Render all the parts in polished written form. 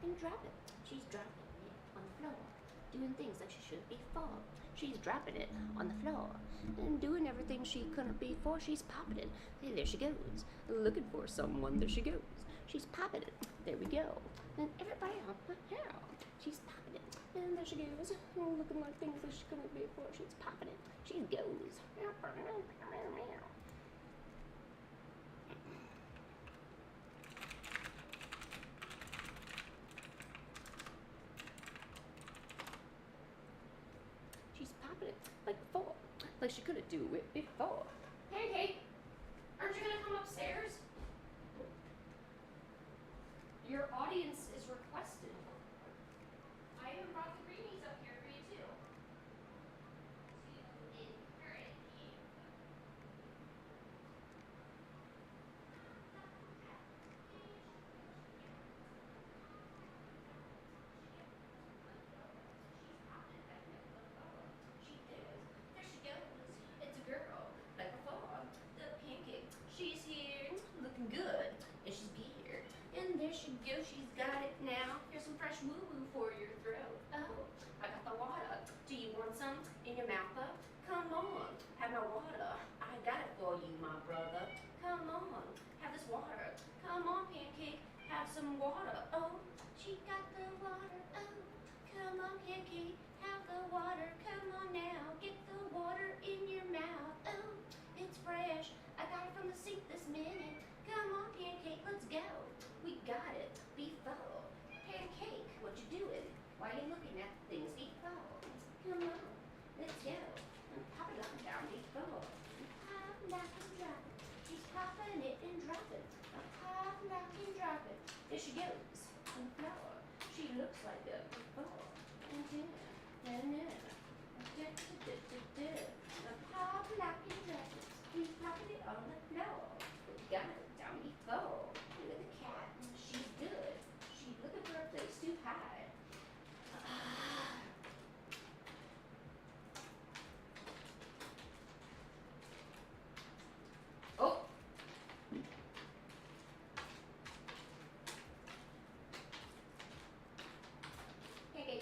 and dropping. She's dropping it on the floor, doing things like she shouldn't be for. She's dropping it on the floor and doing everything she couldn't be for. She's popping it. Hey, there she goes, looking for someone. There she goes. She's popping it. There we go. And everybody on her hair. She's popping it. And there she goes, looking like things that she couldn't be for. She's popping it. She goes. She's popping it like before, like she couldn't do it before. Hey, Kate, aren't you gonna come upstairs? Your audience is requested. I even brought the greenies up here for you too. It's a girl, like before. The pancake. She's here, looking good, and she's here. And there she goes. She's got it now. Here's some fresh woo-woo for your throat. Oh, I got the water. Do you want some in your mouth? Come on, have my water. I got it for you, my brother. Come on, have this water. Come on, pancake, have some water. Oh, she got the water. Oh, come on, pancake, have the water. Come on now, get the water in your mouth. Oh, it's fresh. I got it from the sink this minute. Come on, pancake, let's go. We got it before. Pancake, what you doing? Why are you looking at things before? Come on, let's go. Pop it up and down before. Pop, lock, and drop it. She's popping it and dropping. Pop, lock, and drop it. There she goes on the floor. She looks like a before. And then, pop, lock, and drop it. He's popping it on the floor. We got it down before. Look at the cat. She's good. She's looking for a place to hide. Oh! Hey.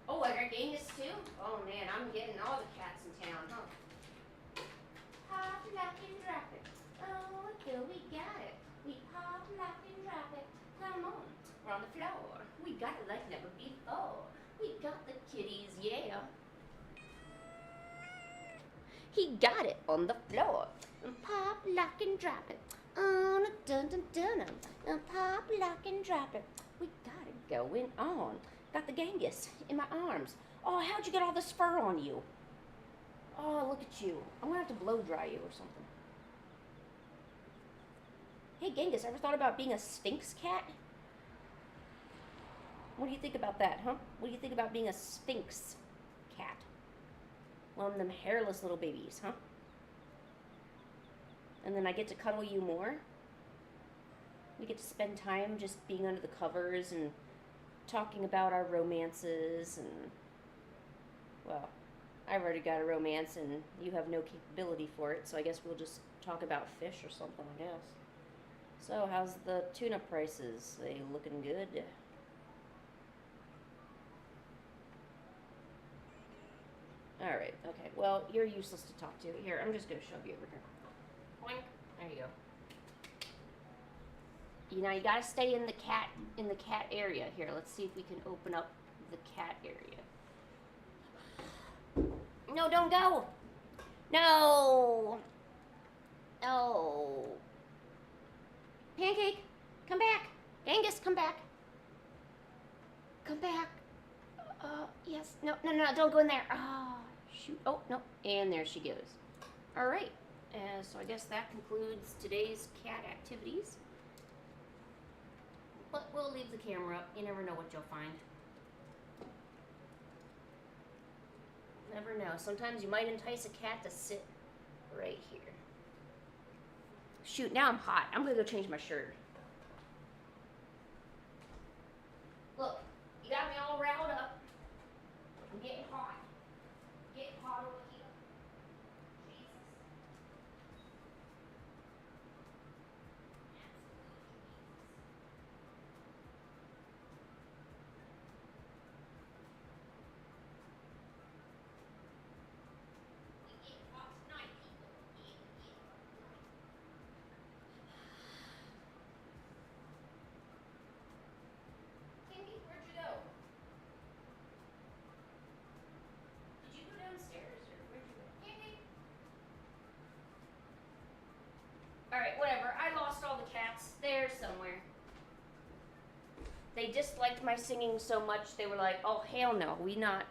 Oh, I got Genghis too? Oh man, I'm getting all the cats in town, huh? Pop, lock, and drop it. Oh, Phil, we got it. We pop, lock, and drop it. Come on, we're on the floor. We got it like never before. We got the kitties, yeah. He got it on the floor. Pop, lock, and drop it. Dun dun dun dun. Pop, lock, and drop it. We got it going on. Got the Genghis in my arms. Oh, how'd you get all this fur on you? Oh, look at you. I'm gonna have to blow dry you or something. Hey, Genghis, ever thought about being a Sphinx cat? What do you think about that, huh? What do you think about being a Sphinx cat? One of them hairless little babies, huh? And then I get to cuddle you more. We get to spend time just being under the covers and talking about our romances and, well, I've already got a romance and you have no capability for it, so I guess we'll just talk about fish or something, I guess. So, how's the tuna prices? They looking good? Alright, okay. Well, you're useless to talk to. Here, I'm just going to shove you over here. Boink. There you go. Now you gotta stay in the cat area. Here, let's see if we can open up the cat area. No, don't go! No! No! Pancake, come back! Genghis, come back! Come back! Yes. No, don't go in there. Oh, shoot. Oh, no. And there she goes. All right. So I guess that concludes today's cat activities. But we'll leave the camera up. You never know what you'll find. Never know. Sometimes you might entice a cat to sit right here. Shoot, now I'm hot. I'm going to go change my shirt. Look, you got me all riled up. I'm getting hot. Getting hot over here. Jesus. Alright, whatever. I lost all the cats. They're somewhere. They disliked my singing so much, they were like, oh, hell no, we're not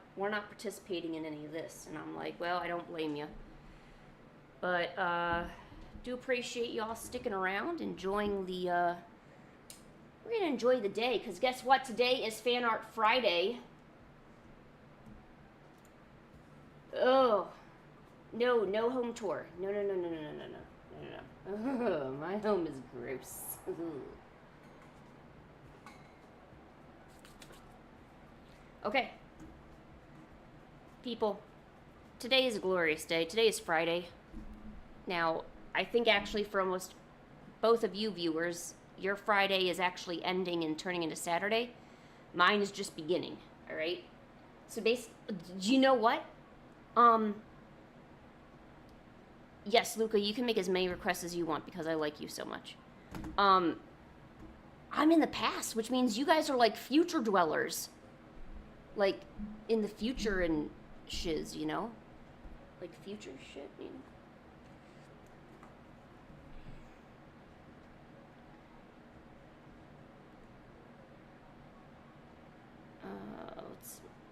participating in any of this. And I'm like, well, I don't blame you. But, do appreciate y'all sticking around, enjoying the, we're gonna enjoy the day, because guess what? Today is FanArt Friday. Oh. No home tour. No. My home is gross. Okay. People, today is a glorious day. Today is Friday. Now, I think actually for almost both of you viewers, your Friday is actually ending and turning into Saturday. Mine is just beginning, all right? So basically, you know what? Yes, Luca, you can make as many requests as you want because I like you so much. I'm in the past, which means you guys are like future dwellers. Like, in the future and shiz, you know? Like future shit, you know?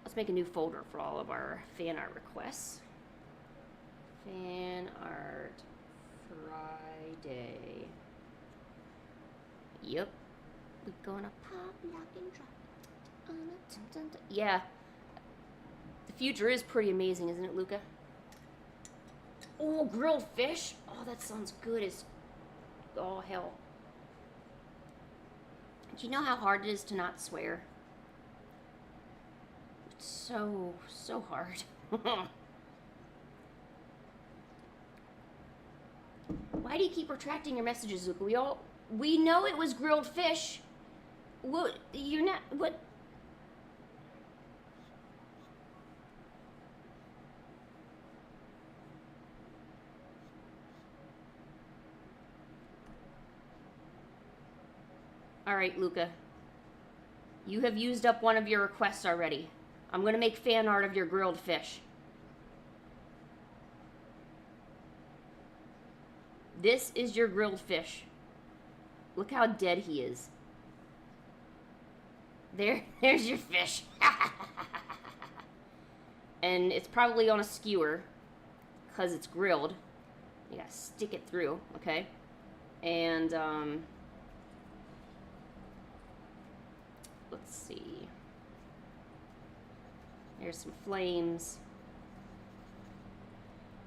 Let's make a new folder for all of our fan art requests. Fan art Friday. Yep. We're gonna pop, lock, and drop. Yeah. The future is pretty amazing, isn't it, Luca? Oh, grilled fish? Oh, that sounds good as... Oh, hell. Do you know how hard it is to not swear? It's so hard. Why do you keep retracting your messages, Luca? We know it was grilled fish. What? You're not... What? Alright, Luca. You have used up one of your requests already. I'm going to make fan art of your grilled fish. This is your grilled fish. Look how dead he is. There's your fish. And it's probably on a skewer because it's grilled. You gotta stick it through, okay? And, let's see. There's some flames.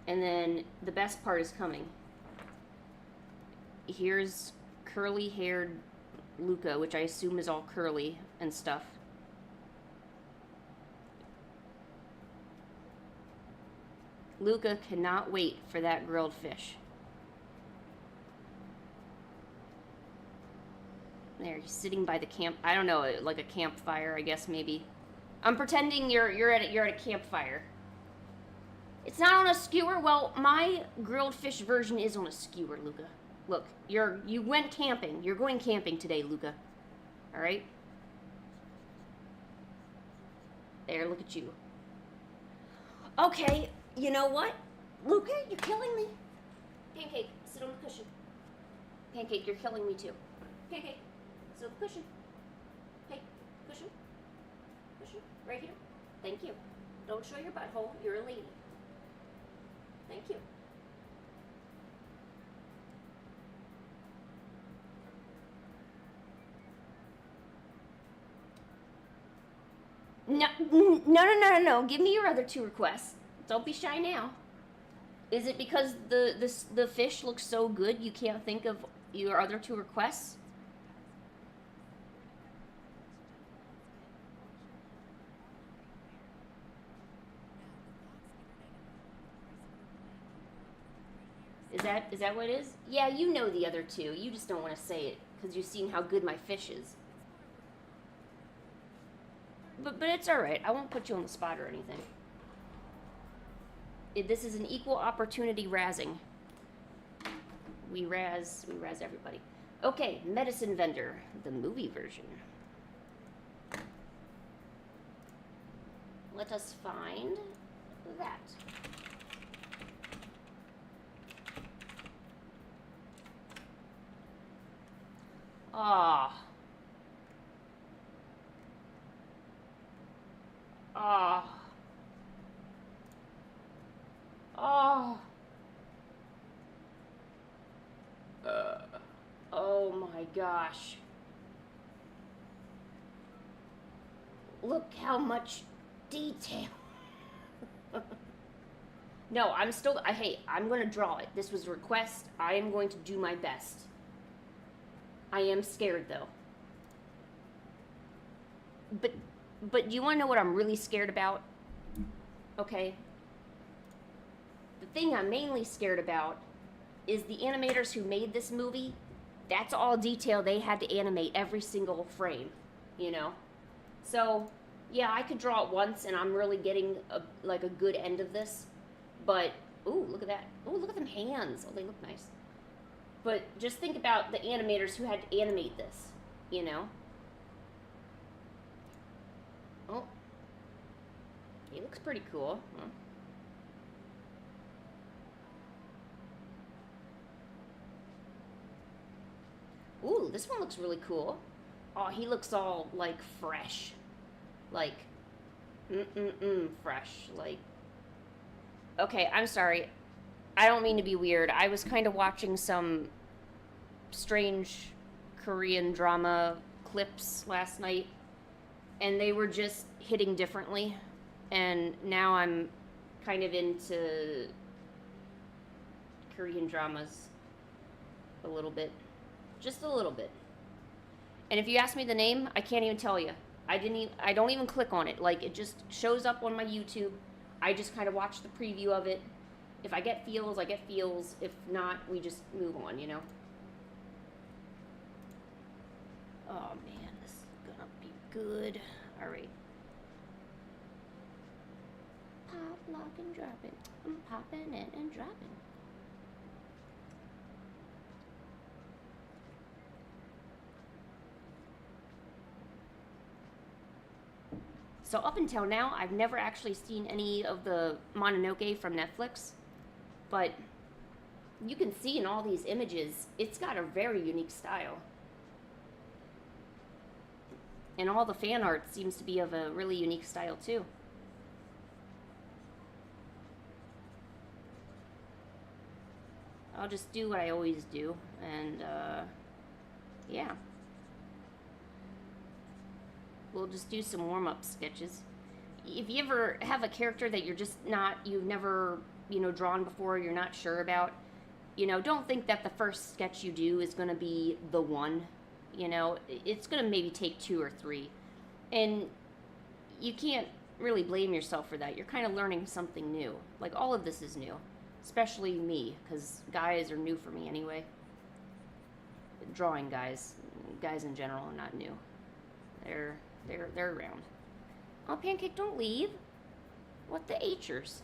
And then the best part is coming. Here's curly-haired Luca, which I assume is all curly and stuff. Luca cannot wait for that grilled fish. There, he's sitting by the camp. I don't know, like a campfire, I guess maybe. I'm pretending you're at a campfire. It's not on a skewer. Well, my grilled fish version is on a skewer, Luca. Look, you went camping. You're going camping today, Luca. All right? There, look at you. Okay, you know what? Luca, you're killing me. Pancake, sit on the cushion. Pancake, you're killing me too. Pancake, sit on the cushion. Hey, cushion. Cushion, right here. Thank you. Don't show your butthole. You're a lady. Thank you. No. Give me your other two requests. Don't be shy now. Is it because the fish looks so good you can't think of your other two requests? Is that what it is? Yeah, you know the other two. You just don't want to say it because you've seen how good my fish is. But it's all right. I won't put you on the spot or anything. This is an equal opportunity razzing. We razz everybody. Okay, Medicine Vendor, the movie version. Let us find that. Ah. Ah. Ah. Oh my gosh. Look how much detail. No, hey, I'm going to draw it. This was a request. I am going to do my best. I am scared though. But you want to know what I'm really scared about? Okay. The thing I'm mainly scared about is the animators who made this movie. That's all detail they had to animate every single frame, you know? So, yeah, I could draw it once and I'm really getting a good end of this. But, ooh, look at that. Ooh, look at them hands. Oh, they look nice. But just think about the animators who had to animate this, you know? Oh. He looks pretty cool. Huh? Ooh, this one looks really cool. Oh, he looks all, like, fresh. Like, fresh. Like, okay, I'm sorry. I don't mean to be weird. I was kind of watching some strange Korean drama clips last night, and they were just hitting differently. And now I'm kind of into Korean dramas a little bit. Just a little bit. And if you ask me the name, I can't even tell you. I don't even click on it. Like, it just shows up on my YouTube. I just kind of watch the preview of it. If I get feels, I get feels. If not, we just move on, you know? Oh, man, this is gonna be good. All right. Pop, lock, and drop it. I'm popping it and dropping. So up until now, I've never actually seen any of the Mononoke from Netflix, but you can see in all these images, it's got a very unique style. And all the fan art seems to be of a really unique style too. I'll just do what I always do, and yeah. We'll just do some warm-up sketches. If you ever have a character that you've never, drawn before, you're not sure about, don't think that the first sketch you do is going to be the one. It's going to maybe take 2 or 3. And you can't really blame yourself for that. You're kind of learning something new. Like, all of this is new. Especially me, because guys are new for me anyway. Drawing guys in general are not new. They're around. Oh, Pancake, don't leave. What the H'ers?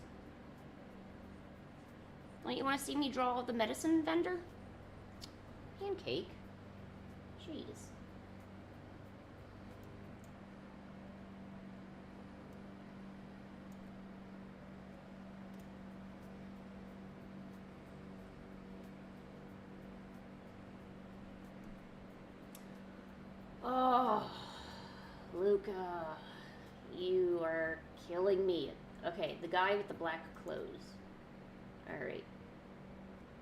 Don't you want to see me draw the medicine vendor? Pancake. Jeez. Oh, Luca, you are killing me. Okay, the guy with the black clothes. Alright.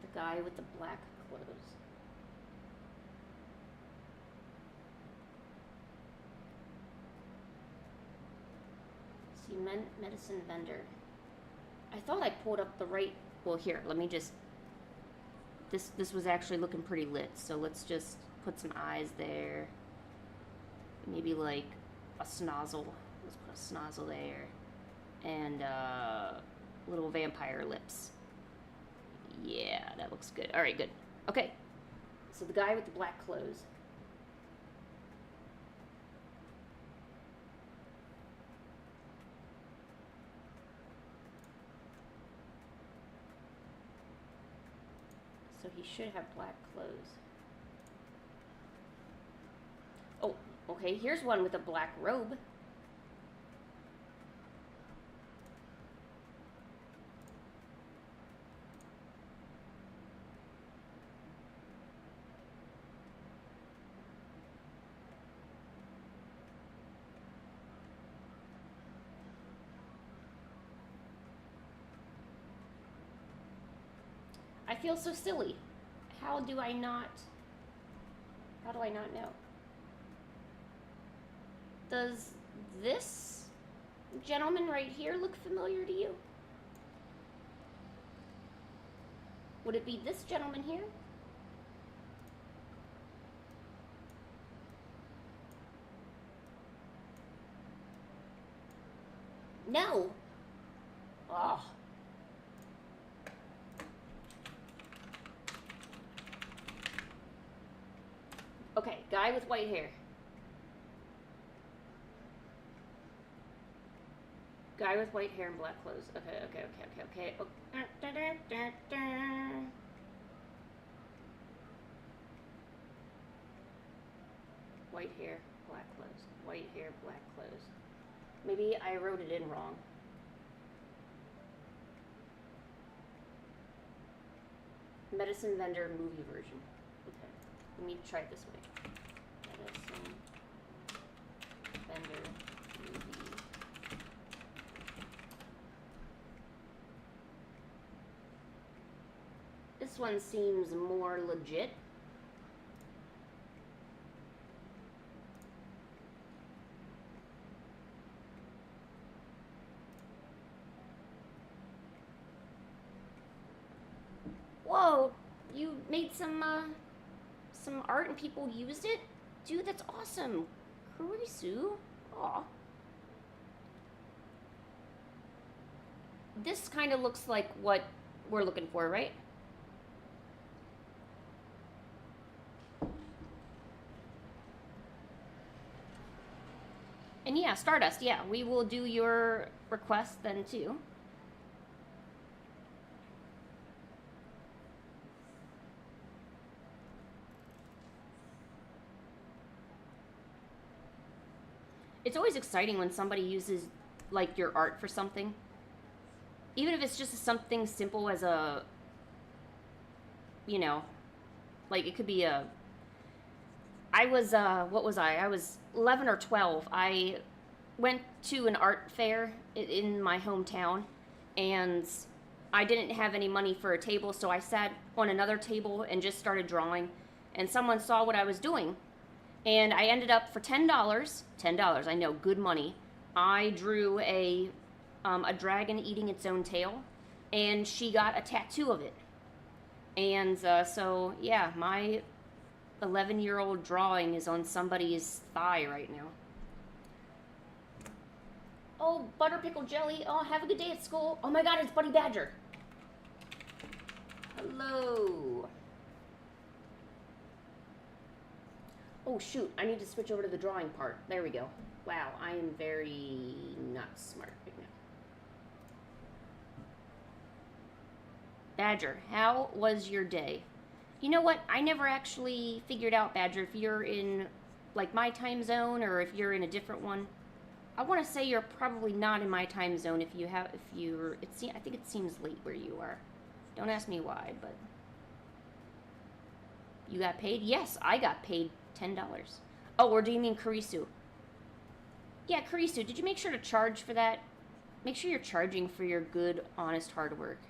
The guy with the black clothes. See, medicine vendor. I thought I pulled up the right... Well, here, let me just... This was actually looking pretty lit, so let's just put some eyes there. Maybe like a snozzle. Let's put a snozzle there. And little vampire lips. Yeah, that looks good. Alright, good. Okay. So the guy with the black clothes. So he should have black clothes. Oh, okay, here's one with a black robe. I feel so silly. How do I not know? Does this gentleman right here look familiar to you? Would it be this gentleman here? No. Oh. Okay, guy with white hair. Guy with white hair and black clothes. Okay. White hair, black clothes. White hair, black clothes. Maybe I wrote it in wrong. Medicine vendor movie version. Okay, let me try it this way. Medicine vendor movie. This one seems more legit. Whoa, you made some art and people used it? Dude, that's awesome. Kurisu. Aw. This kind of looks like what we're looking for, right? And yeah, Stardust, yeah, we will do your request then too. It's always exciting when somebody uses, like, your art for something. Even if it's just something simple as a, you know, like, it could be a... I was, what was I? I was 11 or 12. I went to an art fair in my hometown, and I didn't have any money for a table, so I sat on another table and just started drawing, and someone saw what I was doing. And I ended up for $10, I know, good money. I drew a dragon eating its own tail, and she got a tattoo of it. And so, yeah, my 11-year-old drawing is on somebody's thigh right now. Oh, butter pickle jelly. Oh, have a good day at school. Oh my God, it's Buddy Badger. Hello. Oh shoot, I need to switch over to the drawing part. There we go. Wow, I am very not smart right now. Badger, how was your day? You know what? I never actually figured out, Badger, if you're in like my time zone or if you're in a different one. I want to say you're probably not in my time zone I think it seems late where you are. Don't ask me why, but you got paid? Yes, I got paid $10. Oh, or do you mean Kurisu? Yeah, Kurisu, did you make sure to charge for that? Make sure you're charging for your good, honest, hard work.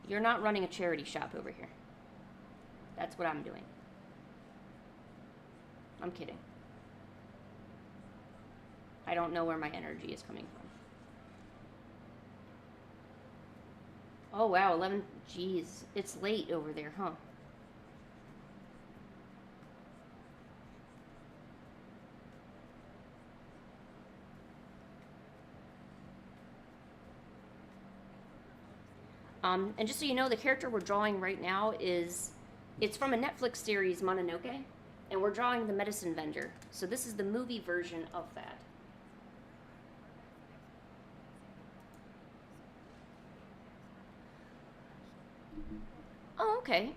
You're not running a charity shop over here. That's what I'm doing. I'm kidding. I don't know where my energy is coming from. Oh, wow, 11... Jeez, it's late over there, huh? And just so you know, the character we're drawing right now it's from a Netflix series, Mononoke, and we're drawing the medicine vendor. So this is the movie version of that. Oh, okay.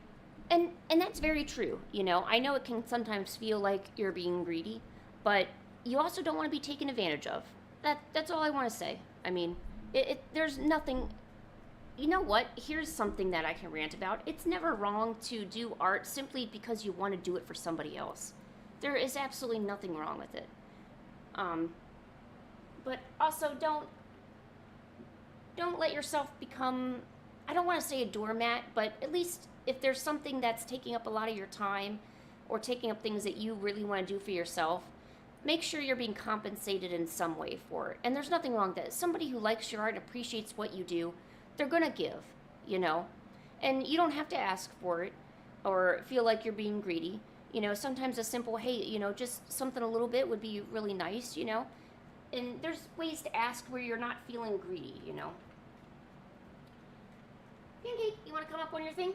And that's very true, you know. I know it can sometimes feel like you're being greedy, but you also don't want to be taken advantage of. That's all I want to say. I mean, there's nothing... You know what? Here's something that I can rant about. It's never wrong to do art simply because you want to do it for somebody else. There is absolutely nothing wrong with it. But also don't let yourself become I don't want to say a doormat, but at least if there's something that's taking up a lot of your time or taking up things that you really want to do for yourself, make sure you're being compensated in some way for it. And there's nothing wrong with that. Somebody who likes your art and appreciates what you do, they're going to give, you know. And you don't have to ask for it or feel like you're being greedy. You know, sometimes a simple, hey, you know, just something a little bit would be really nice, you know. And there's ways to ask where you're not feeling greedy, you know. Pancake, you want to come up on your thing?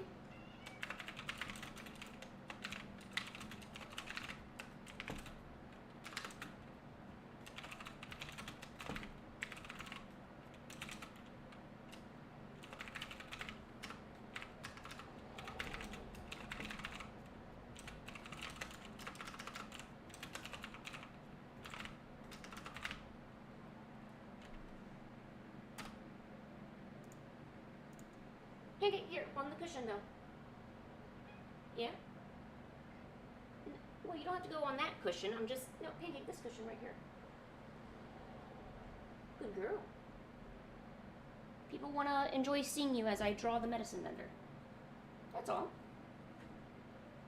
Pancake, here, on the cushion though. Yeah? Well, you don't have to go on that cushion. I'm just, no, Pancake, this cushion right here. Good girl. People want to enjoy seeing you as I draw the medicine vendor. That's all.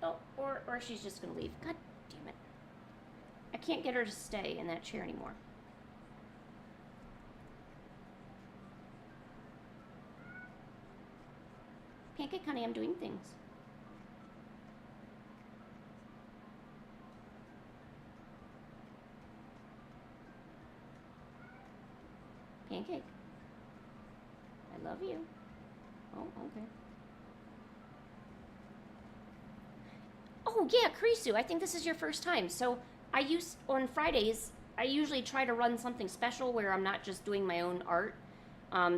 Oh, or she's just going to leave. God damn it. I can't get her to stay in that chair anymore. Pancake, honey, I'm doing things. Pancake. I love you. Oh, okay. Oh, yeah, Kurisu, I think this is your first time. So on Fridays, I usually try to run something special where I'm not just doing my own art.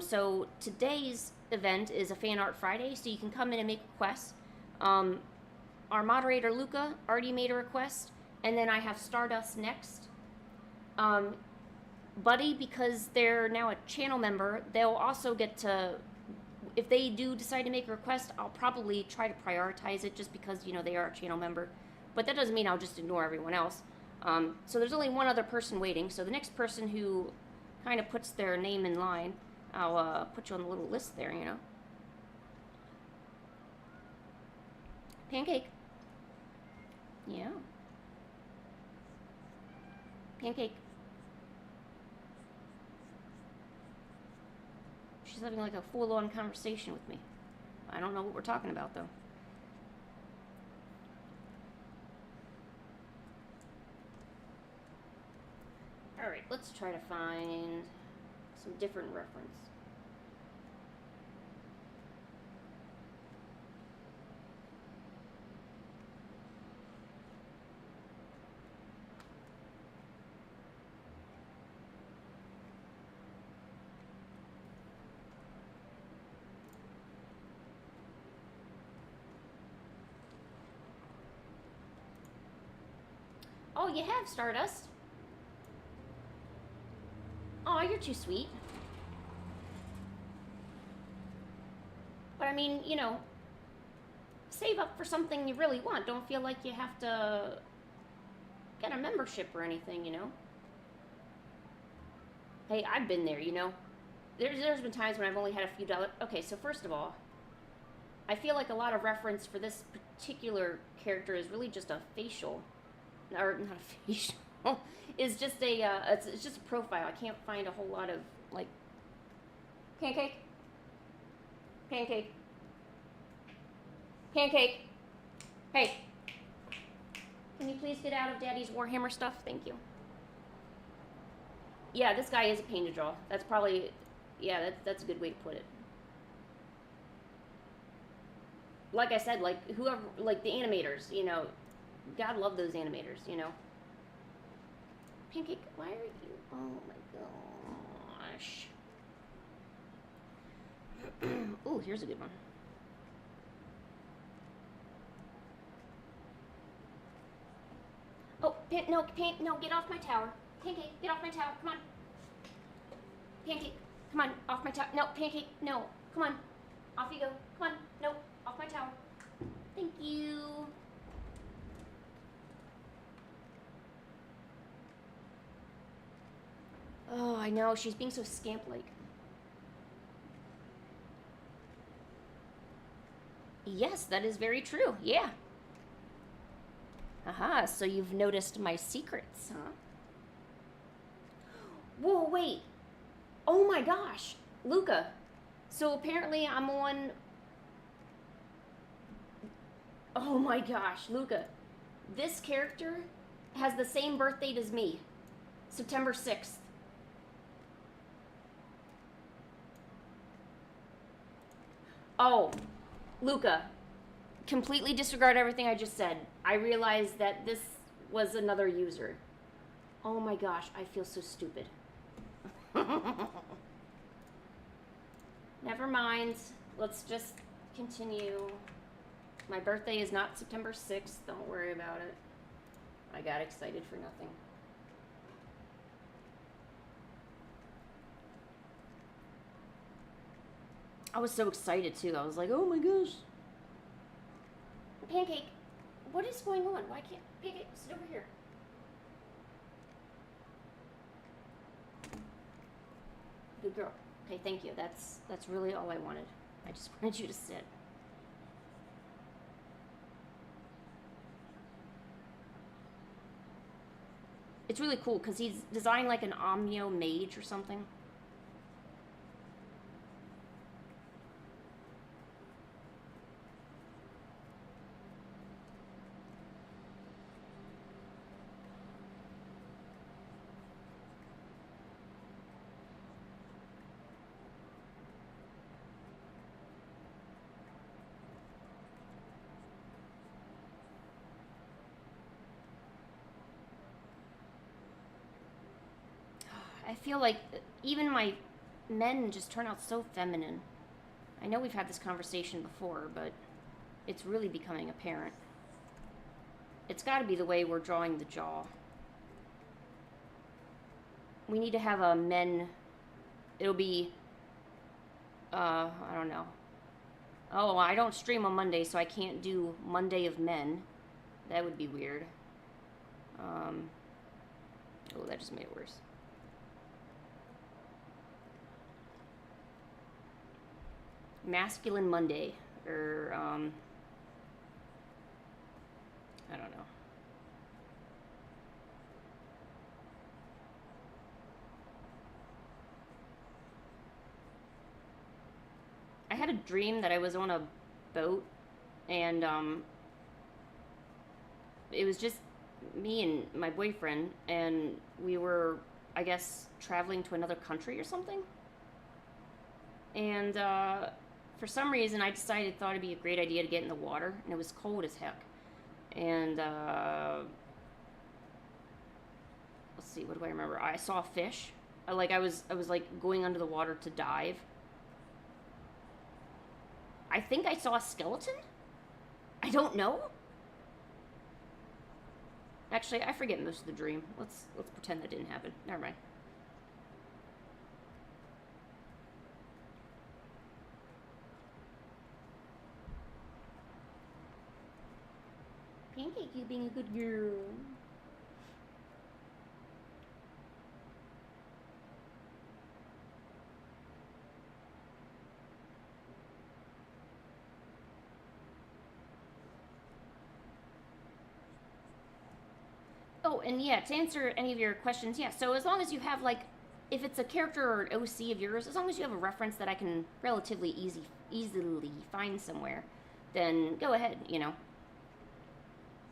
So today's event is a Fan Art Friday, so you can come in and make requests. Our moderator, Luca, already made a request, and then I have Stardust next. Buddy, because they're now a channel member, they'll also get to, if they do decide to make a request, I'll probably try to prioritize it just because, you know, they are a channel member. But that doesn't mean I'll just ignore everyone else. So there's only one other person waiting, so the next person who kind of puts their name in line, I'll put you on the little list there, you know. Pancake. Yeah. Pancake. She's having like a full-on conversation with me. I don't know what we're talking about, though. Alright, let's try to find some different reference. Oh, you have Stardust. Oh, you're too sweet. But I mean, you know, save up for something you really want. Don't feel like you have to get a membership or anything, you know. Hey, I've been there, you know. There's been times when I've only had a few dollars. Okay, so first of all, I feel like a lot of reference for this particular character is really just a facial. Or not a facial. Is just a it's just a profile. I can't find a whole lot of like Pancake. Pancake. Pancake. Hey. Can you please get out of Daddy's Warhammer stuff? Thank you. Yeah, this guy is a pain to draw. That's probably, yeah, that's a good way to put it. Like I said, like whoever, like the animators, you know, God love those animators, you know. Pancake, why are you? Oh my gosh. Ooh, here's a good one. Oh, no, get off my tower. Pancake, get off my tower. Come on. Pancake, come on, off my tower. No, Pancake, no. Come on. Off you go. Come on. No, off my tower. Thank you. Oh, I know. She's being so scamp-like. Yes, that is very true. Yeah. Aha, so you've noticed my secrets, huh? Whoa, wait. Oh my gosh. Luca. So apparently I'm on... Oh my gosh, Luca. This character has the same birth date as me. September 6th. Oh, Luca. Completely disregard everything I just said. I realized that this was another user. Oh my gosh, I feel so stupid. Never mind. Let's just continue. My birthday is not September 6th. Don't worry about it. I got excited for nothing. I was so excited too. I was like, oh my gosh. Pancake, what is going on? Why can't Pancake sit over here? Good girl. Okay, thank you. That's really all I wanted. I just wanted you to sit. It's really cool because he's designed like an Omnio mage or something. I feel like even my men just turn out so feminine. I know we've had this conversation before, but it's really becoming apparent. It's got to be the way we're drawing the jaw. We need to have a men... It'll be... I don't know. Oh, I don't stream on Monday, so I can't do Monday of Men. That would be weird. Oh, that just made it worse. Masculine Monday, or, I don't know. I had a dream that I was on a boat, and, it was just me and my boyfriend, and we were, I guess, traveling to another country or something. And, for some reason, I thought it'd be a great idea to get in the water, and it was cold as heck. And, let's see, what do I remember? I saw a fish. I was like going under the water to dive. I think I saw a skeleton? I don't know. Actually, I forget most of the dream. Let's pretend that didn't happen. Never mind. Pancake, you being a good girl. Oh, and yeah, to answer any of your questions, yeah, so as long as you have, like, if it's a character or an OC of yours, as long as you have a reference that I can relatively easily find somewhere, then go ahead, you know.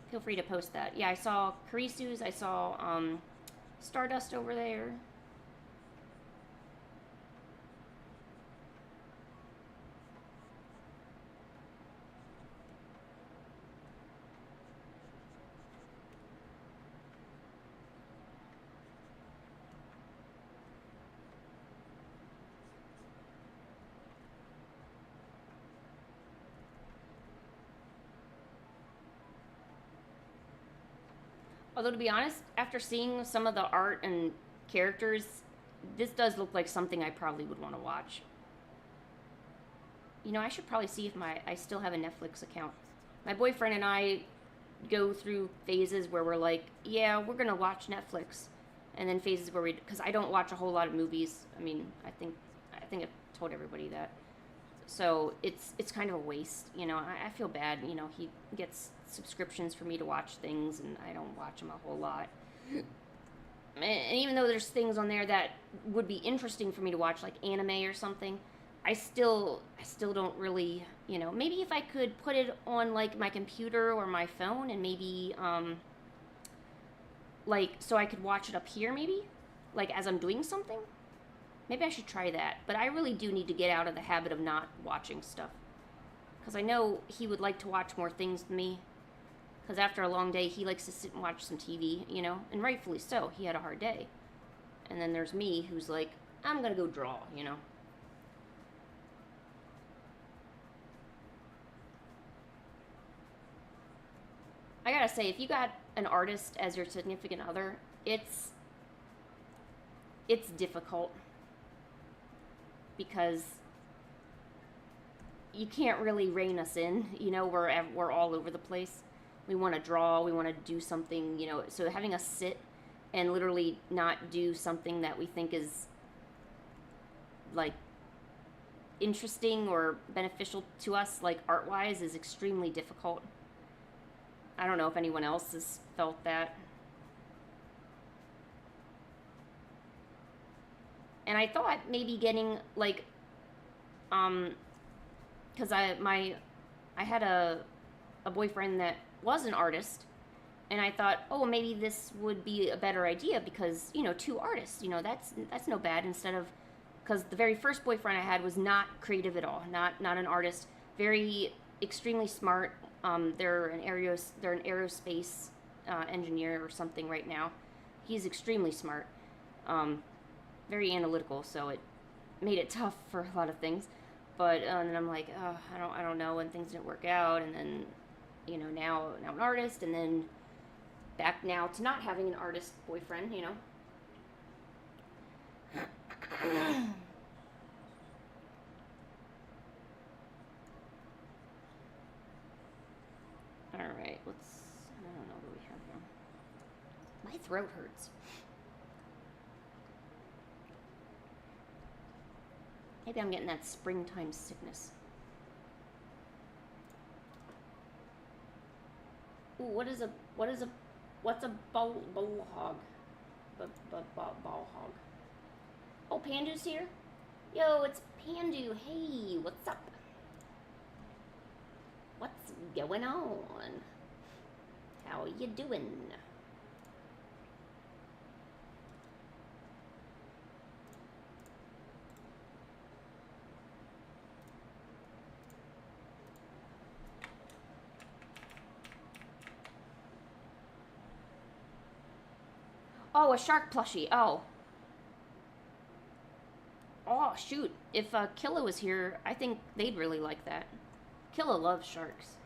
Feel free to post that. Yeah, I saw Karisu's, I saw Stardust over there. Although, to be honest, after seeing some of the art and characters, this does look like something I probably would want to watch. You know, I should probably see if I still have a Netflix account. My boyfriend and I go through phases where we're like, yeah, we're going to watch Netflix. And then phases where because I don't watch a whole lot of movies. I mean, I think I've told everybody that. So it's kind of a waste, you know. I feel bad, you know. He gets subscriptions for me to watch things, and I don't watch them a whole lot. And even though there's things on there that would be interesting for me to watch, like anime or something, I still don't really, you know. Maybe if I could put it on like my computer or my phone, and maybe like so I could watch it up here, maybe, like as I'm doing something. Maybe I should try that. But I really do need to get out of the habit of not watching stuff. Because I know he would like to watch more things than me. Because after a long day, he likes to sit and watch some TV, you know? And rightfully so. He had a hard day. And then there's me who's like, I'm going to go draw, you know? I gotta say, if you got an artist as your significant other, it's difficult. Because you can't really rein us in, you know. We're all over the place. We want to draw, we want to do something, you know. So having us sit and literally not do something that we think is like interesting or beneficial to us, like art-wise, is extremely difficult. I don't know if anyone else has felt that. And I thought maybe getting like, because I had a boyfriend that was an artist, and I thought, oh, maybe this would be a better idea because, you know, two artists, you know, that's no bad. Instead of, because the very first boyfriend I had was not creative at all, not an artist, very extremely smart. They're an aerospace engineer or something right now. He's extremely smart. Very analytical, so it made it tough for a lot of things. But and then I'm like, oh, I don't know, and things didn't work out, and then, you know, now an artist, and then back now to not having an artist boyfriend, you know. All right, let's. I don't know what we have here. My throat hurts. Maybe I'm getting that springtime sickness. Ooh, what's a ball hog? Ball hog. Oh, Pandu's here? Yo, it's Pandu. Hey, what's up? What's going on? How you doing? Oh, a shark plushie. Oh. Oh, shoot. If Killa was here, I think they'd really like that. Killa loves sharks.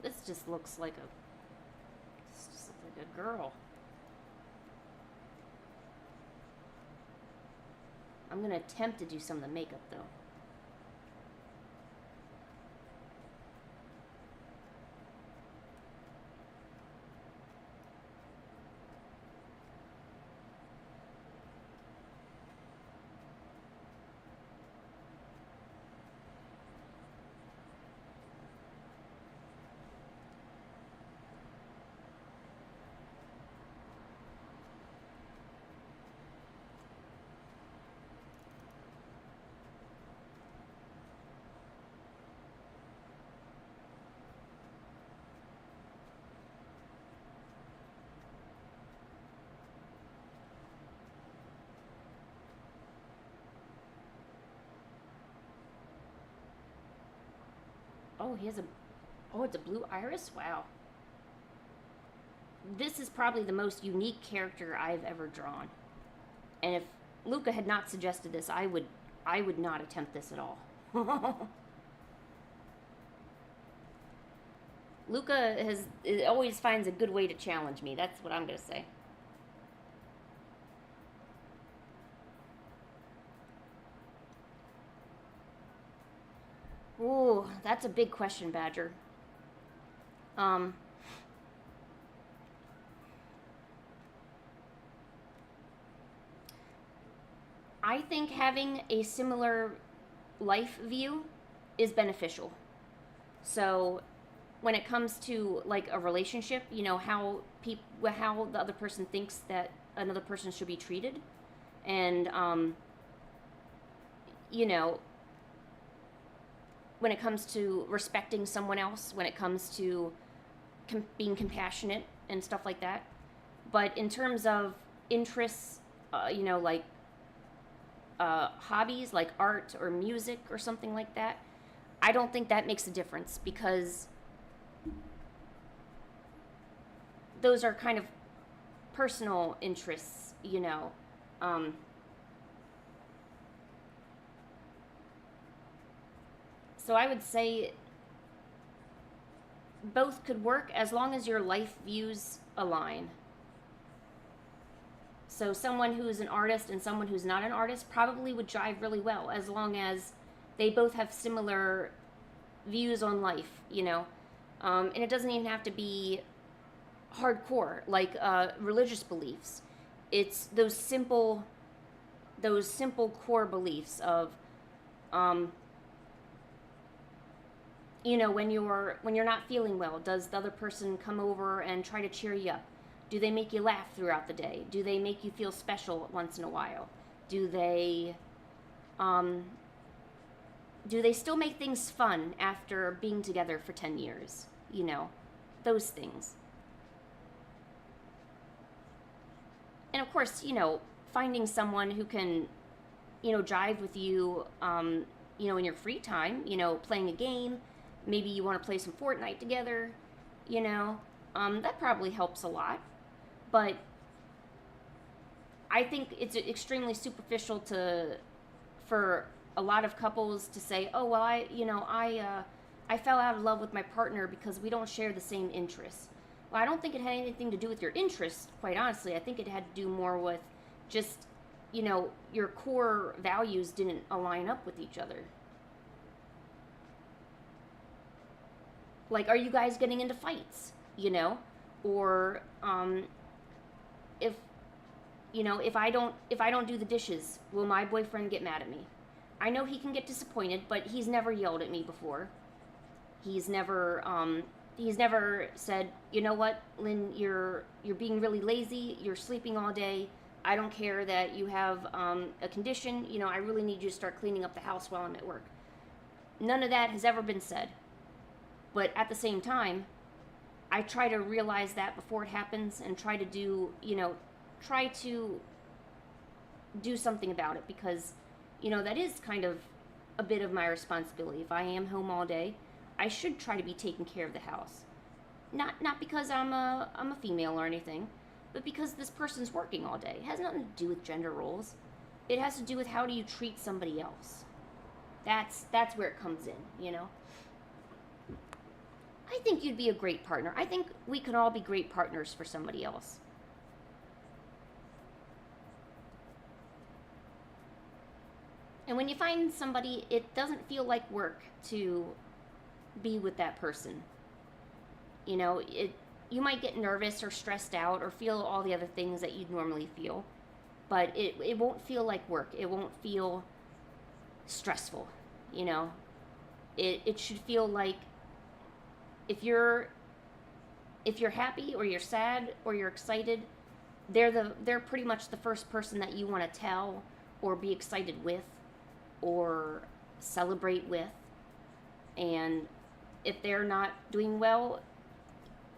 This just looks like a girl. I'm gonna attempt to do some of the makeup though. Oh, he has a... Oh, it's a blue iris? Wow. This is probably the most unique character I've ever drawn. And if Luca had not suggested this, I would not attempt this at all. Luca always finds a good way to challenge me. That's what I'm going to say. Ooh, that's a big question, Badger. Um, I think having a similar life view is beneficial. So when it comes to like a relationship, you know, how the other person thinks that another person should be treated, and you know, when it comes to respecting someone else, when it comes to being compassionate and stuff like that. But in terms of interests, you know, like hobbies like art or music or something like that, I don't think that makes a difference, because those are kind of personal interests, you know. So I would say both could work as long as your life views align. So someone who's an artist and someone who's not an artist probably would jive really well, as long as they both have similar views on life, you know. And it doesn't even have to be hardcore, like religious beliefs. It's those simple core beliefs of, you know, when you're not feeling well, does the other person come over and try to cheer you up? Do they make you laugh throughout the day? Do they make you feel special once in a while? Do they still make things fun after being together for 10 years? You know, those things. And of course, you know, finding someone who can, you know, jive with you, you know, in your free time, you know, playing a game. Maybe you want to play some Fortnite together, you know, that probably helps a lot. But I think it's extremely superficial for a lot of couples to say, oh, well, I fell out of love with my partner because we don't share the same interests. Well, I don't think it had anything to do with your interests, quite honestly. I think it had to do more with just, you know, your core values didn't align up with each other. Like, are you guys getting into fights, you know? Or if, you know, if I don't do the dishes, will my boyfriend get mad at me? I know he can get disappointed, but he's never yelled at me before. He's never said, you know what, Lynn, you're being really lazy, you're sleeping all day, I don't care that you have a condition, you know, I really need you to start cleaning up the house while I'm at work. None of that has ever been said. But at the same time, I try to realize that before it happens and try to do something about it, because, you know, that is kind of a bit of my responsibility. If I am home all day, I should try to be taking care of the house. Not because I'm a female or anything, but because this person's working all day. It has nothing to do with gender roles. It has to do with how do you treat somebody else. That's where it comes in, you know. I think you'd be a great partner. I think we can all be great partners for somebody else. And when you find somebody, it doesn't feel like work to be with that person. You know, you might get nervous or stressed out or feel all the other things that you'd normally feel, but it won't feel like work. It won't feel stressful, you know. It should feel like if you're happy or you're sad or you're excited, they're pretty much the first person that you want to tell or be excited with or celebrate with. And if they're not doing well,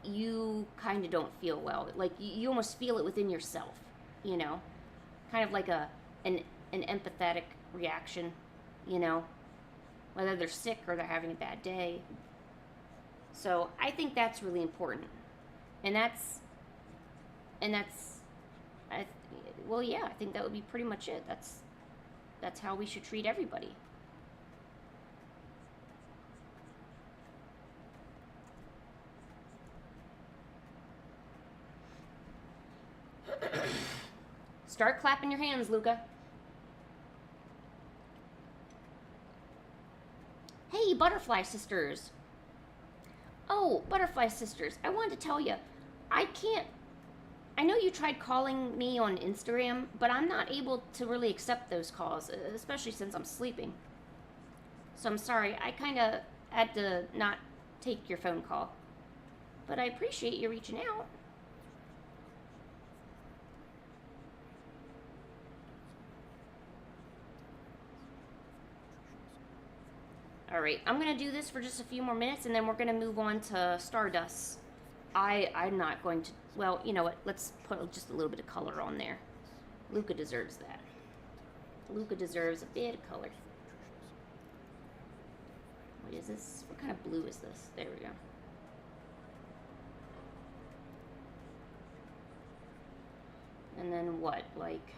you kind of don't feel well. Like you almost feel it within yourself, you know, kind of like an empathetic reaction, you know, whether they're sick or they're having a bad day. So I think that's really important, and I think that would be pretty much it. That's how we should treat everybody. Start clapping your hands, Luca. Hey, Butterfly Sisters. Oh, Butterfly Sisters, I wanted to tell you, I know you tried calling me on Instagram, but I'm not able to really accept those calls, especially since I'm sleeping. So I'm sorry, I kind of had to not take your phone call. But I appreciate you reaching out. Alright, I'm going to do this for just a few more minutes, and then we're going to move on to Stardust. I'm not going to... Well, you know what? Let's put just a little bit of color on there. Luca deserves that. Luca deserves a bit of color. What is this? What kind of blue is this? There we go. And then what? Like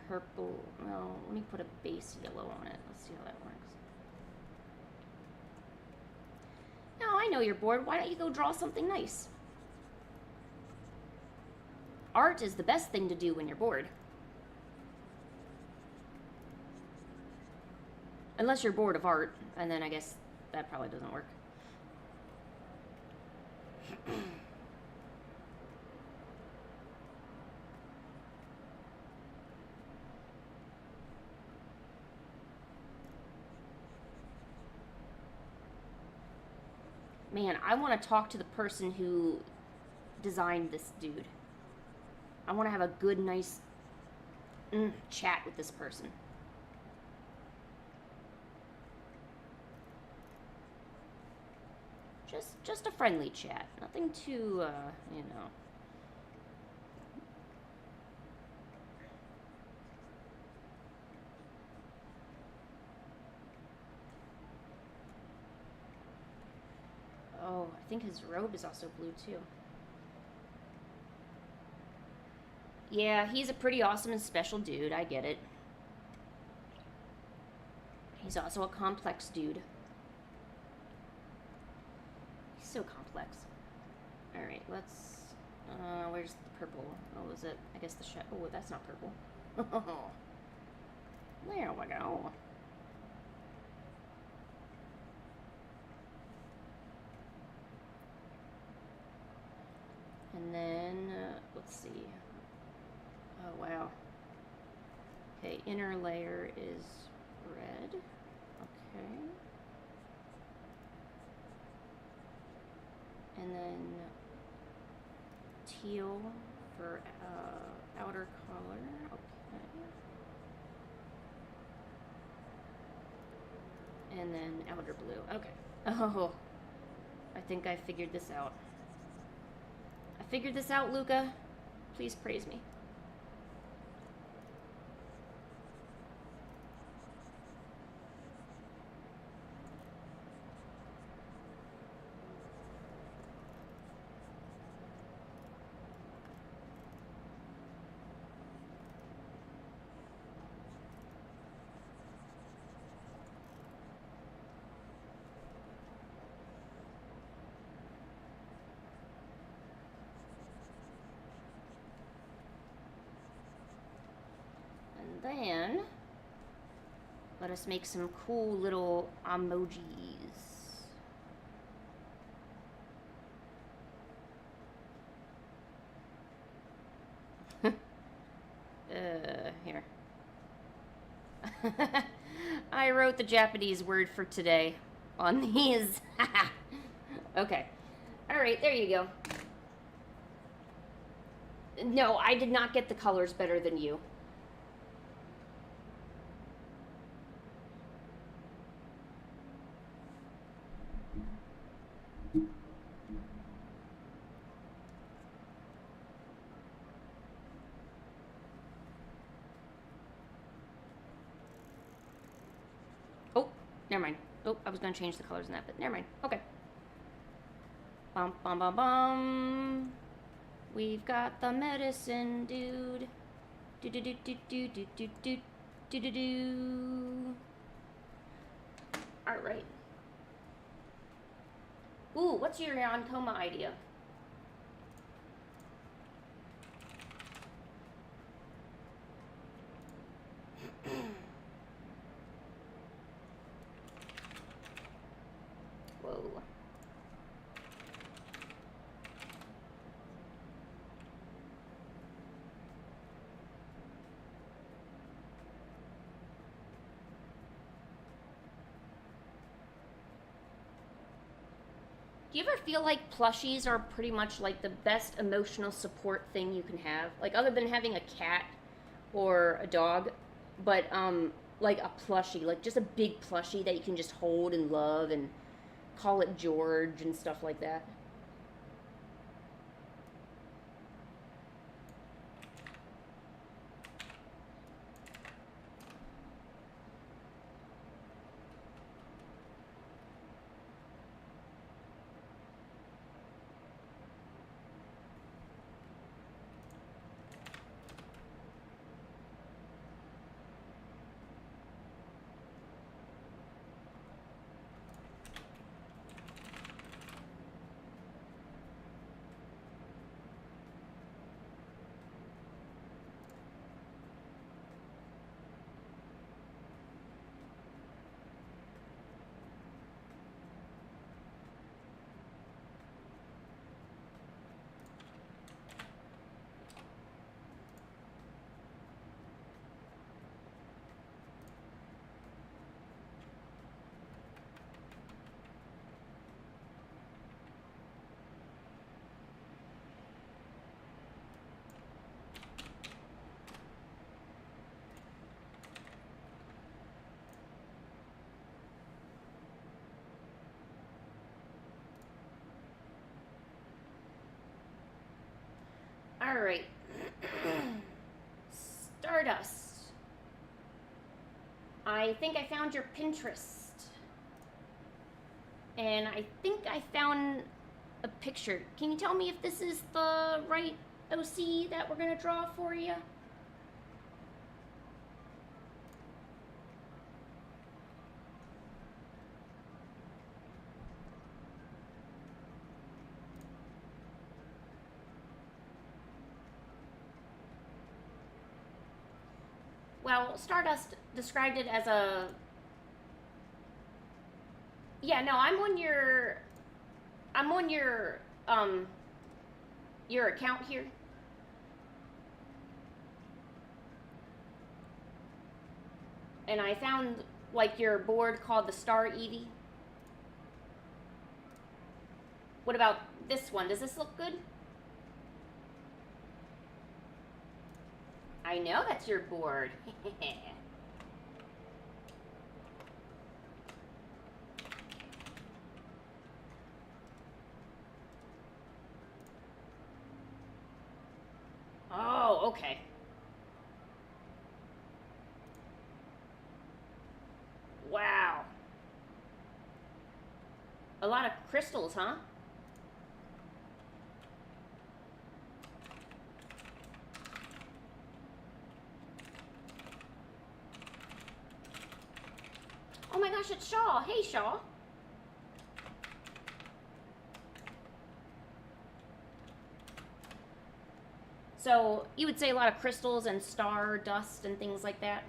purple. Well, let me put a base yellow on it. Let's see how that works. Now, I know you're bored. Why don't you go draw something nice? Art is the best thing to do when you're bored. Unless you're bored of art, and then I guess that probably doesn't work. Man, I want to talk to the person who designed this dude. I want to have a good, nice chat with this person. Just a friendly chat. Nothing too, you know. Oh, I think his robe is also blue, too. Yeah, he's a pretty awesome and special dude. I get it. He's also a complex dude. He's so complex. Alright, let's... where's the purple? Oh, is it? I guess the shadow... Oh, that's not purple. There we go. And then, let's see. Oh, wow. Okay, inner layer is red. Okay. And then teal for outer color. Okay. And then outer blue. Okay. Oh, I think I figured this out. I figured this out, Luca. Please praise me. Then, let us make some cool little emojis. Here. I wrote the Japanese word for today on these. Okay. Alright, there you go. No, I did not get the colors better than you. Never mind. Oh, I was going to change the colors in that, but never mind. Okay. Bum, bum, bum, bum. We've got the medicine dude. Do, do, do, do, do, do, do, do, do, do, do. All right. Ooh, what's your non-coma idea? Whoa. Do you ever feel like plushies are pretty much like the best emotional support thing you can have? Like, other than having a cat or a dog, but like a plushie, like just a big plushie that you can just hold and love and call it George and stuff like that. All right. Stardust. I think I found your Pinterest. And I think I found a picture. Can you tell me if this is the right OC that we're going to draw for you? Well, Stardust described it as a... Yeah, no, I'm on your account here. And I found, like, your board called the Star Eevee. What about this one? Does this look good? I know that's your board. Oh, okay. Wow. A lot of crystals, huh? Oh my gosh, it's Shaw. Hey, Shaw. So, you would say a lot of crystals and star dust and things like that?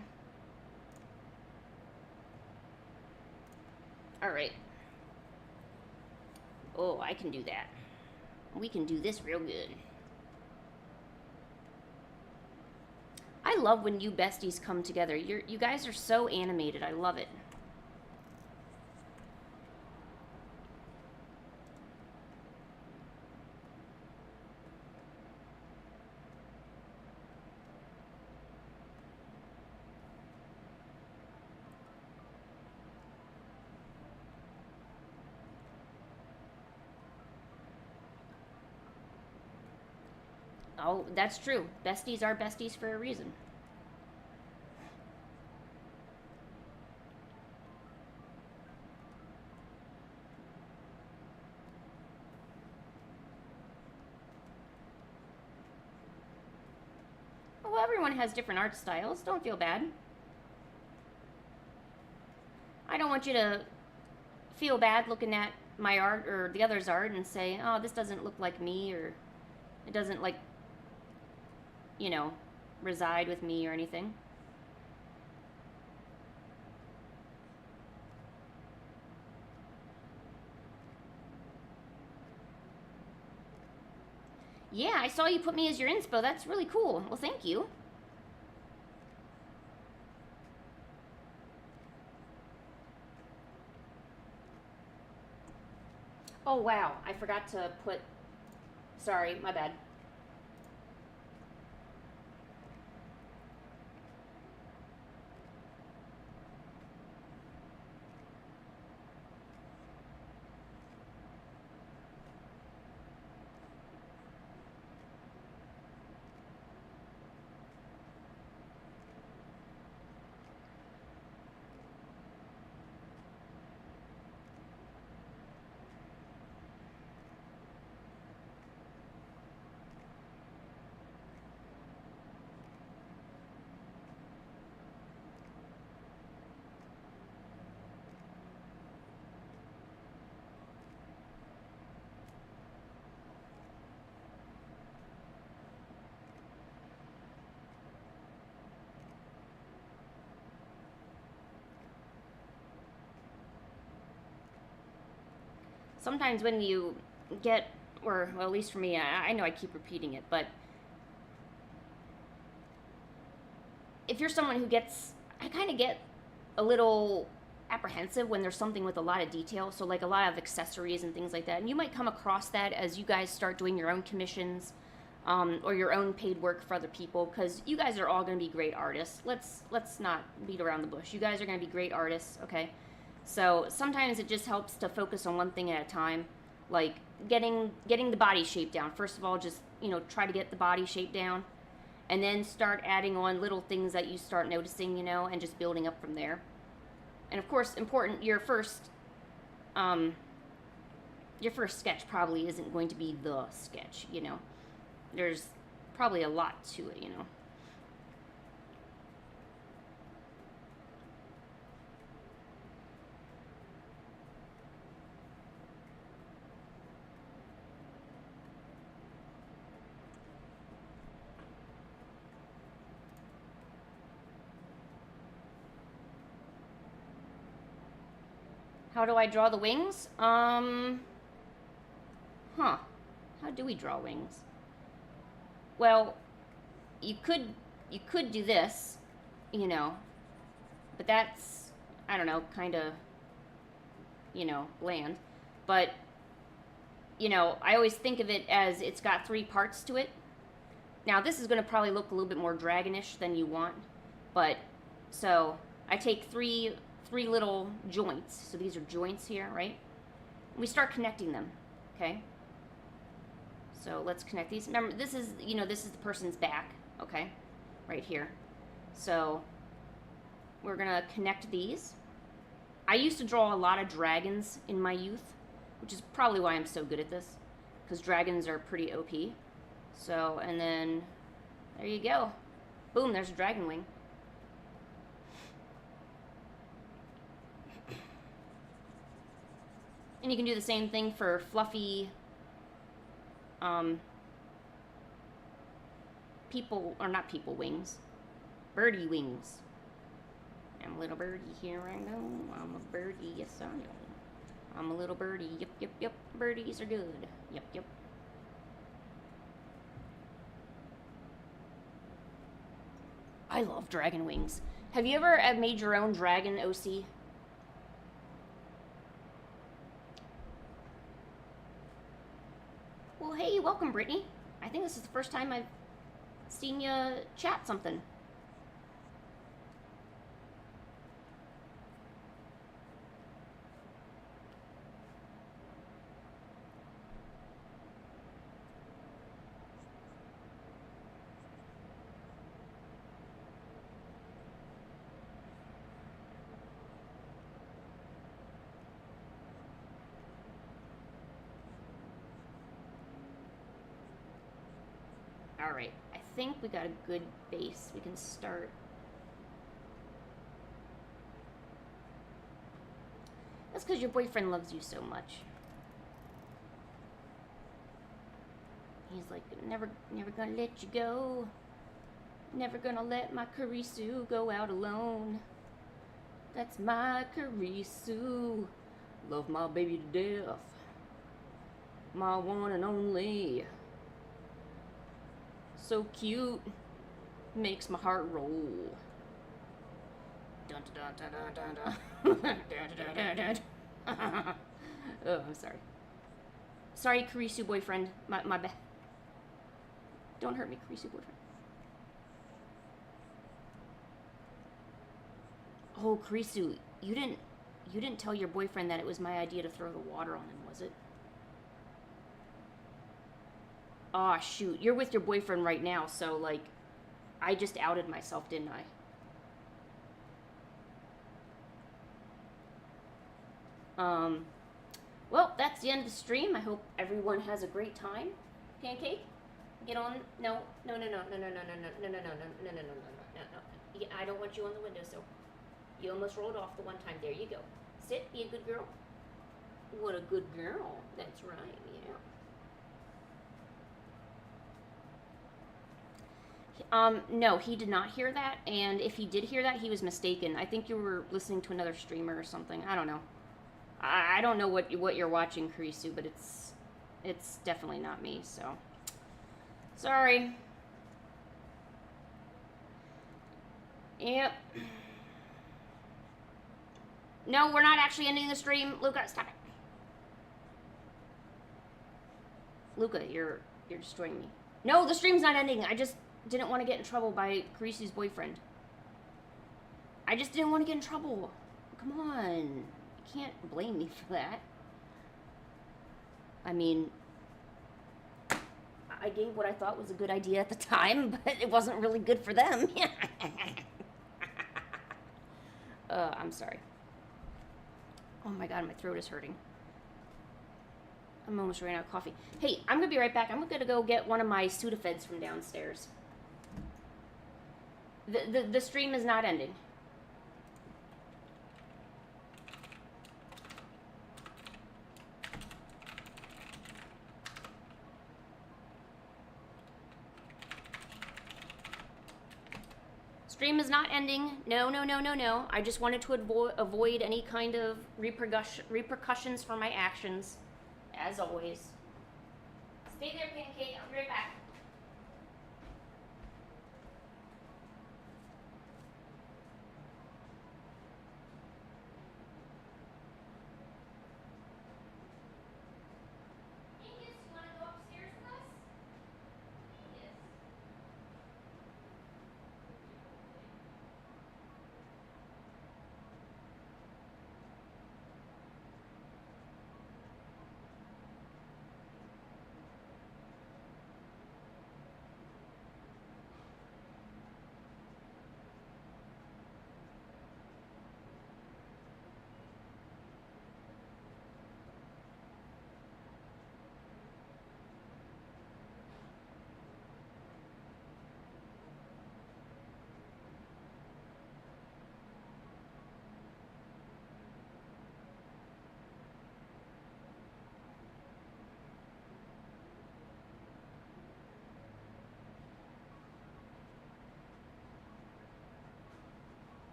Alright. Oh, I can do that. We can do this real good. I love when you besties come together. You guys are so animated. I love it. Oh, that's true. Besties are besties for a reason. Well, everyone has different art styles. Don't feel bad. I don't want you to feel bad looking at my art or the other's art and say, oh, this doesn't look like me, or it doesn't, like, you know, reside with me or anything. Yeah, I saw you put me as your inspo. That's really cool. Well, thank you. Oh, wow. I forgot to put... Sorry, my bad. Sometimes when you get, or well, at least for me, I know I keep repeating it, but if you're someone who gets, I kind of get a little apprehensive when there's something with a lot of detail, so like a lot of accessories and things like that, and you might come across that as you guys start doing your own commissions, or your own paid work for other people, because you guys are all going to be great artists. Let's not beat around the bush. You guys are going to be great artists, okay? So sometimes it just helps to focus on one thing at a time, like getting the body shape down. First of all, just, you know, try to get the body shape down, and then start adding on little things that you start noticing, you know, and just building up from there. And of course, important, your first sketch probably isn't going to be the sketch, you know. There's probably a lot to it, you know. How do I draw the wings? How do we draw wings? Well, you could do this, you know, but that's, I don't know, kind of, you know, bland. But, you know, I always think of it as it's got 3 parts to it. Now, this is going to probably look a little bit more dragonish than you want, but, so, I take three little joints. So these are joints here, right? We start connecting them, okay? So let's connect these. Remember, this is, you know, this is the person's back, okay? Right here. So we're gonna connect these. I used to draw a lot of dragons in my youth, which is probably why I'm so good at this, because dragons are pretty OP. So, and then, there you go. Boom, there's a dragon wing. And you can do the same thing for fluffy people, or not people wings, birdie wings. I'm a little birdie here, I know. I'm a birdie, yes I know. I'm a little birdie, yep. Birdies are good, yep. I love dragon wings. Have you ever made your own dragon, OC? Well, hey, welcome, Brittany. I think this is the first time I've seen you chat something. Alright, I think we got a good base. We can start. That's because your boyfriend loves you so much. He's like, never gonna let you go. Never gonna let my Karisu go out alone. That's my Karisu. Love my baby to death. My one and only. So cute. Makes my heart roll. Dun dun dun dun dun dun dun dun dun dun. Oh, I'm sorry. Sorry, Karisu boyfriend. My bad. Don't hurt me, Karisu boyfriend. Oh, Karisu, you didn't tell your boyfriend that it was my idea to throw the water on him, was it? Aw, shoot. You're with your boyfriend right now, so, like, I just outed myself, didn't I? Well, that's the end of the stream. I hope everyone has a great time. Pancake? Get on. No. Yeah, I don't want you on the windowsill. You almost rolled off the one time. There you go. Sit. Be a good girl. What a good girl. That's right. Yeah. No, he did not hear that. And if he did hear that, he was mistaken. I think you were listening to another streamer or something. I don't know. I don't know what you're watching, Karisu, but it's definitely not me. So sorry. Yep. No, we're not actually ending the stream. Luca, stop it. Luca, you're destroying me. No, the stream's not ending. I just didn't want to get in trouble by Carisu's boyfriend. I just didn't want to get in trouble. Come on. You can't blame me for that. I mean, I gave what I thought was a good idea at the time, but it wasn't really good for them. I'm sorry. Oh my god, my throat is hurting. I'm almost running out of coffee. Hey, I'm gonna be right back. I'm gonna go get one of my Sudafeds from downstairs. The stream is not ending. Stream is not ending. No. I just wanted to avoid any kind of repercussions for my actions, as always. Stay there, Pancake. I'll be right back.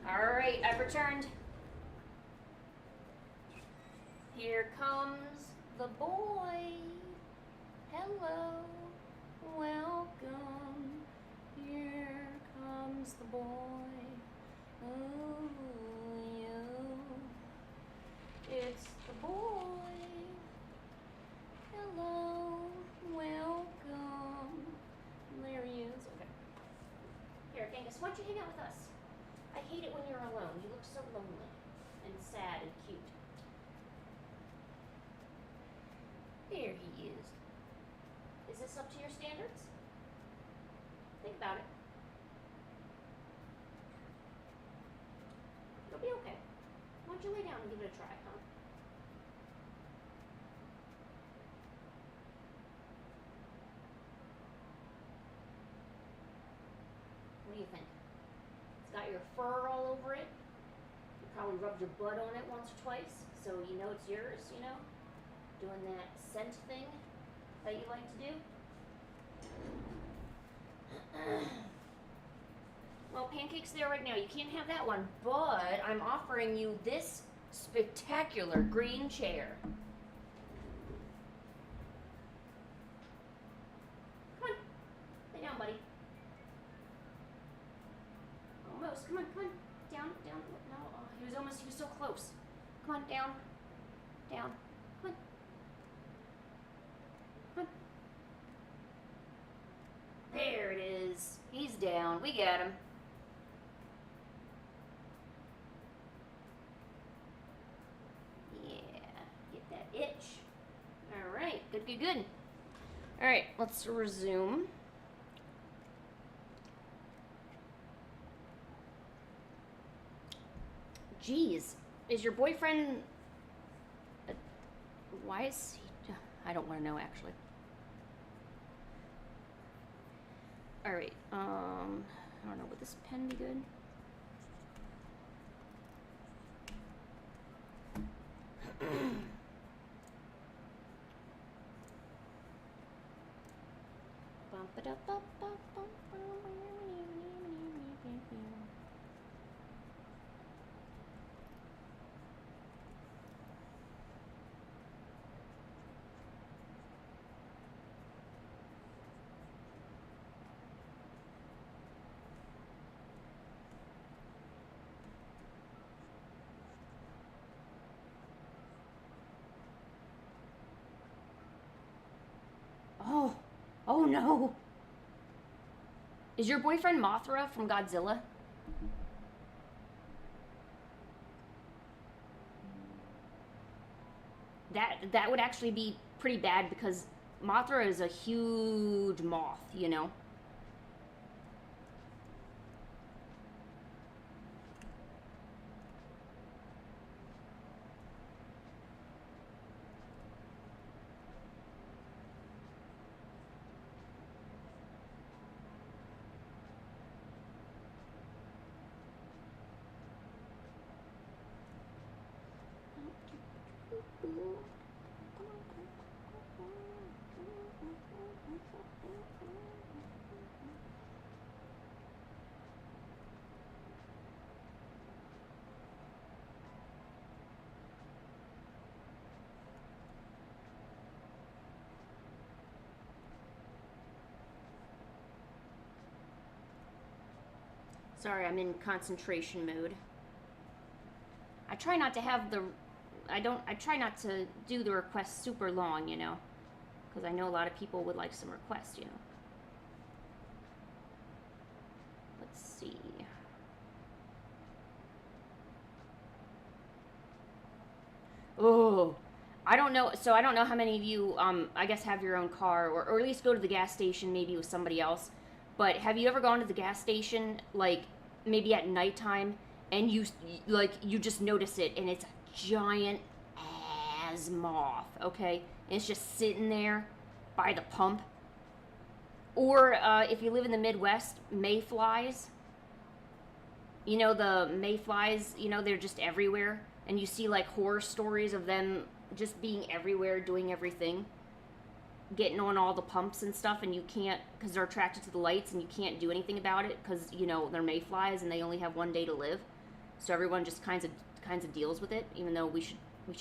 Alright, I've returned. Here comes the boy. Hello. Welcome. Here comes the boy. Oh, you. It's the boy. Hello. Welcome. There he is. Okay. Here, Genghis, why don't you hang out with us? I hate it when you're alone. You look so lonely and sad and cute. There he is. Is this up to your standards? Think about it. It'll be okay. Why don't you lay down and give it a try, huh? What do you think? It's got your fur all over it. You probably rubbed your butt on it once or twice, so you know it's yours, you know? Doing that scent thing that you like to do. Well, Pancake's there right now. You can't have that one, but I'm offering you this spectacular green chair. Come on. Lay down, buddy. Almost. Come on, come on. Down, down. No, oh, he was so close. Come on, down. Down. Come on. Come on. There it is. He's down. We got him. Itch. All right, good, good, good. All right, let's resume. Geez, is your boyfriend? Why is he? I don't want to know actually. All right, I don't know. Would this pen be good? Oh no. Is your boyfriend Mothra from Godzilla? That would actually be pretty bad because Mothra is a huge moth, you know? Sorry, I'm in concentration mode. I try not to have the... I try not to do the requests super long, you know? Because I know a lot of people would like some requests, you know? Let's see. Oh, I don't know. So I don't know how many of you, I guess, have your own car, or at least go to the gas station maybe with somebody else. But have you ever gone to the gas station, like, maybe at nighttime, and you just notice it, and it's a giant ass moth, okay? And it's just sitting there by the pump. Or, if you live in the Midwest, mayflies. You know, the mayflies, you know, they're just everywhere. And you see, like, horror stories of them just being everywhere, doing everything. Getting on all the pumps and stuff, and you can't, because they're attracted to the lights, and you can't do anything about it, because, you know, they're mayflies, and they only have one day to live. So everyone just kinds of deals with it, even though we should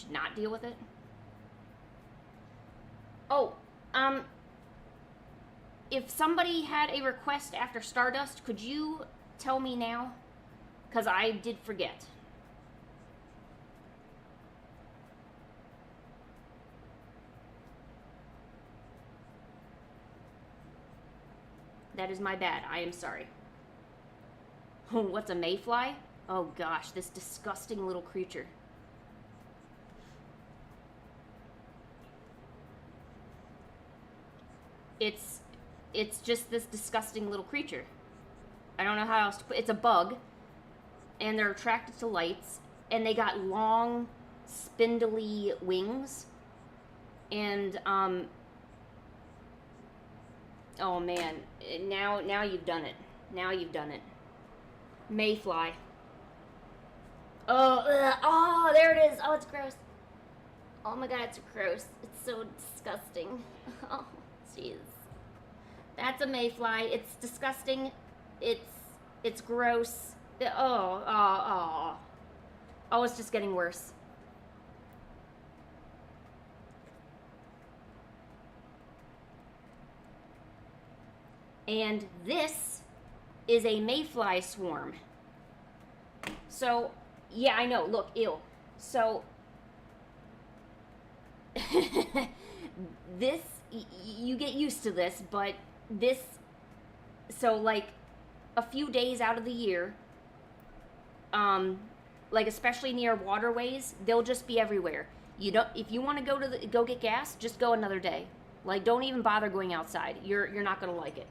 not deal with it. Oh, if somebody had a request after Stardust, could you tell me now? Because I did forget. That is my bad. I am sorry. Oh, what's a mayfly? Oh gosh, this disgusting little creature. It's just this disgusting little creature. I don't know how else to put it. It's a bug, and they're attracted to lights, and they got long, spindly wings, and oh man, now you've done it. Now you've done it. Mayfly. Oh, oh, there it is. Oh, it's gross. Oh my god, it's gross. It's so disgusting. Oh, jeez. That's a mayfly. It's disgusting. It's gross. Oh, it's just getting worse. And this is a mayfly swarm. So, yeah, I know. Look, ew. So, this, you get used to this, but this, so like a few days out of the year, like especially near waterways, they'll just be everywhere. You don't, if you want to go get gas, just go another day. Like, don't even bother going outside. You're not gonna like it.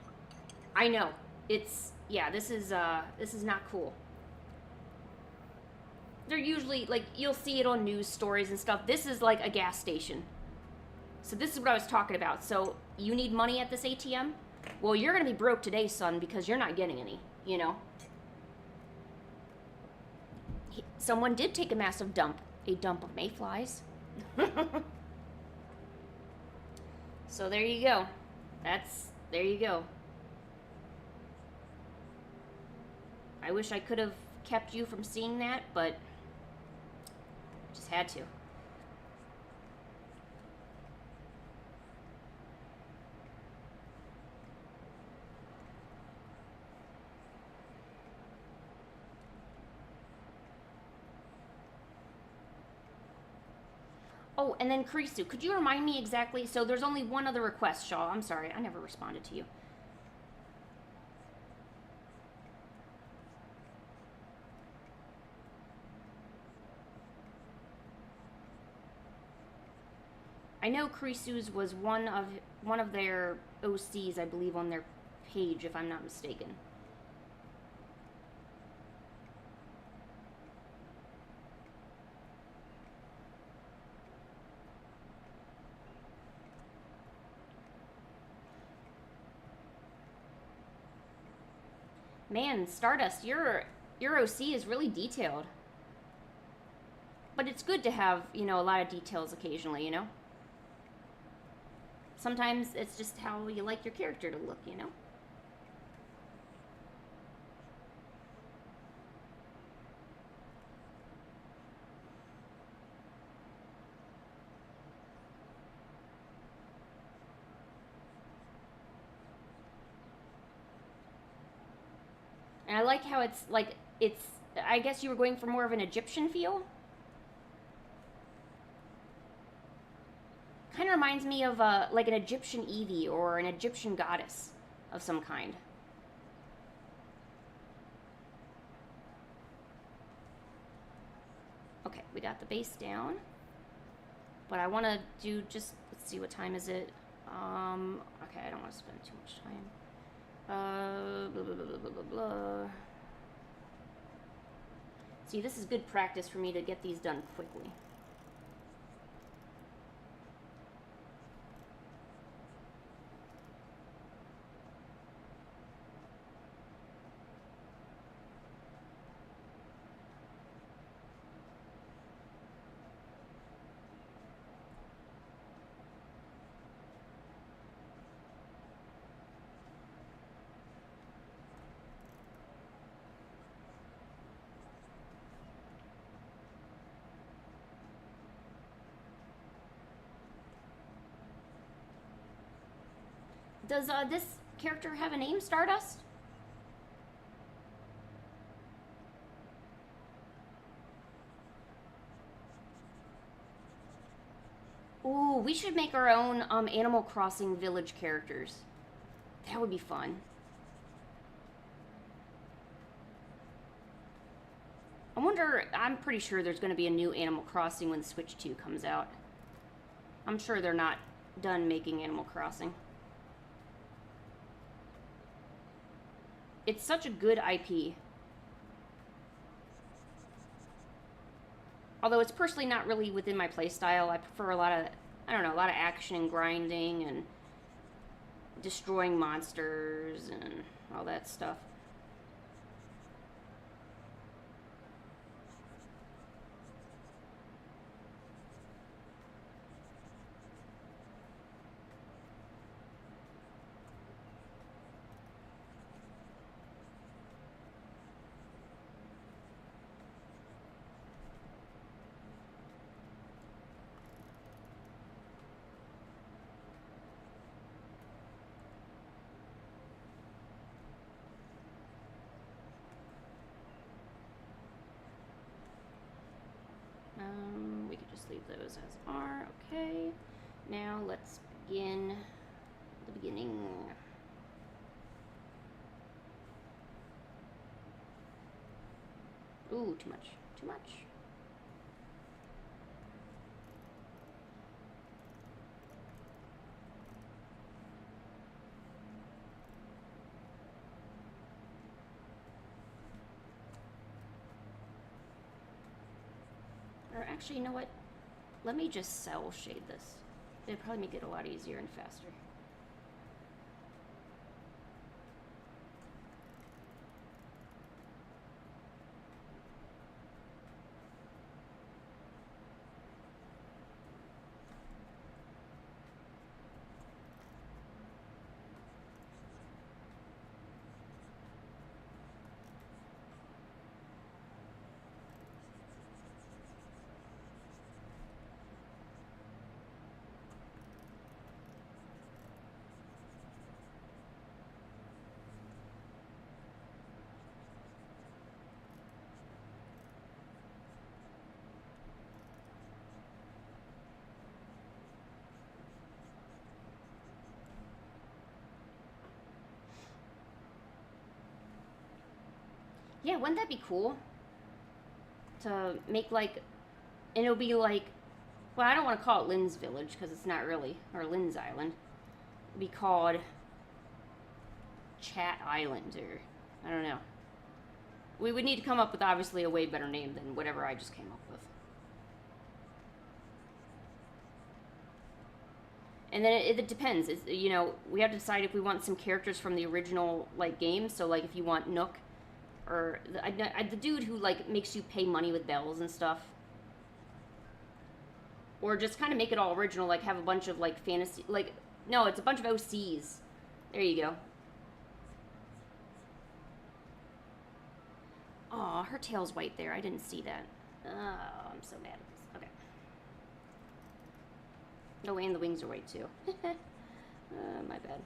I know. It's, yeah, this is not cool. They're usually, like, you'll see it on news stories and stuff. This is like a gas station. So this is what I was talking about. So you need money at this ATM? Well, you're gonna be broke today, son, because you're not getting any, you know? Someone did take a massive dump. A dump of mayflies. So there you go. There you go. I wish I could have kept you from seeing that, but just had to. Oh, and then Kurisu, could you remind me exactly? So there's only one other request, Shaw. I'm sorry, I never responded to you. I know Kurisu's was one of their OCs, I believe, on their page, if I'm not mistaken. Man, Stardust, your OC is really detailed. But it's good to have, you know, a lot of details occasionally, you know? Sometimes it's just how you like your character to look, you know? And I like how it's, like, I guess you were going for more of an Egyptian feel? Kind of reminds me of, like an Egyptian Eevee or an Egyptian goddess of some kind. Okay, we got the base down. But I want to do just, let's see, what time is it? Okay, I don't want to spend too much time. Blah, blah, blah, blah, blah, blah. See, this is good practice for me to get these done quickly. Does this character have a name, Stardust? Ooh, we should make our own Animal Crossing village characters. That would be fun. I wonder, I'm pretty sure there's going to be a new Animal Crossing when Switch 2 comes out. I'm sure they're not done making Animal Crossing. It's such a good IP. Although it's personally not really within my playstyle. I prefer a lot of, I don't know, a lot of action and grinding and destroying monsters and all that stuff. those as are. Okay. Now let's begin the beginning. Ooh, too much. Too much. Or actually, you know what? Let me just cell shade this. It'd probably make it a lot easier and faster. Yeah, wouldn't that be cool? To make like, and it'll be like, well, I don't want to call it Lynn's Village because it's not really, or Lynn's Island. It'd be called Chat Island, or I don't know. We would need to come up with obviously a way better name than whatever I just came up with. And then it depends. It's, you know, we have to decide if we want some characters from the original like game. So like if you want Nook, or the dude who like makes you pay money with bells and stuff, or just kind of make it all original, like have a bunch of like fantasy, like no, it's a bunch of OCs. There you go. Aw, her tail's white there. I didn't see that. Oh, I'm so mad at this. Okay. Oh, and the wings are white too. My bad.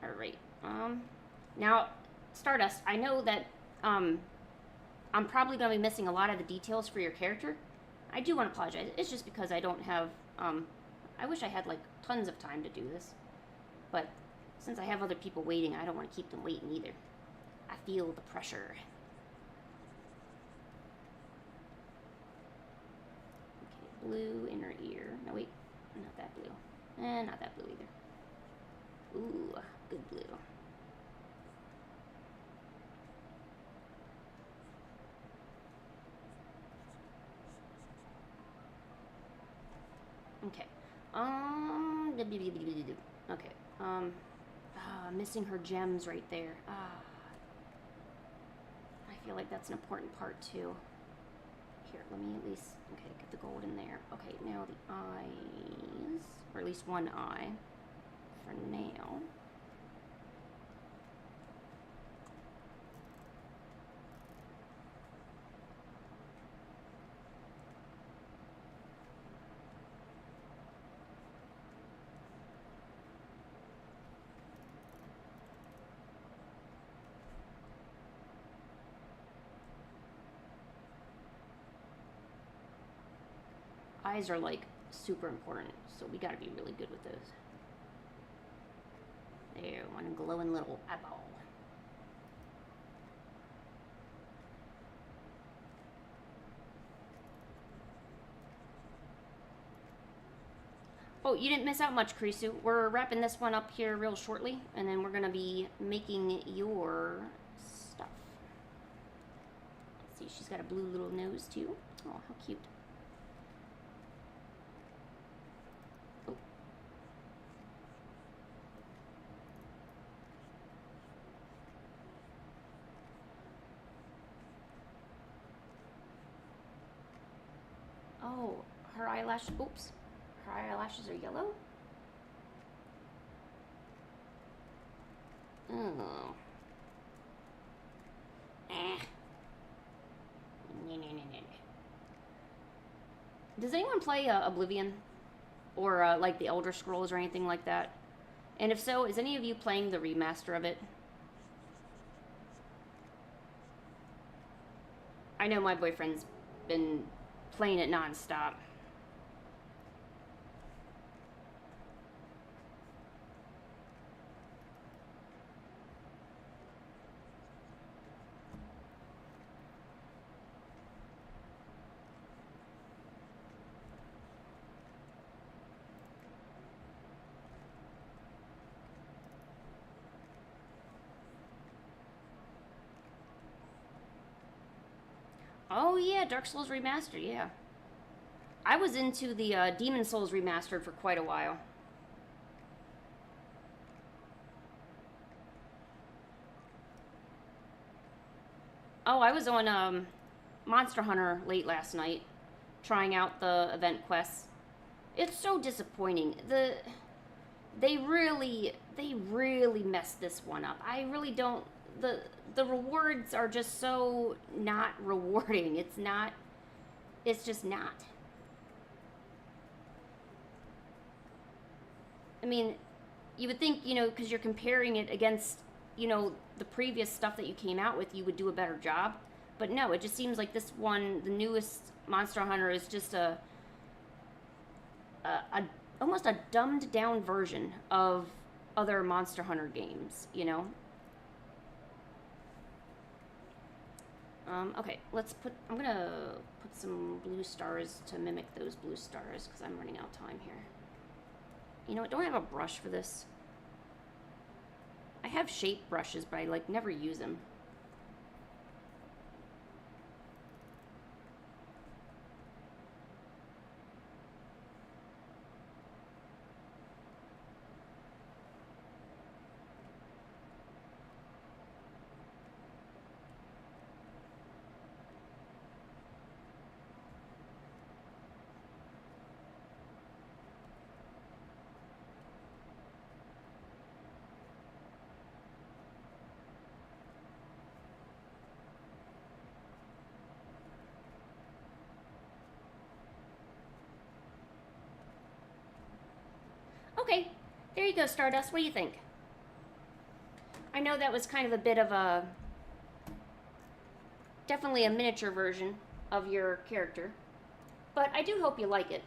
Alright, now, Stardust, I know that, I'm probably going to be missing a lot of the details for your character. I do want to apologize. It's just because I don't have, I wish I had, like, tons of time to do this. But since I have other people waiting, I don't want to keep them waiting either. I feel the pressure. Okay, blue inner ear. No, wait, not that blue. Not that blue either. Ooh, good blue. Okay. Okay. Missing her gems right there. I feel like that's an important part too. Here, let me at least, okay, get the gold in there. Okay, now the eyes, or at least one eye for now. Eyes are like super important, so we gotta be really good with those. There, one glowing little eyeball. Oh, you didn't miss out much, Krisu. We're wrapping this one up here real shortly, and then we're gonna be making your stuff. Let's see, she's got a blue little nose too. Oh, how cute. her eyelashes. Oops. Her eyelashes are yellow? Oh. Does anyone play Oblivion? Or like the Elder Scrolls or anything like that? And if so, is any of you playing the remaster of it? I know my boyfriend's been playing it non-stop. Oh yeah, Dark Souls Remastered, yeah. I was into the Demon Souls Remastered for quite a while. Oh, I was on Monster Hunter late last night, trying out the event quests. It's so disappointing. They really messed this one up. I really don't. The rewards are just so not rewarding. It's just not. I mean, you would think, because you're comparing it against, the previous stuff that you came out with, you would do a better job. But no, it just seems like this one, the newest Monster Hunter, is just almost a dumbed down version of other Monster Hunter games, Okay, I'm gonna put some blue stars to mimic those blue stars, because I'm running out of time here. You know what, don't I have a brush for this? I have shape brushes, but I, never use them. Okay, there you go, Stardust. What do you think? I know that was kind of a bit of a... definitely a miniature version of your character. But I do hope you like it.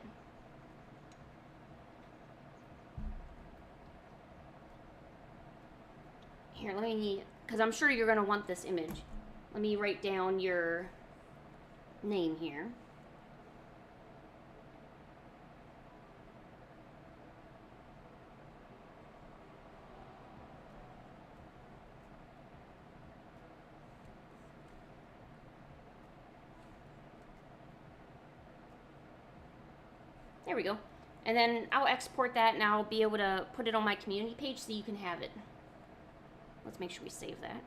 Here, let me... because I'm sure you're going to want this image. Let me write down your name here. There we go. And then I'll export that and I'll be able to put it on my community page so you can have it. Let's make sure we save that.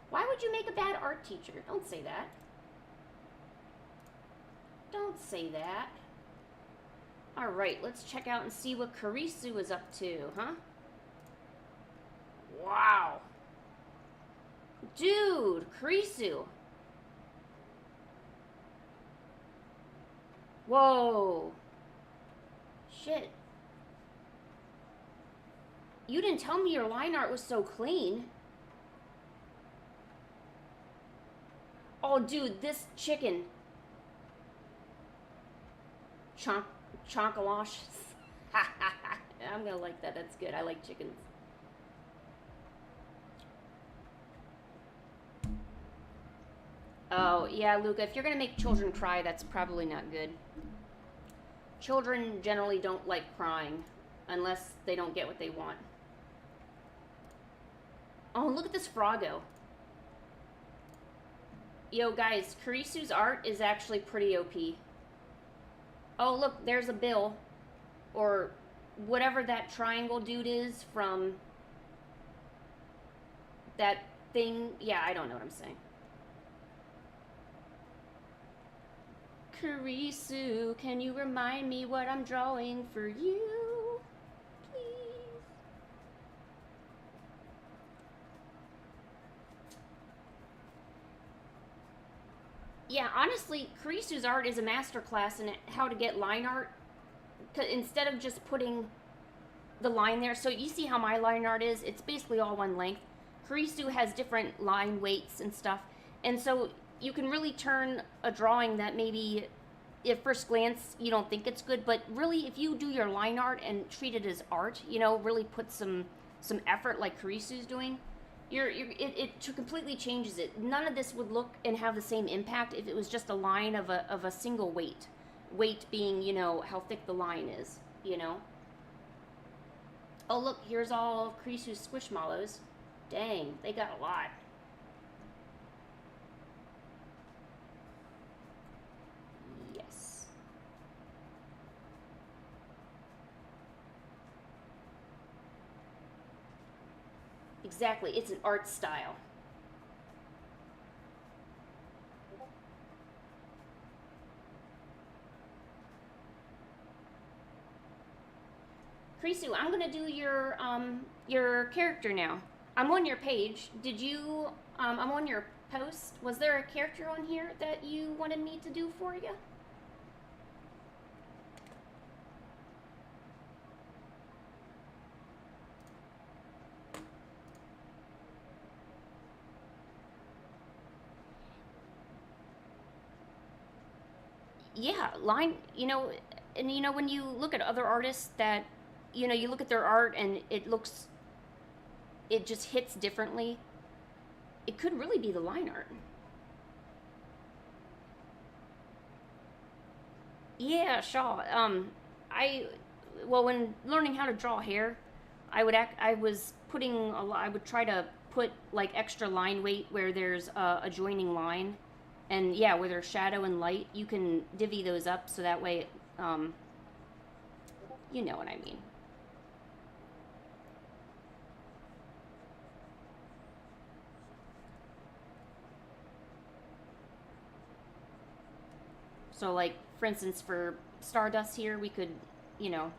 Why would you make a bad art teacher? Don't say that. Don't say that. Alright, let's check out and see what Karisu is up to, huh? Wow. Dude, Karisu. Whoa. Shit. You didn't tell me your line art was so clean. Oh, dude, this chicken. Chonkalosh. I'm gonna like that. That's good. I like chickens. Oh, yeah, Luca, if you're gonna make children cry, that's probably not good. Children generally don't like crying unless they don't get what they want. Oh, look at this Froggo. Yo, guys, Karisu's art is actually pretty OP. Oh, look, there's a Bill. Or whatever that triangle dude is from that thing. Yeah, I don't know what I'm saying. Karisu, can you remind me what I'm drawing for you? Please. Yeah, honestly, Karisu's art is a masterclass in how to get line art. Instead of just putting the line there, so you see how my line art is? It's basically all one length. Karisu has different line weights and stuff, and so you can really turn a drawing that maybe at first glance you don't think it's good, but really if you do your line art and treat it as art, you know, really put some effort like Karisu's doing, it completely changes it. None of this would look and have the same impact if it was just a line of a single weight being, you know, how thick the line is, you know. Oh look, here's all Karisu's squishmallows. Dang, they got a lot. Yes. Exactly, it's an art style. Karisu, I'm gonna do your character now. I'm on your page. Did you I'm on your post. Was there a character on here that you wanted me to do for you? Yeah, line, you know, and you know when you look at other artists that, you know, you look at their art and it just hits differently. It could really be the line art. Yeah, Shaw. Well, when learning how to draw hair, I was putting I would try to put like extra line weight where there's a joining line, and yeah, where there's shadow and light, you can divvy those up so that way, you know what I mean. So like, for instance, for Stardust here, we could, you know,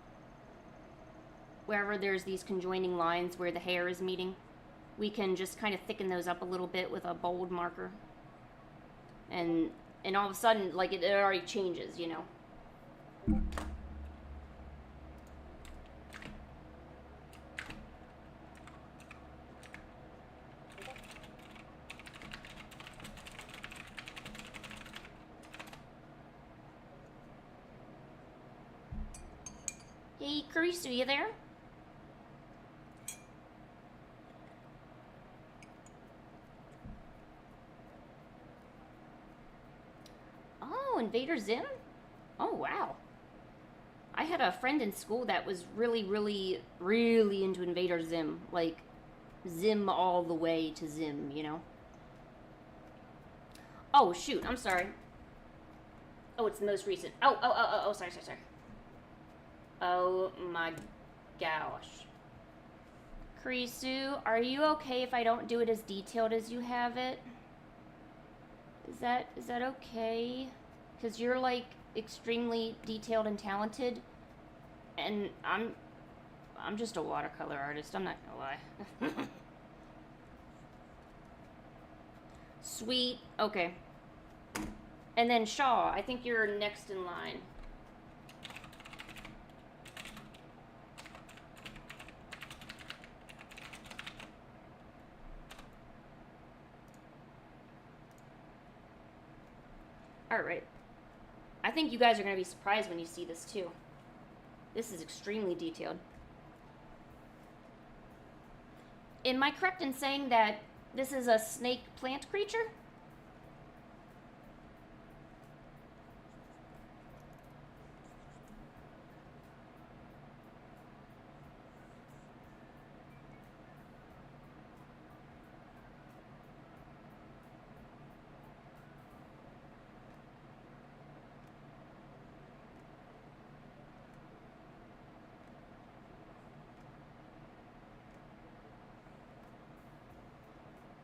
wherever there's these conjoining lines where the hair is meeting, we can just kind of thicken those up a little bit with a bold marker. And all of a sudden, like, it already changes, you know. Hey, Karisu, you there? Oh, Invader Zim? Oh, wow. I had a friend in school that was really, really, really into Invader Zim. Like, Zim all the way to Zim, you know? Oh, shoot, I'm sorry. Oh, it's the most recent. Oh, sorry. Oh my gosh. Karisu, are you okay if I don't do it as detailed as you have it? Is that okay? Because you're like extremely detailed and talented, and I'm just a watercolor artist, I'm not gonna lie. Sweet, okay. And then Shaw, I think you're next in line. Alright. I think you guys are going to be surprised when you see this too. This is extremely detailed. Am I correct in saying that this is a snake plant creature?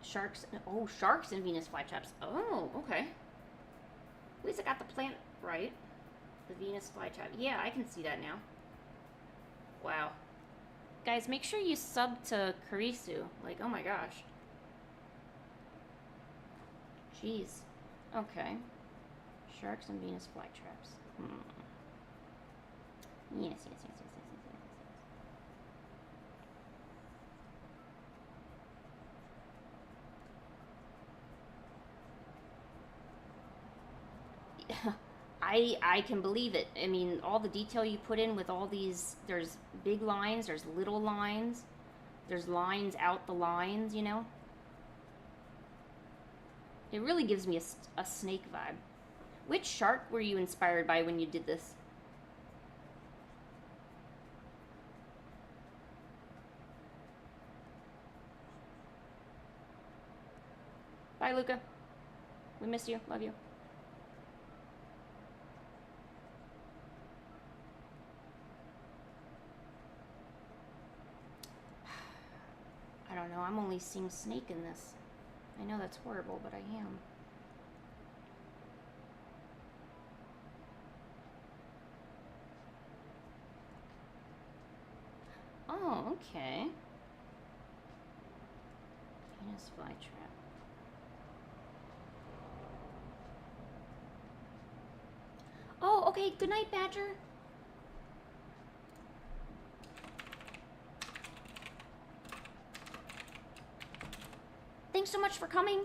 Sharks. Oh, sharks and Venus flytraps. Oh, okay. At least I got the planet right. The Venus flytrap. Yeah, I can see that now. Wow. Guys, make sure you sub to Karisu. Like, oh my gosh. Jeez. Okay. Sharks and Venus flytraps. Yes, yes, yes, yes, yes, yes, yes, yes. I can believe it. I mean, all the detail you put in with all these, there's big lines, there's little lines, there's lines out the lines, you know? It really gives me a snake vibe. Which shark were you inspired by when you did this? Bye, Luca. We miss you. Love you. I don't know. I'm only seeing snake in this. I know that's horrible, but I am. Oh, okay. Venus flytrap. Oh, okay. Good night, Badger. Thanks so much for coming.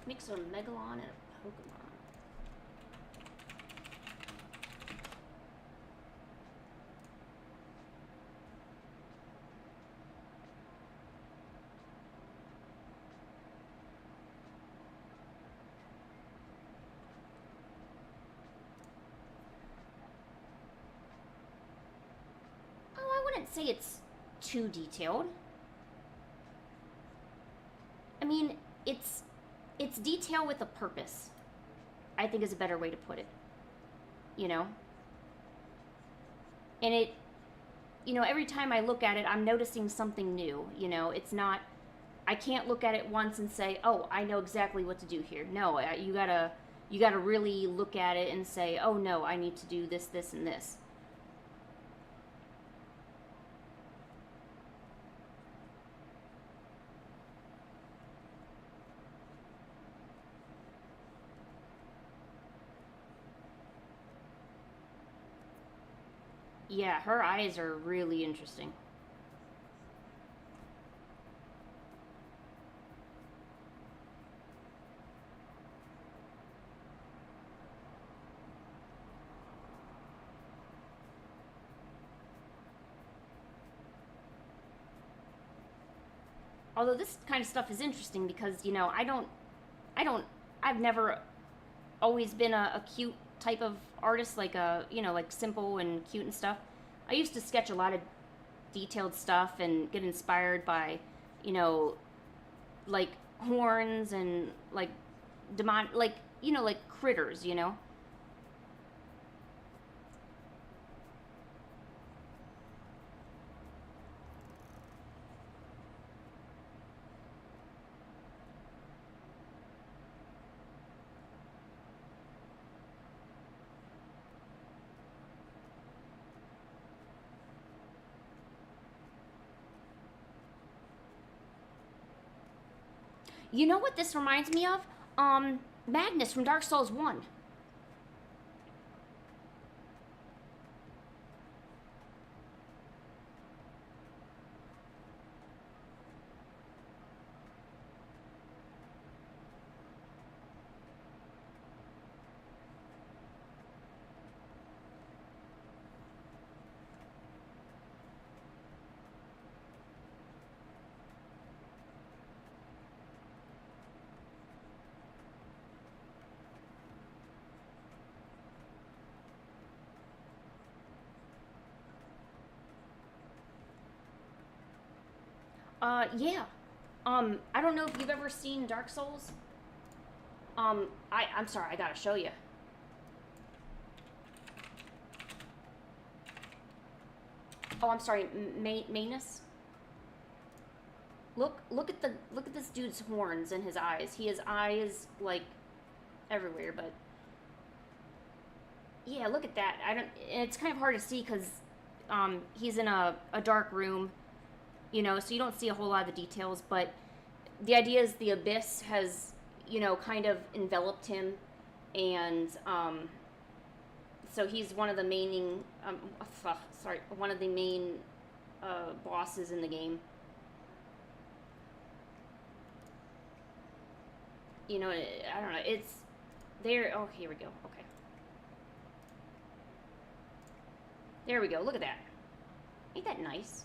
Mix a Megalon and a Pokemon. Oh, I wouldn't say it's too detailed. I mean, it's detail with a purpose, I think is a better way to put it. You know? And it, you know, every time I look at it, I'm noticing something new. You know, it's not, I can't look at it once and say, oh, I know exactly what to do here. No, you gotta really look at it and say, oh no, I need to do this, this, and this. Yeah, her eyes are really interesting. Although this kind of stuff is interesting because, you know, I've never always been a cute type of artist, like you know, like simple and cute and stuff. I used to sketch a lot of detailed stuff and get inspired by, you know, like horns and like like, you know, like critters, you know. You know what this reminds me of? Magnus from Dark Souls 1. Yeah. I don't know if you've ever seen Dark Souls. I'm sorry, I gotta show you. Oh, I'm sorry, Manus. Look at this dude's horns and his eyes. He has eyes like everywhere, but yeah, look at that. I don't. It's kind of hard to see because he's in a dark room, you know, so you don't see a whole lot of the details. But the idea is the abyss has, you know, kind of enveloped him, and so he's one of the main one of the main bosses in the game. You know, I don't know. It's there. Oh, here we go. Okay. There we go. Look at that. Ain't that nice?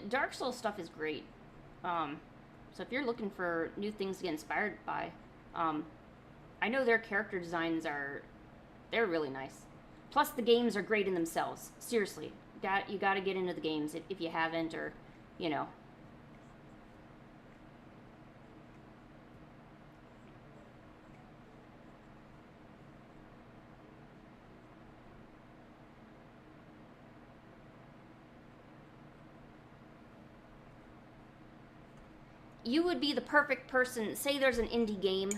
Dark Souls stuff is great. So if you're looking for new things to get inspired by, I know their character designs they're really nice. Plus the games are great in themselves. Seriously, you got to get into the games if you haven't, or you know. You would be the perfect person. Say there's an indie game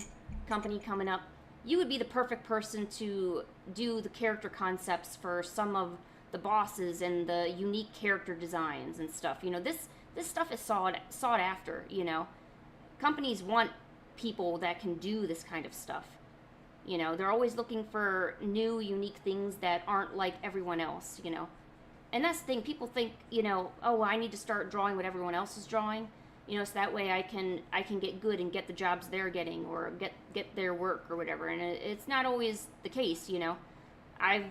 company coming up. You would be the perfect person to do the character concepts for some of the bosses and the unique character designs and stuff. You know, this stuff is sought after. You know, companies want people that can do this kind of stuff. You know, they're always looking for new, unique things that aren't like everyone else. You know, and that's the thing. People think, you know, oh, I need to start drawing what everyone else is drawing. You know, so that way I can get good and get the jobs they're getting, or get their work or whatever. And it's not always the case, you know. I've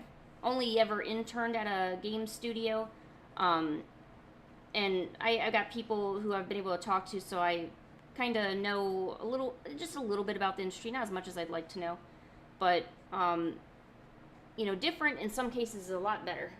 only ever interned at a game studio, and I got people who I've been able to talk to, so I kind of know just a little bit about the industry, not as much as I'd like to know, but you know, different in some cases is a lot better.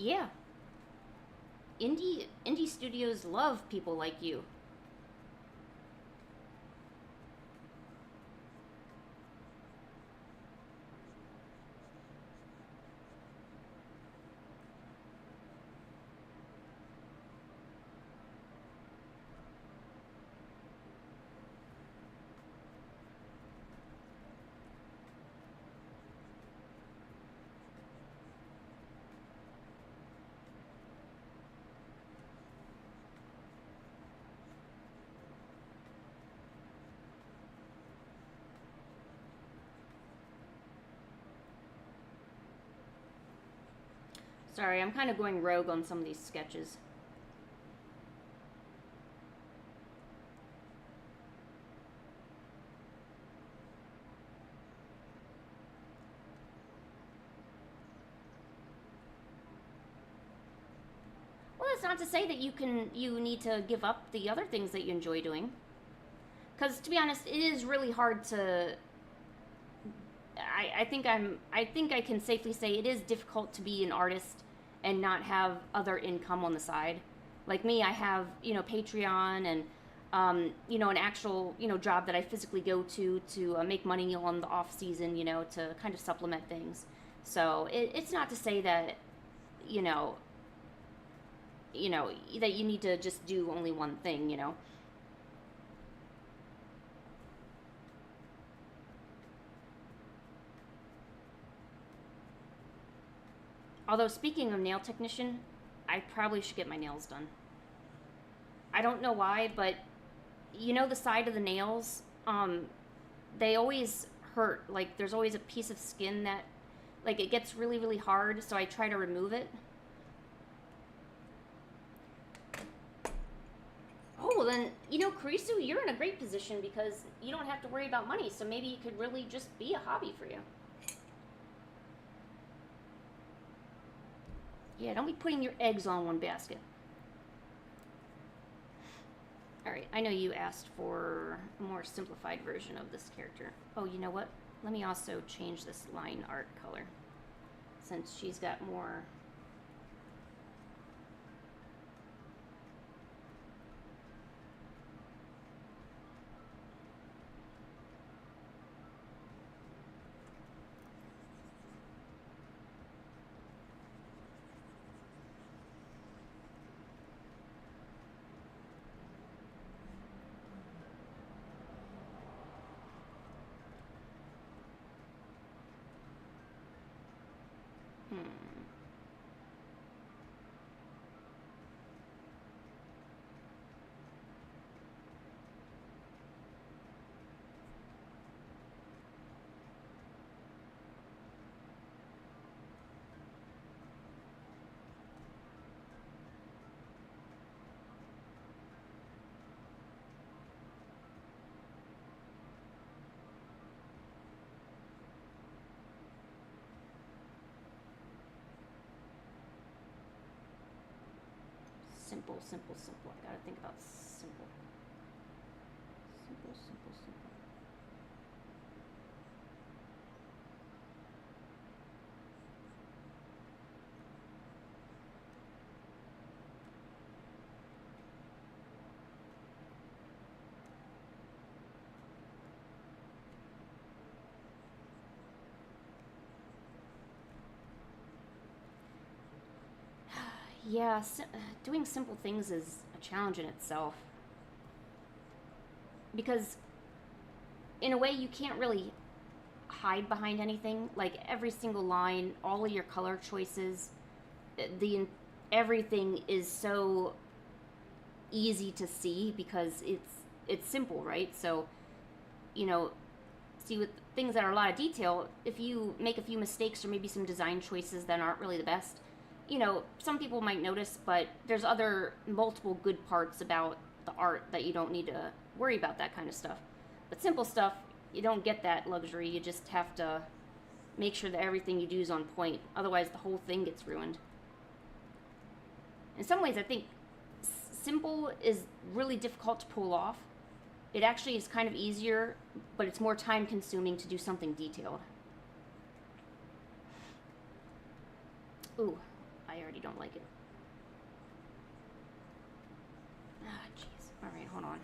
Yeah, indie studios love people like you. Sorry, I'm kind of going rogue on some of these sketches. Well, that's not to say that you need to give up the other things that you enjoy doing. Because to be honest, it is really hard to. I think I can safely say it is difficult to be an artist and not have other income on the side. Like me, I have Patreon and an actual job that I physically go to make money on the off season, to kind of supplement things. So it's not to say that you know that you need to just do only one thing. Although, speaking of nail technician, I probably should get my nails done. I don't know why, but the side of the nails, they always hurt. Like, there's always a piece of skin that, like, it gets really, really hard, so I try to remove it. Oh, well then, Karisu, you're in a great position because you don't have to worry about money, so maybe it could really just be a hobby for you. Yeah, don't be putting your eggs on one basket. Alright, I know you asked for a more simplified version of this character. Oh, you know what? Let me also change this line art color, since she's got more... Simple, simple, simple. I gotta think about simple. Simple, simple, simple. Yeah, doing simple things is a challenge in itself. Because, in a way, you can't really hide behind anything. Like, every single line, all of your color choices, everything is so easy to see because it's simple, right? So, see, with things that are a lot of detail, if you make a few mistakes or maybe some design choices that aren't really the best, some people might notice, but there's other multiple good parts about the art that you don't need to worry about that kind of stuff. But simple stuff, you don't get that luxury. You just have to make sure that everything you do is on point. Otherwise, the whole thing gets ruined. In some ways, I think simple is really difficult to pull off. It actually is kind of easier, but it's more time consuming to do something detailed. Ooh. I already don't like it. Ah, jeez. Alright, hold on.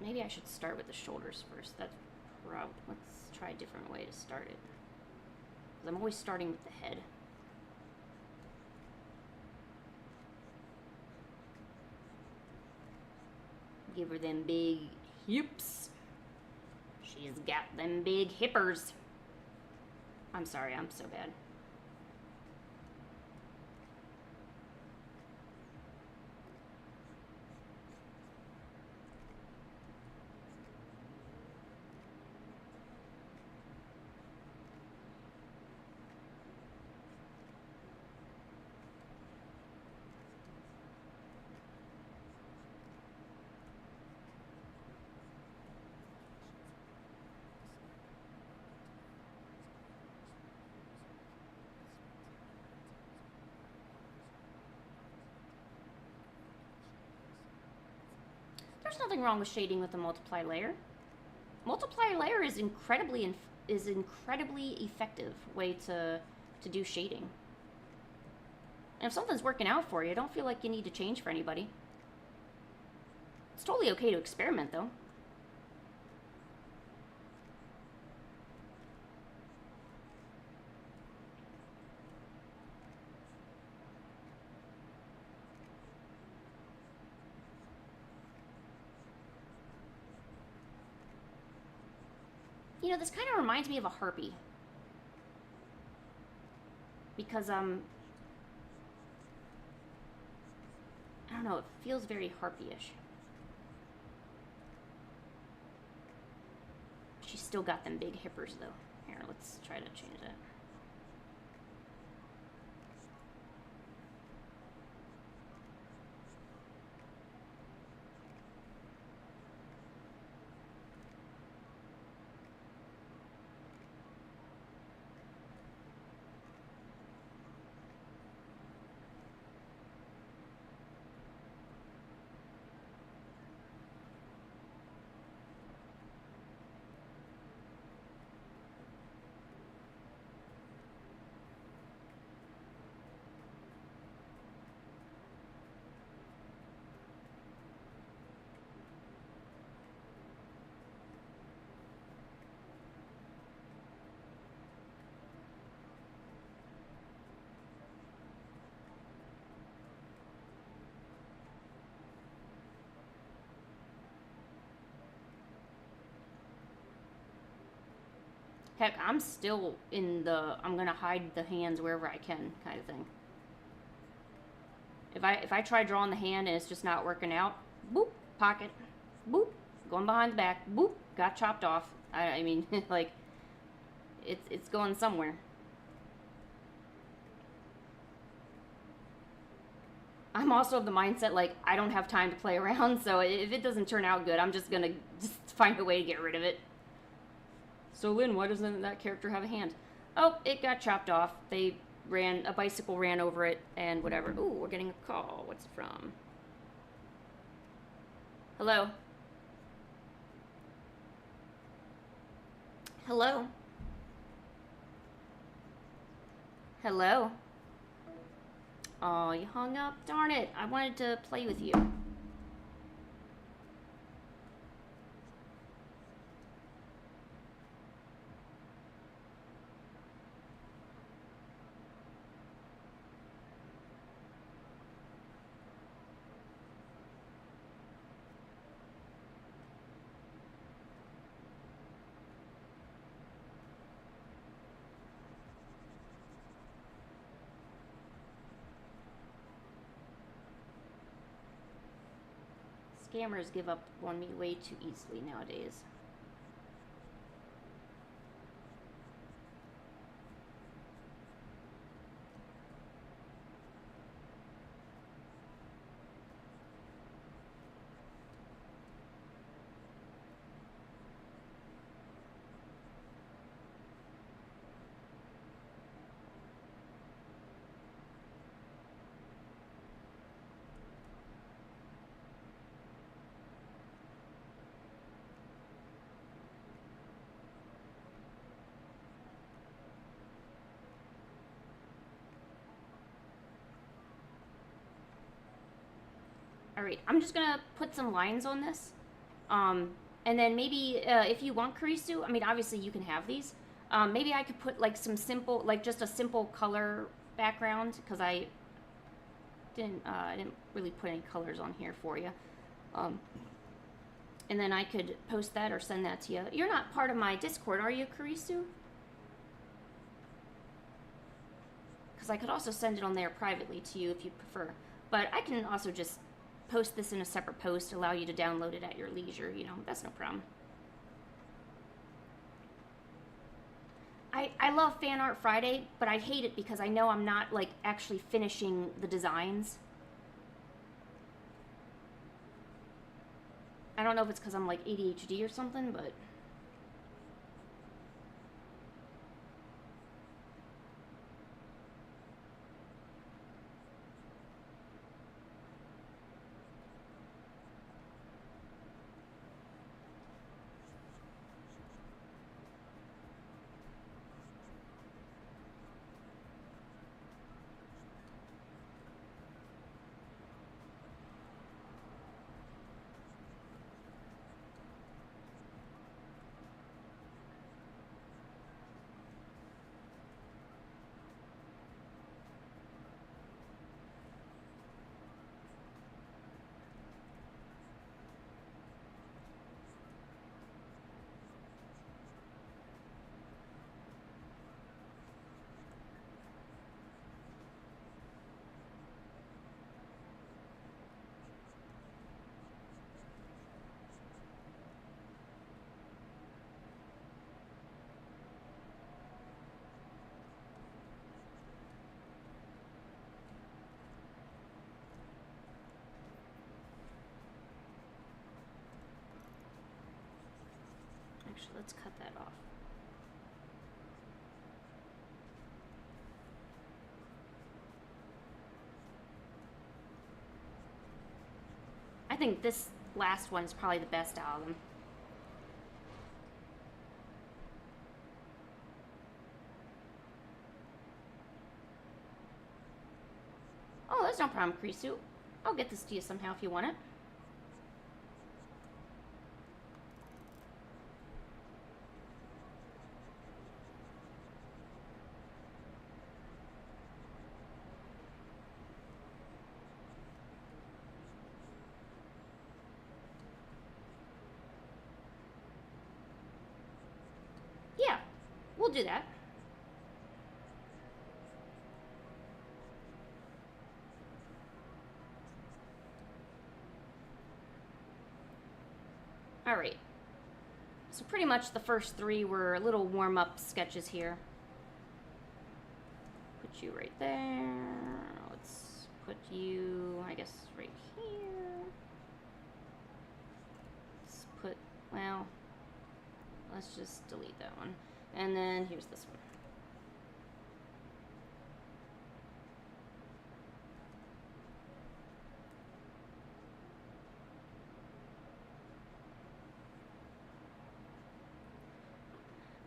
Maybe I should start with the shoulders first. That's probably... Let's try a different way to start it. Because I'm always starting with the head. Give her them big hips. She's got them big hippers. I'm sorry, I'm so bad. There's nothing wrong with shading with a multiply layer. Multiply layer is incredibly effective way to do shading. And if something's working out for you, don't feel like you need to change for anybody. It's totally okay to experiment, though. You know, this kind of reminds me of a harpy. Because, I don't know, it feels very harpy-ish. She's still got them big hippers, though. Here, let's try to change that. Heck, I'm still in the I'm gonna hide the hands wherever I can kind of thing. If I try drawing the hand and it's just not working out, boop, pocket, boop, going behind the back, boop, got chopped off. I mean, like, it's going somewhere. I'm also of the mindset, like, I don't have time to play around, so if it doesn't turn out good, I'm just gonna find a way to get rid of it. So, Lynn, why doesn't that character have a hand? Oh, it got chopped off. A bicycle ran over it, and whatever. Ooh, we're getting a call. What's it from? Hello? Hello? Hello? Oh, you hung up? Darn it. I wanted to play with you. Scammers give up on me way too easily nowadays. Alright, I'm just gonna put some lines on this. And then maybe if you want Karisu, I mean, obviously you can have these. Maybe I could put like some simple, like just a simple color background, because I didn't really put any colors on here for you. And then I could post that or send that to you. You're not part of my Discord, are you, Karisu? Because I could also send it on there privately to you if you prefer. But I can also just post this in a separate post, allow you to download it at your leisure, you know, that's no problem. I love Fan Art Friday, but I hate it because I know I'm not, like, actually finishing the designs. I don't know if it's because I'm, like, ADHD or something, but... Actually, let's cut that off. I think this last one's probably the best out of them. Oh, there's no problem, Krisu. I'll get this to you somehow if you want it. Yeah, we'll do that. All right. So pretty much the first three were little warm-up sketches here. Put you right there. Let's put you, I guess, right here. Let's put, well, let's just delete that one. And then here's this one.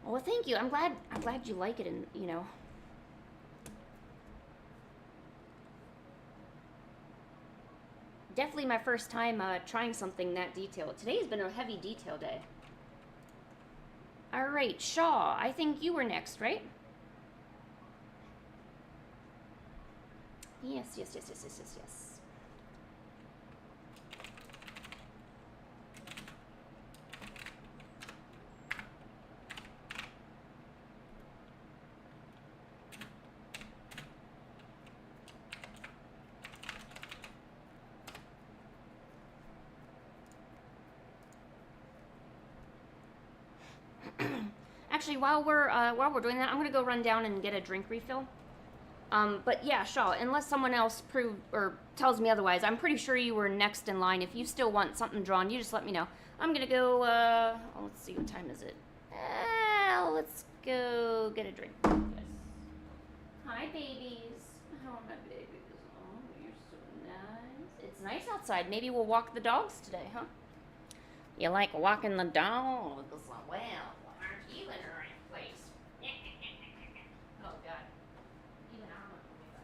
Well, thank you. I'm glad you like it, and you know. Definitely my first time trying something that detailed. Today's been a heavy detail day. All right, Shaw, I think you were next, right? Yes. Actually, while we're doing that, I'm gonna go run down and get a drink refill. But yeah, Shaw, unless someone else tells me otherwise, I'm pretty sure you were next in line. If you still want something drawn, you just let me know. I'm gonna go. Let's see, what time is it? Let's go get a drink. Yes. Hi, babies. How are my babies? Oh, you're so nice. It's nice outside. Maybe we'll walk the dogs today, huh? You like walking the dogs? Well, aren't you in the right place? Oh, God. Even I'm not going to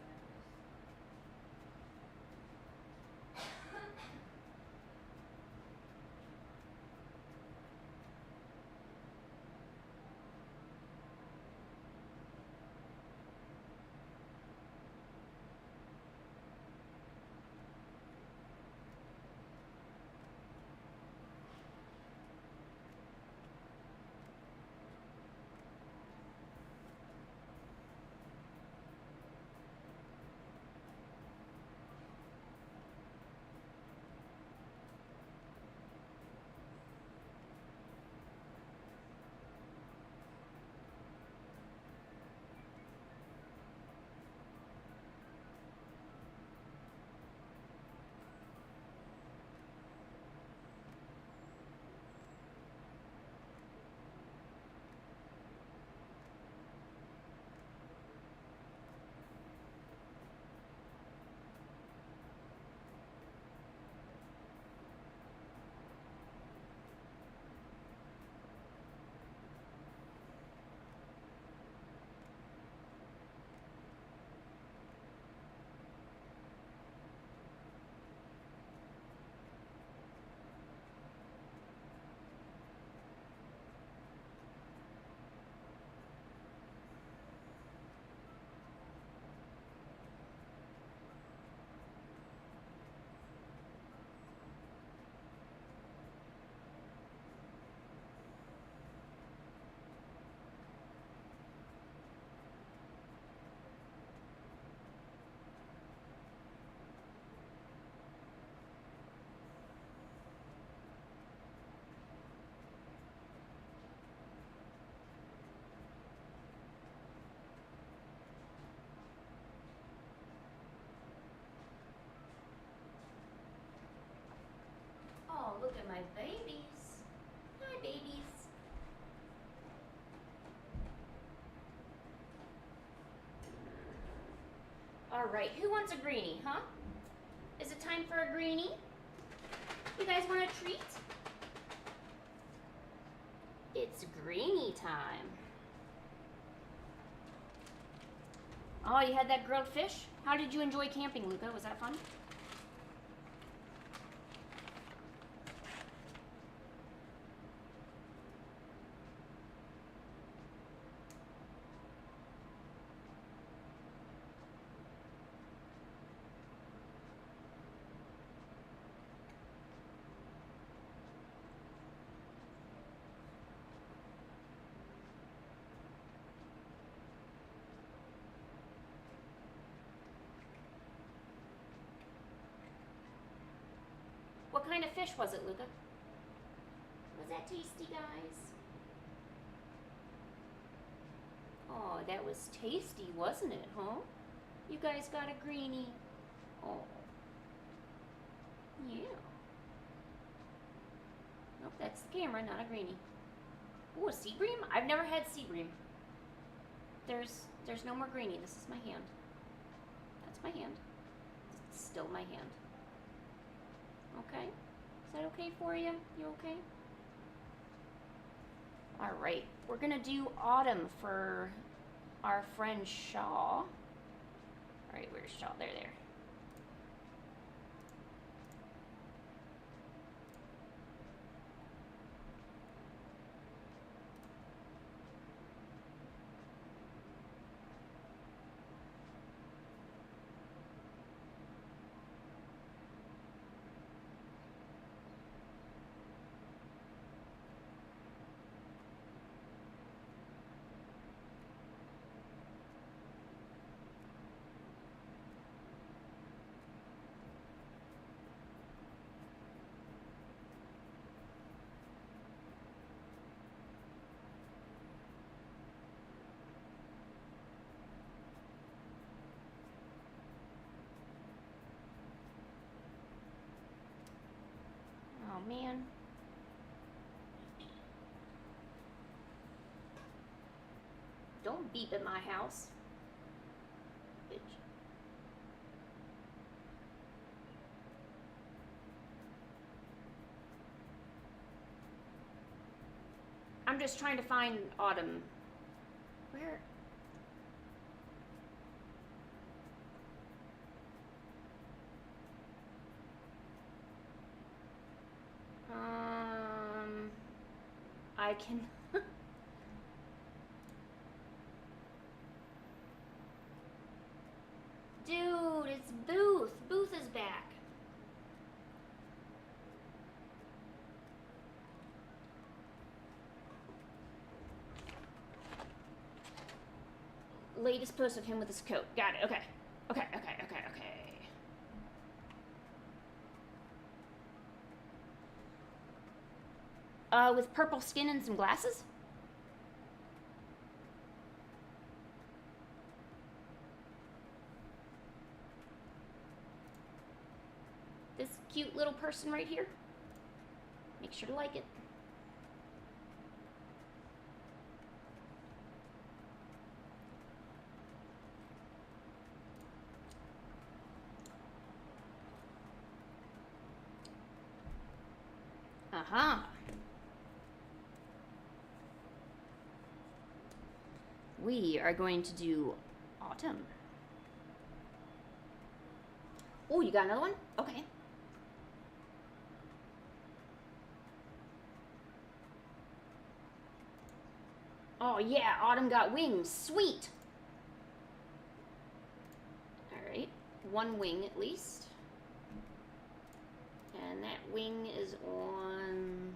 Oh, look at my babies. Hi, babies. All right, who wants a greenie, huh? Is it time for a greenie? You guys want a treat? It's greenie time. Oh, you had that grilled fish? How did you enjoy camping, Luca? Was that fun? What kind of fish was it, Luca? Was that tasty, guys? Oh, that was tasty, wasn't it, huh? You guys got a greenie. Oh. Yeah. Nope, that's the camera, not a greenie. Oh, a sea bream? I've never had sea bream. There's no more greenie. This is my hand. That's my hand. It's still my hand. Okay? Is that okay for you? You okay? All right. We're going to do autumn for our friend Shaw. All right, where's Shaw? There. Oh, man. Don't beep at my house. Bitch. I'm just trying to find autumn. Where? I can. Dude, it's Booth. Booth is back. Latest post of him with his coat. Got it. Okay. Okay. With purple skin and some glasses? This cute little person right here? Make sure to like it. Uh-huh. We are going to do autumn. Oh, you got another one? Okay. Oh yeah, autumn got wings. Sweet. All right, one wing at least. And that wing is on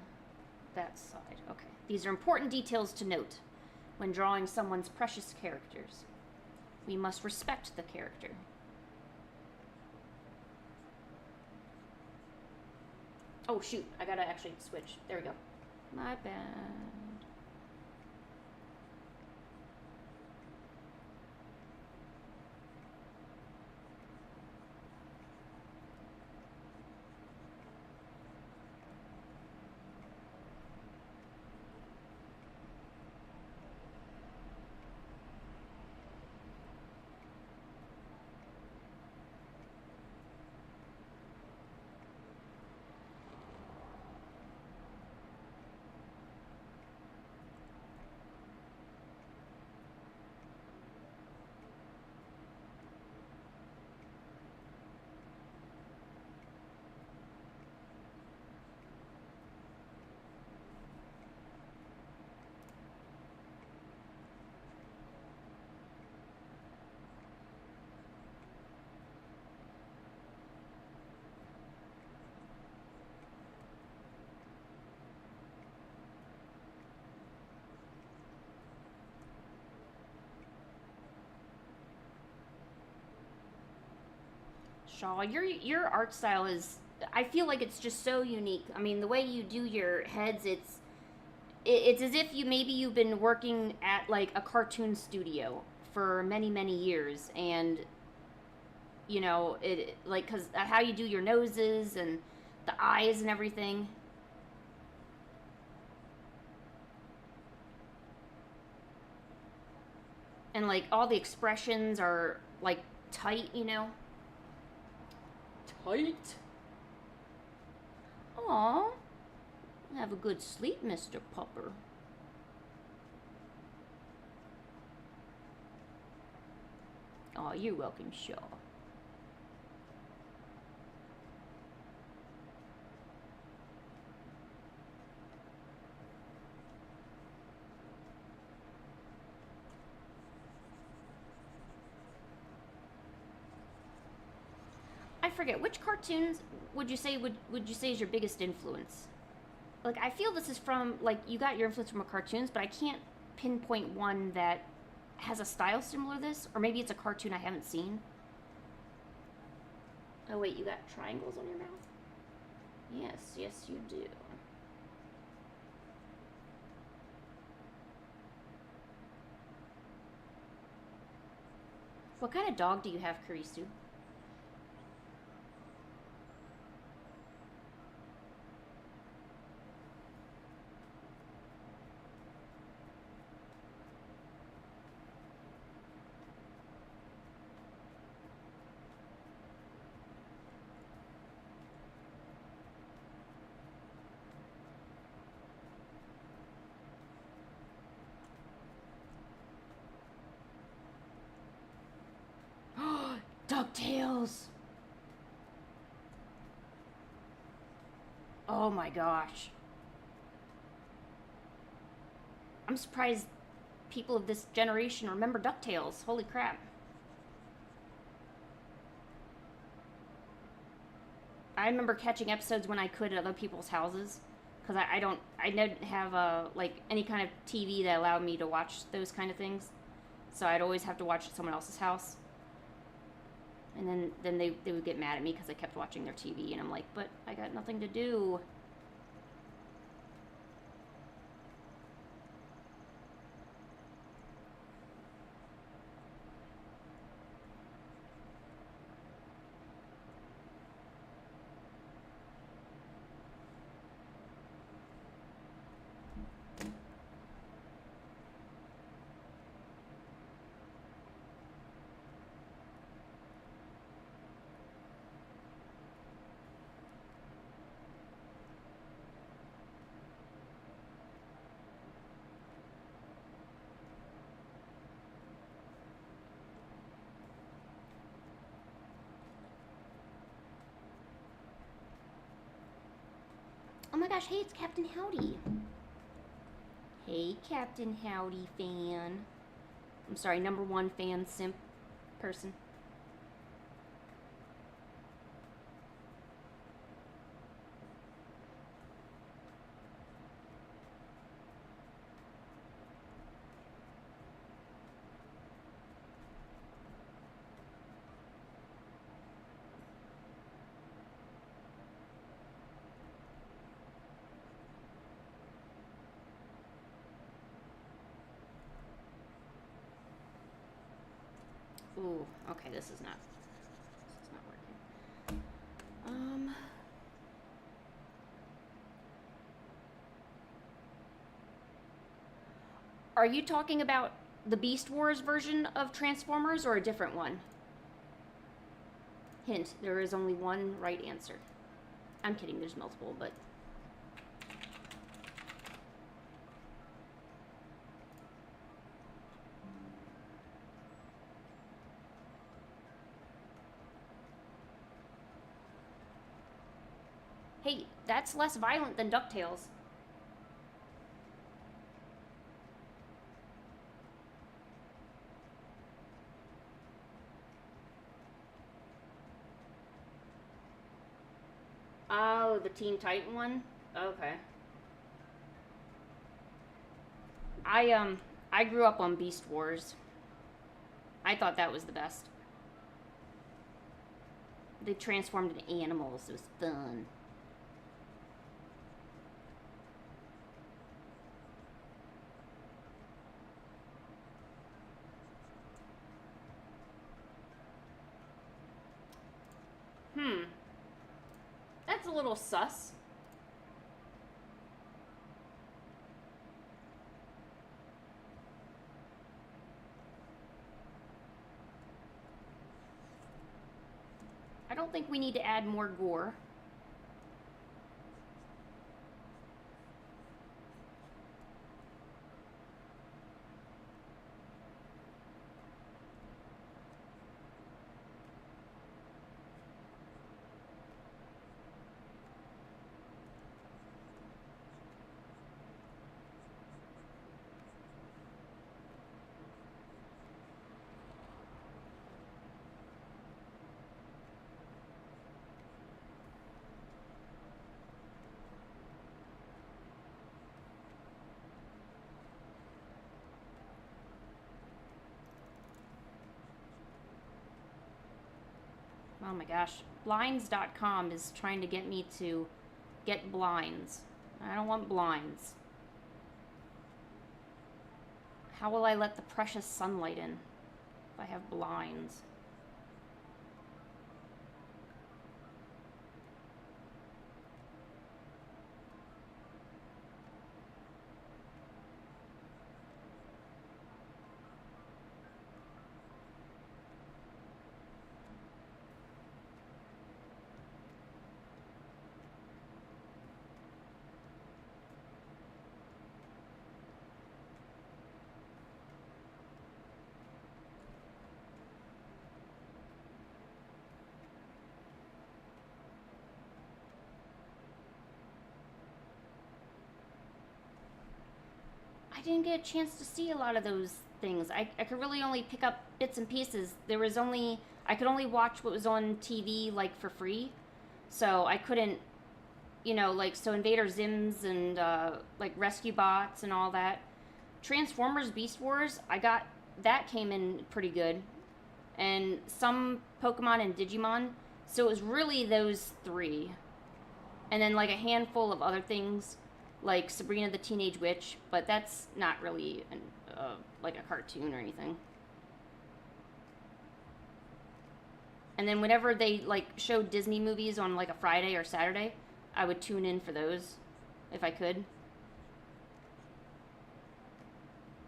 that side. Okay. These are important details to note when drawing someone's precious characters. We must respect the character. Oh shoot, I gotta actually switch. There we go. My bad. Shaw, your art style is, I feel like it's just so unique. I mean, the way you do your heads, it's as if you've been working at like a cartoon studio for many, many years, and you know, it like, cuz how you do your noses and the eyes and everything. And like all the expressions are like tight, you know. Tight. Aw. Have a good sleep, Mr. Pupper. Aw, you're welcome, Shaw. I forget, which cartoons would you say is your biggest influence? Like, I feel this is from, like, you got your influence from a cartoons, but I can't pinpoint one that has a style similar to this, or maybe it's a cartoon I haven't seen. Oh wait, you got triangles on your mouth? Yes, yes you do. What kind of dog do you have, Karisu? DuckTales! Oh my gosh. I'm surprised people of this generation remember DuckTales. Holy crap. I remember catching episodes when I could at other people's houses, because I didn't have like any kind of TV that allowed me to watch those kind of things. So I'd always have to watch at someone else's house. And then they would get mad at me because I kept watching their TV, and I'm like, but I got nothing to do. Oh my gosh, hey, it's Captain Howdy. Hey, Captain Howdy fan. I'm sorry, number one fan simp person. Ooh, okay, this is not working. Are you talking about the Beast Wars version of Transformers or a different one? Hint, there is only one right answer. I'm kidding, there's multiple, but... Hey, that's less violent than DuckTales. Oh, the Teen Titan one? Okay. I grew up on Beast Wars. I thought that was the best. they transformed into animals. It was fun. That's a little sus. I don't think we need to add more gore. Oh my gosh. Blinds.com is trying to get me to get blinds. I don't want blinds. How will I let the precious sunlight in if I have blinds? I didn't get a chance to see a lot of those things. I could really only pick up bits and pieces. I could only watch what was on TV, like, for free. So I couldn't, like, so Invader Zims and, like, Rescue Bots and all that. Transformers Beast Wars, that came in pretty good. And some Pokemon and Digimon. So it was really those three. And then, like, a handful of other things, like Sabrina the Teenage Witch, but that's not really like a cartoon or anything. And then whenever they, like, showed Disney movies on, like, a Friday or Saturday, I would tune in for those, if I could.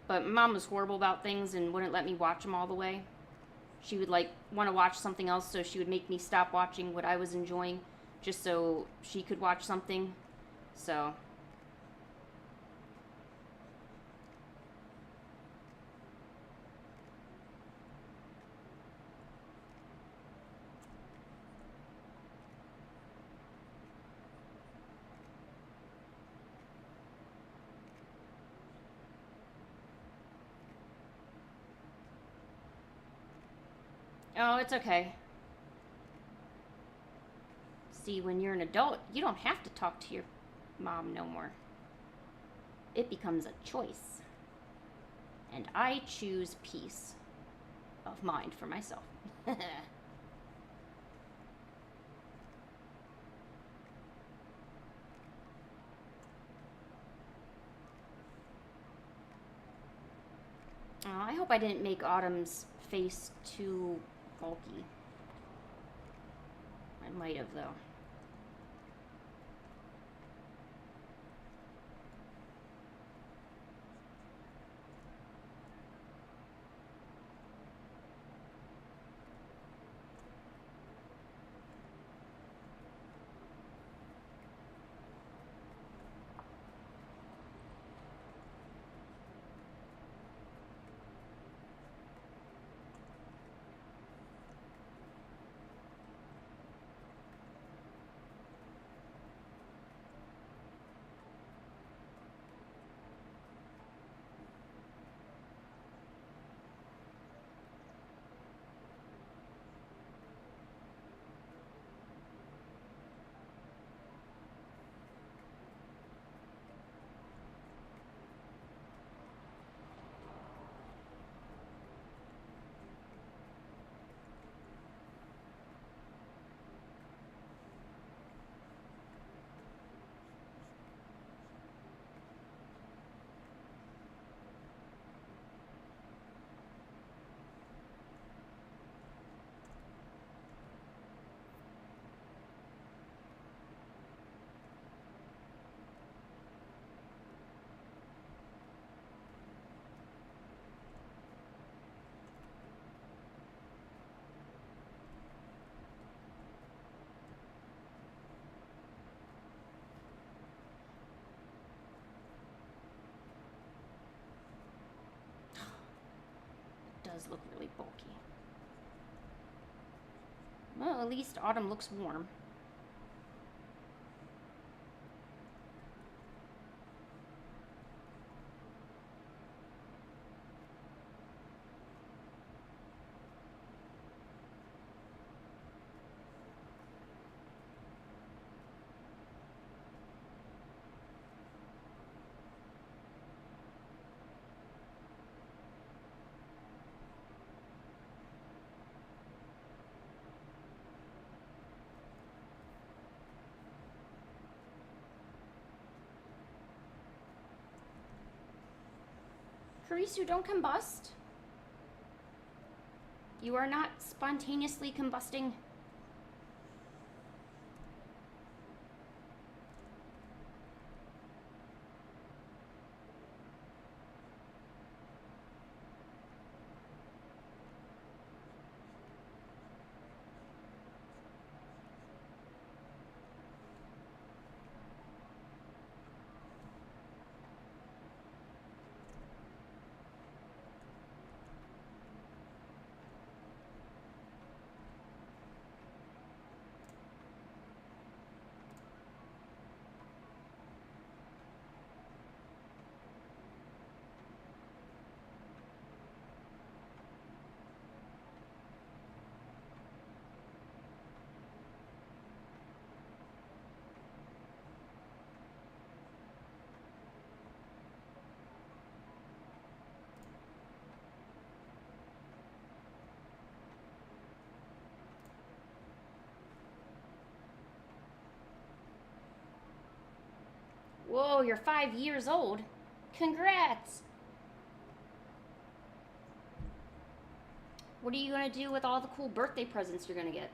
But Mom was horrible about things and wouldn't let me watch them all the way. She would, like, want to watch something else, so she would make me stop watching what I was enjoying, just so she could watch something. So... Oh, it's okay. See, when you're an adult, you don't have to talk to your mom no more. It becomes a choice. And I choose peace of mind for myself. Oh, I hope I didn't make Autumn's face too bulky. I might have, though. these look really bulky. Well, at least autumn looks warm. Karisu, don't combust. You are not spontaneously combusting. Whoa, you're 5 years old. Congrats! What are you gonna do with all the cool birthday presents you're gonna get?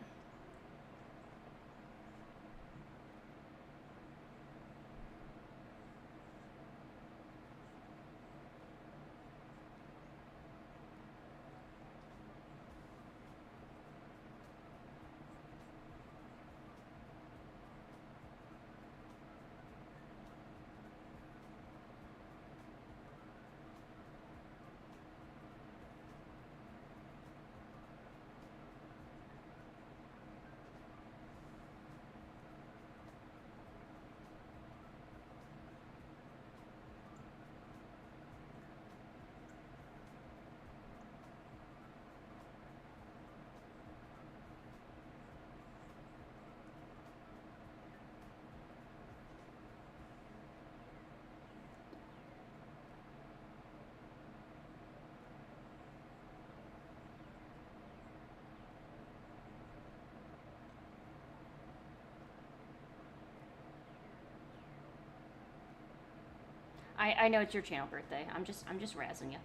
I know it's your channel birthday. I'm just razzing you.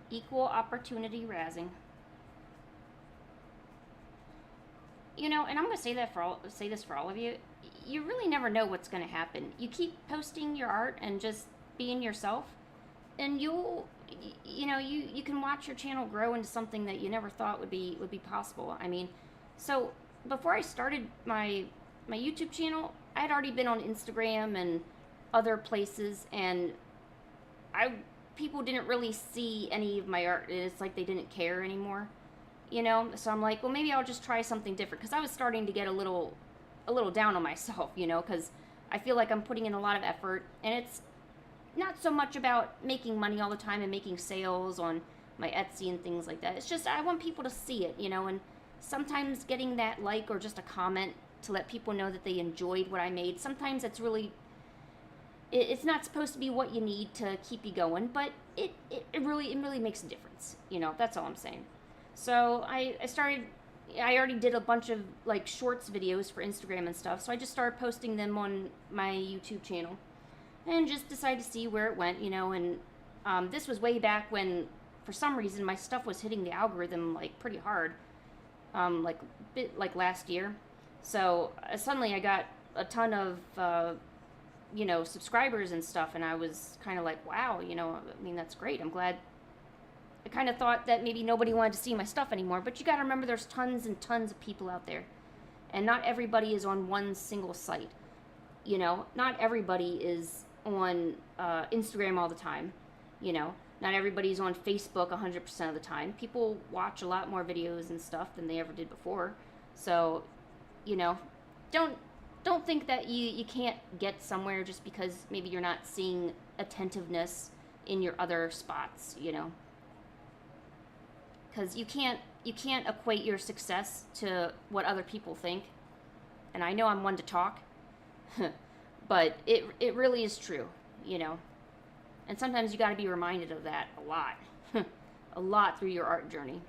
Equal opportunity razzing. You know, and I'm gonna say this for all of you. You really never know what's gonna happen. You keep posting your art and just being yourself, and you can watch your channel grow into something that you never thought would be possible. I mean, so before I started my YouTube channel, I had already been on Instagram and other places, and people didn't really see any of my art. It's like they didn't care anymore, you know. So I'm like, well, maybe I'll just try something different, because I was starting to get a little down on myself, you know, because I feel like I'm putting in a lot of effort, and it's not so much about making money all the time and making sales on my Etsy and things like that. It's just I want people to see it, you know, and sometimes getting that like or just a comment to let people know that they enjoyed what I made. Sometimes it's not supposed to be what you need to keep you going, but it really makes a difference, you know. That's all I'm saying. So I already did a bunch of like shorts videos for Instagram and stuff, so I just started posting them on my YouTube channel and just decided to see where it went, you know. And this was way back when, for some reason, my stuff was hitting the algorithm like pretty hard, like last year. So suddenly I got a ton of you know, subscribers and stuff, and I was kind of like, wow, you know, I mean, that's great. I'm glad. I kind of thought that maybe nobody wanted to see my stuff anymore, but you got to remember there's tons and tons of people out there, and not everybody is on one single site, you know. Not everybody is on Instagram all the time, you know. Not everybody's on Facebook 100% of the time. People watch a lot more videos and stuff than they ever did before. So, you know, don't think that you can't get somewhere just because maybe you're not seeing attentiveness in your other spots, you know. Because you can't equate your success to what other people think. And I know I'm one to talk, but it really is true, you know. And sometimes you got to be reminded of that a lot. A lot through your art journey.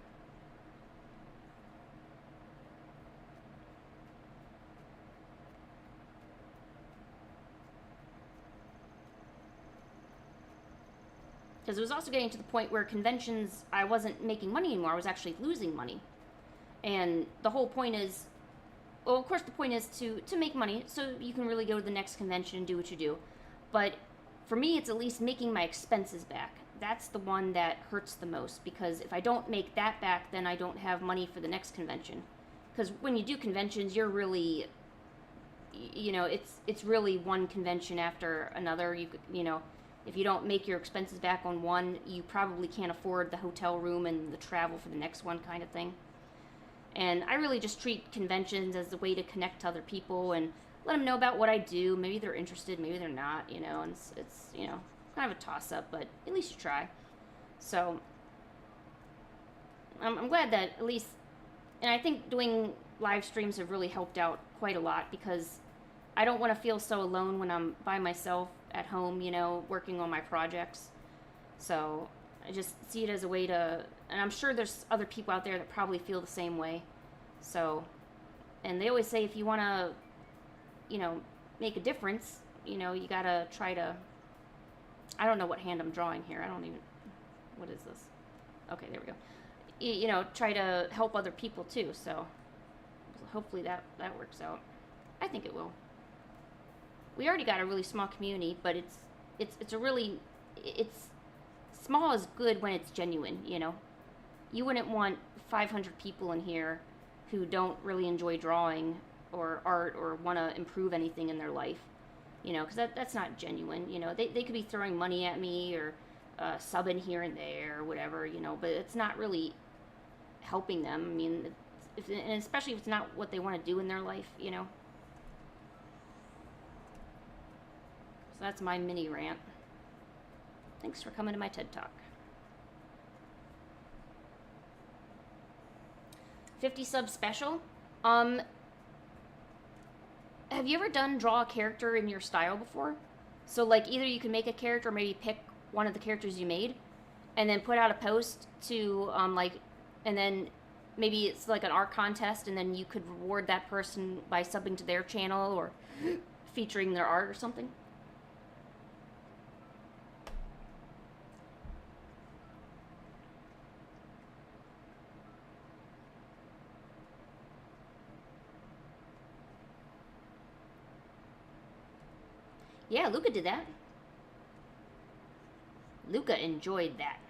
Because it was also getting to the point where conventions, I wasn't making money anymore. I was actually losing money. And the whole point is, well, of course the point is to make money so you can really go to the next convention and do what you do. But for me, it's at least making my expenses back. That's the one that hurts the most, because if I don't make that back, then I don't have money for the next convention. Because when you do conventions, you're really, you know, it's really one convention after another. You know, if you don't make your expenses back on one, you probably can't afford the hotel room and the travel for the next one, kind of thing. And I really just treat conventions as a way to connect to other people and let them know about what I do. Maybe they're interested, maybe they're not, you know, and it's you know, kind of a toss-up, but at least you try. So I'm glad that at least, and I think doing live streams have really helped out quite a lot, because I don't want to feel so alone when I'm by myself at home, you know, working on my projects. So I just see it as a way to, and I'm sure there's other people out there that probably feel the same way. So, and they always say if you want to, you know, make a difference, you know, you gotta try to, I don't know what hand I'm drawing here. I don't even, what is this? Okay, there we go. You know, try to help other people too. So hopefully that works out. I think it will. We already got a really small community, but it's a really, it's small is good when it's genuine, you know. You wouldn't want 500 people in here who don't really enjoy drawing or art or want to improve anything in their life, you know, because that's not genuine. You know, they could be throwing money at me or subbing here and there or whatever, you know, but it's not really helping them. I mean, and especially if it's not what they want to do in their life, you know. So that's my mini rant. Thanks for coming to my TED Talk. 50 sub special. Have you ever done draw a character in your style before? So like either you can make a character or maybe pick one of the characters you made and then put out a post to like, and then maybe it's like an art contest and then you could reward that person by subbing to their channel or featuring their art or something. Yeah, Luca did that. Luca enjoyed that.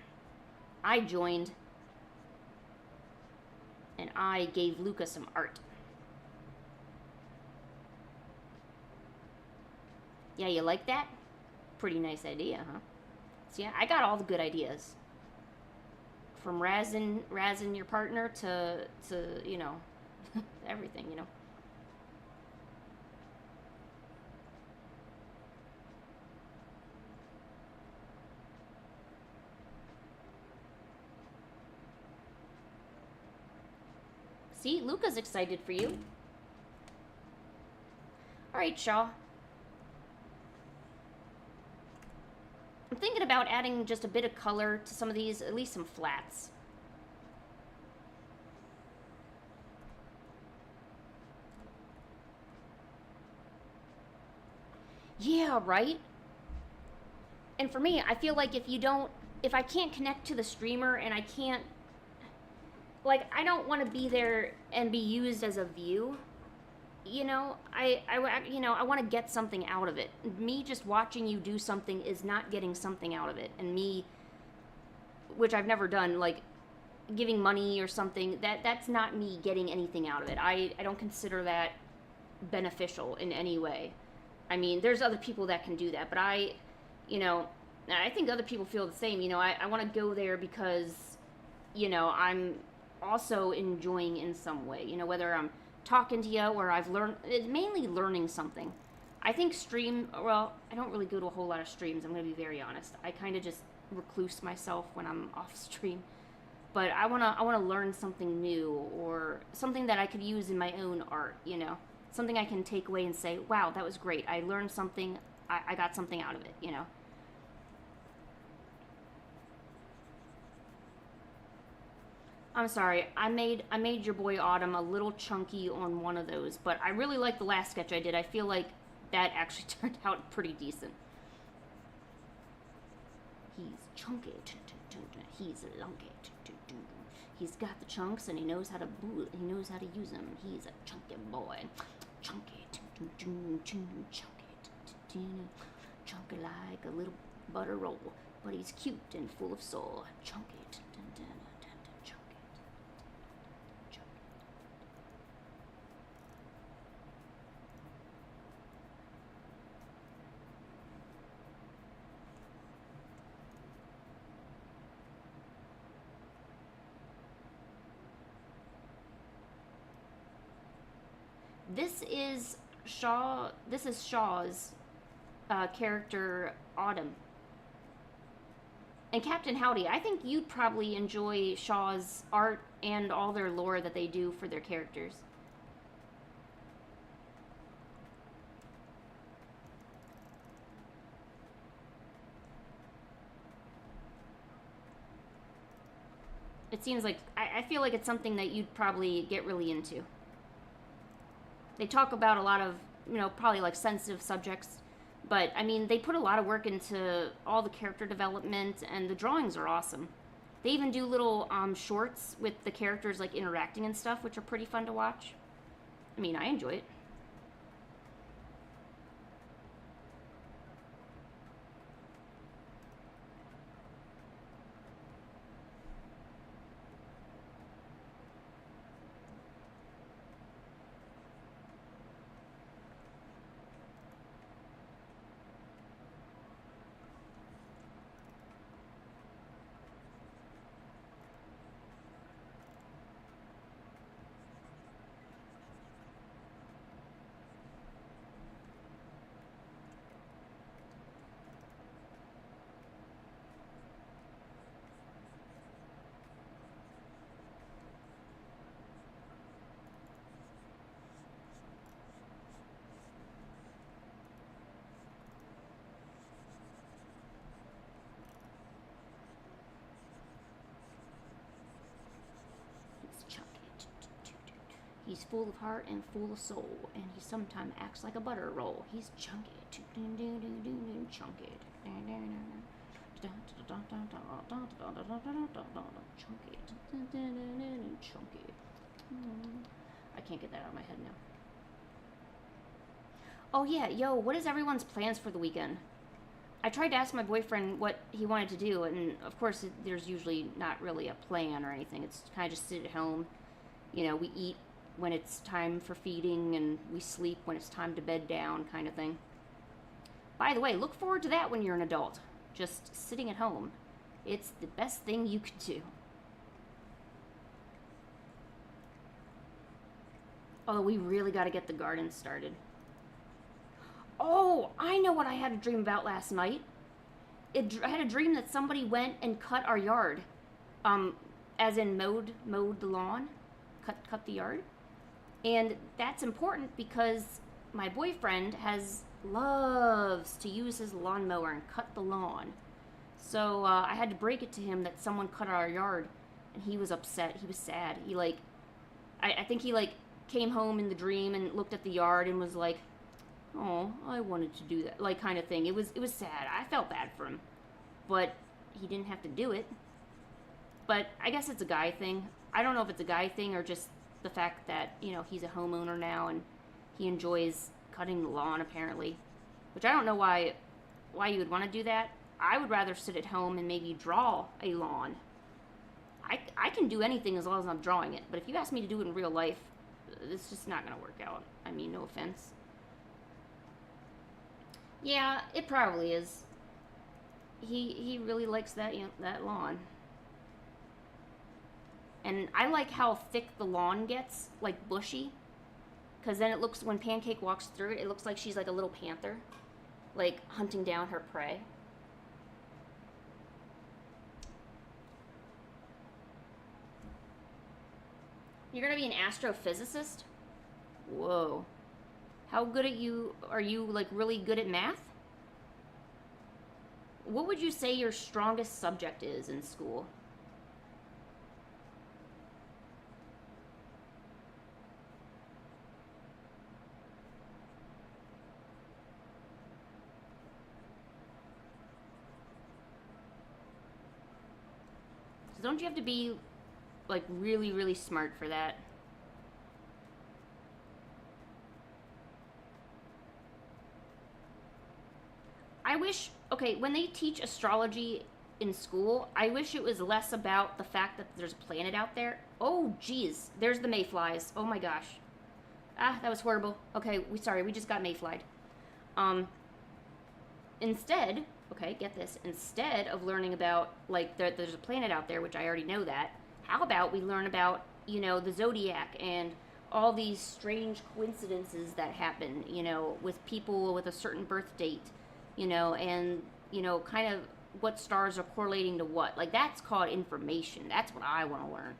I joined, and I gave Luca some art. Yeah, you like that? Pretty nice idea, huh? So yeah, I got all the good ideas. From razzing your partner to you know, everything, you know. See, Luca's excited for you. All right, Shaw. I'm thinking about adding just a bit of color to some of these, at least some flats. Yeah, right? And for me, I feel like if I can't connect to the streamer and I can't, like, I don't want to be there and be used as a view, you know. I want to get something out of it. Me just watching you do something is not getting something out of it. And me, which I've never done, like giving money or something, that's not me getting anything out of it. I don't consider that beneficial in any way. I mean, there's other people that can do that, but I, you know, I think other people feel the same. You know, I want to go there because, you know, I'm also enjoying in some way. You know, whether I'm talking to you or I've learned, it's mainly learning something. I think well, I don't really go to a whole lot of streams, I'm going to be very honest. I kind of just recluse myself when I'm off stream. But I wanna learn something new, or something that I could use in my own art, you know? Something I can take away and say, wow, that was great. I learned something, I got something out of it, you know? I'm sorry, I made your boy Autumn a little chunky on one of those, but I really like the last sketch I did. I feel like that actually turned out pretty decent. He's chunky, he's lunky. He's got the chunks and he knows how to use them. He's a chunky boy. Chunky, chunky like a little butter roll. But he's cute and full of soul. Chunky, This is Shaw's character, Autumn. And Captain Howdy, I think you'd probably enjoy Shaw's art and all their lore that they do for their characters. It seems like, I feel like it's something that you'd probably get really into. They talk about a lot of, you know, probably like sensitive subjects, but I mean, they put a lot of work into all the character development, and the drawings are awesome. They even do little shorts with the characters like interacting and stuff, which are pretty fun to watch. I mean, I enjoy it. He's full of heart and full of soul, and he sometimes acts like a butter roll. He's chunky, chunky. Chunky. I can't get that out of my head now. Oh yeah, yo, what is everyone's plans for the weekend? I tried to ask my boyfriend what he wanted to do, and of course there's usually not really a plan or anything. It's kind of just sit at home. You know, we eat when it's time for feeding, and we sleep when it's time to bed down, kind of thing. By the way, look forward to that when you're an adult. Just sitting at home. It's the best thing you could do. Although we really got to get the garden started. Oh, I know what I had a dream about last night. I had a dream that somebody went and cut our yard. As in mowed the lawn. Cut the yard. And that's important because my boyfriend loves to use his lawnmower and cut the lawn. So I had to break it to him that someone cut our yard, and he was upset. He was sad. He I think he came home in the dream and looked at the yard and was like, "Oh, I wanted to do that," kind of thing. It was sad. I felt bad for him, but he didn't have to do it. But I guess it's a guy thing. I don't know if it's a guy thing or just the fact that, you know, he's a homeowner now and he enjoys cutting the lawn, apparently. Which I don't know why you would want to do that. I would rather sit at home and maybe draw a lawn. I can do anything as long as I'm drawing it. But if you ask me to do it in real life, it's just not going to work out. I mean, no offense. Yeah, it probably is. He really likes that, you know, that lawn. And I like how thick the lawn gets, like bushy. Because then it looks, when Pancake walks through it, it looks like she's like a little panther. Like hunting down her prey. You're gonna be an astrophysicist? Whoa. How good are you like really good at math? What would you say your strongest subject is in school? So don't you have to be like really, really smart for that? I wish, okay, when they teach astrology in school, I wish it was less about the fact that there's a planet out there. Oh, geez, there's the mayflies. Oh my gosh. Ah, that was horrible. Okay, we just got mayflied. Instead, okay, get this. Instead of learning about, like, there's a planet out there, which I already know that, how about we learn about, you know, the zodiac and all these strange coincidences that happen, you know, with people with a certain birth date, you know, and, you know, kind of what stars are correlating to what. Like, that's called information. That's what I want to learn.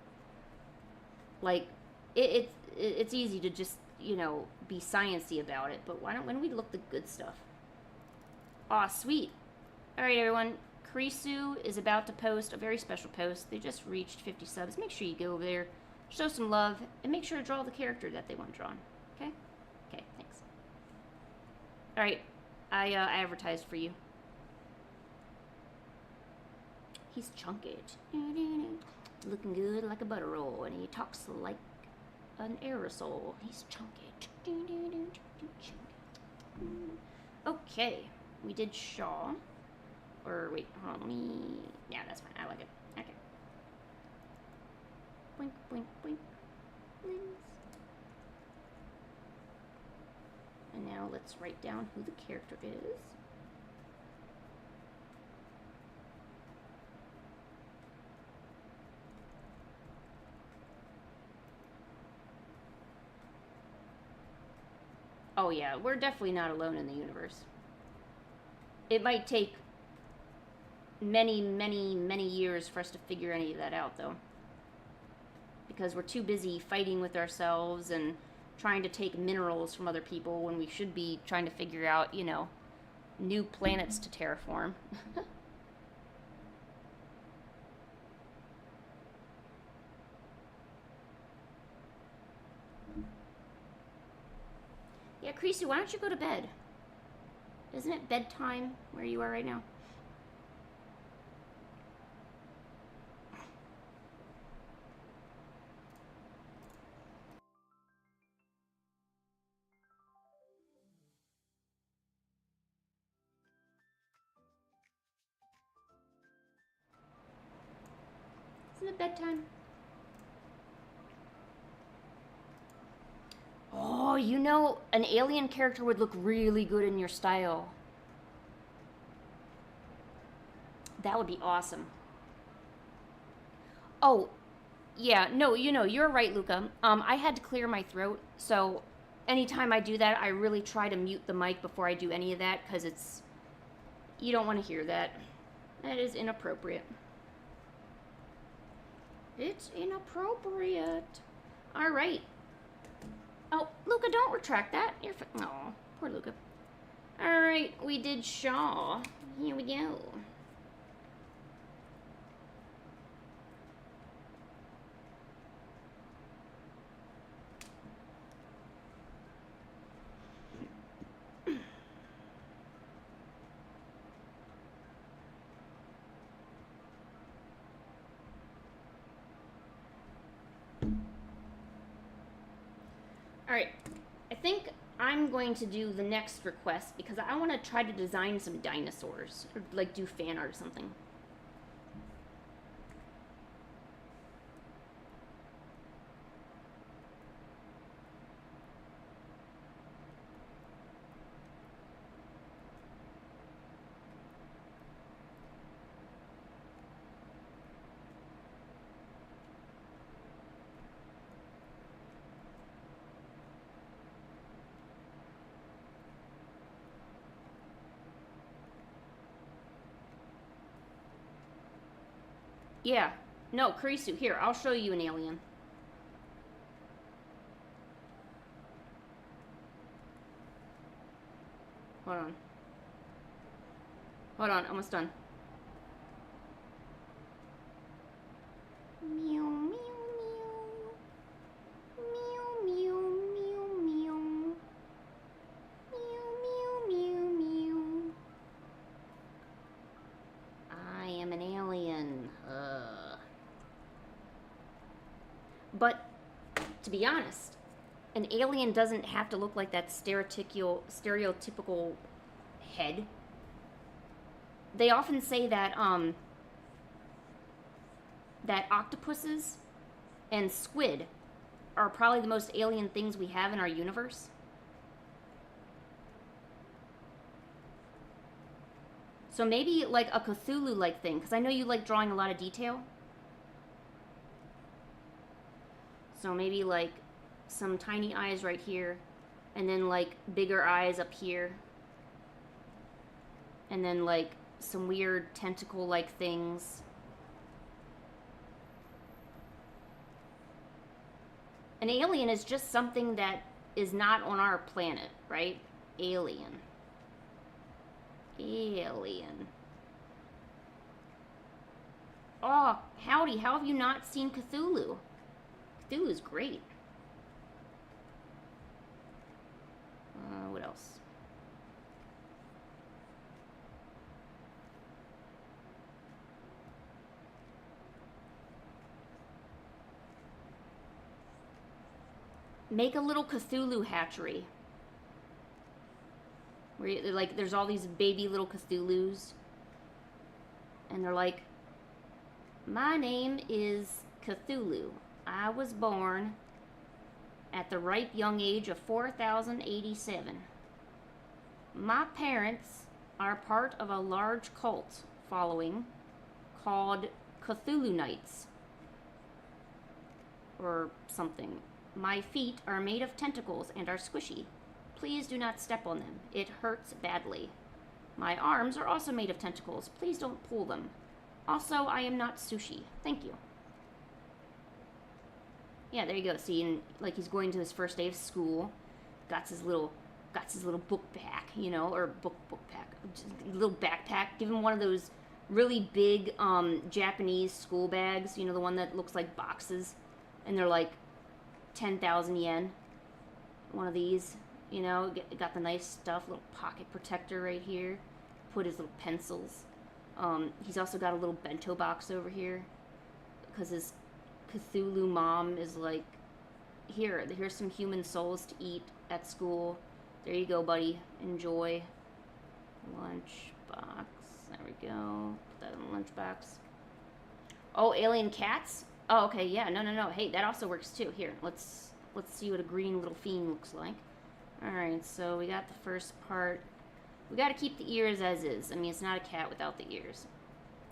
Like, it's easy to just, you know, be sciencey about it, but when do we look the good stuff? Aw, sweet. Alright, everyone. Karisu is about to post a very special post. They just reached 50 subs. Make sure you go over there, show some love, and make sure to draw the character that they want drawn. Okay? Okay, thanks. Alright, I advertised for you. He's chunky. Looking good like a butter roll, and he talks like an aerosol. He's chunky. Okay, we did Shaw. Or wait, hold on, let me. Yeah, that's fine. I like it. Okay. Blink, blink, blink. Blinks. And now let's write down who the character is. Oh yeah, we're definitely not alone in the universe. It might take many, many, many years for us to figure any of that out, though. Because we're too busy fighting with ourselves and trying to take minerals from other people when we should be trying to figure out, you know, new planets to terraform. Yeah, Creasy, why don't you go to bed? Isn't it bedtime where you are right now? Isn't it bedtime? Oh, you know, an alien character would look really good in your style. That would be awesome. Oh, yeah, no, you know, you're right, Luca. I had to clear my throat, so anytime I do that, I really try to mute the mic before I do any of that, because it's... You don't want to hear that. That is inappropriate. It's inappropriate. All right. Oh, Luca, don't retract that. You're oh, poor Luca. All right, we did Shaw. Here we go. All right, I think I'm going to do the next request because I want to try to design some dinosaurs, or like do fan art or something. Yeah. No, Kurisu, here, I'll show you an alien. Hold on. Hold on, almost done. Meow, meow, meow. Meow, meow, meow, meow. Meow, meow, meow, meow. I am an alien. But, to be honest, an alien doesn't have to look like that stereotypical head. They often say that, that octopuses and squid are probably the most alien things we have in our universe. So maybe like a Cthulhu-like thing, because I know you like drawing a lot of detail. So maybe like some tiny eyes right here, and then like bigger eyes up here, and then like some weird tentacle-like things. An alien is just something that is not on our planet, right? Alien. Alien. Oh, howdy, how have you not seen Cthulhu? Cthulhu is great. What else? Make a little Cthulhu hatchery. Where you, like, there's all these baby little Cthulhus. And they're like, my name is Cthulhu. I was born at the ripe young age of 4087. My parents are part of a large cult following called Cthulhu Knights. Or something. My feet are made of tentacles and are squishy. Please do not step on them. It hurts badly. My arms are also made of tentacles. Please don't pull them. Also, I am not sushi. Thank you. Yeah, there you go. See, and like he's going to his first day of school. Got his little book back, you know, or book pack, just a little backpack. Give him one of those really big Japanese school bags, you know, the one that looks like boxes, and they're like 10,000 yen. One of these, you know, got the nice stuff, little pocket protector right here. Put his little pencils. He's also got a little bento box over here because his Cthulhu mom is like, here's some human souls to eat at school. There you go, buddy. Enjoy. Lunch box. There we go. Put that in the lunch box. Oh, alien cats? Oh, okay, yeah. No. Hey, that also works too. Here, let's see what a green little fiend looks like. Alright, so we got the first part. We gotta keep the ears as is. I mean, it's not a cat without the ears.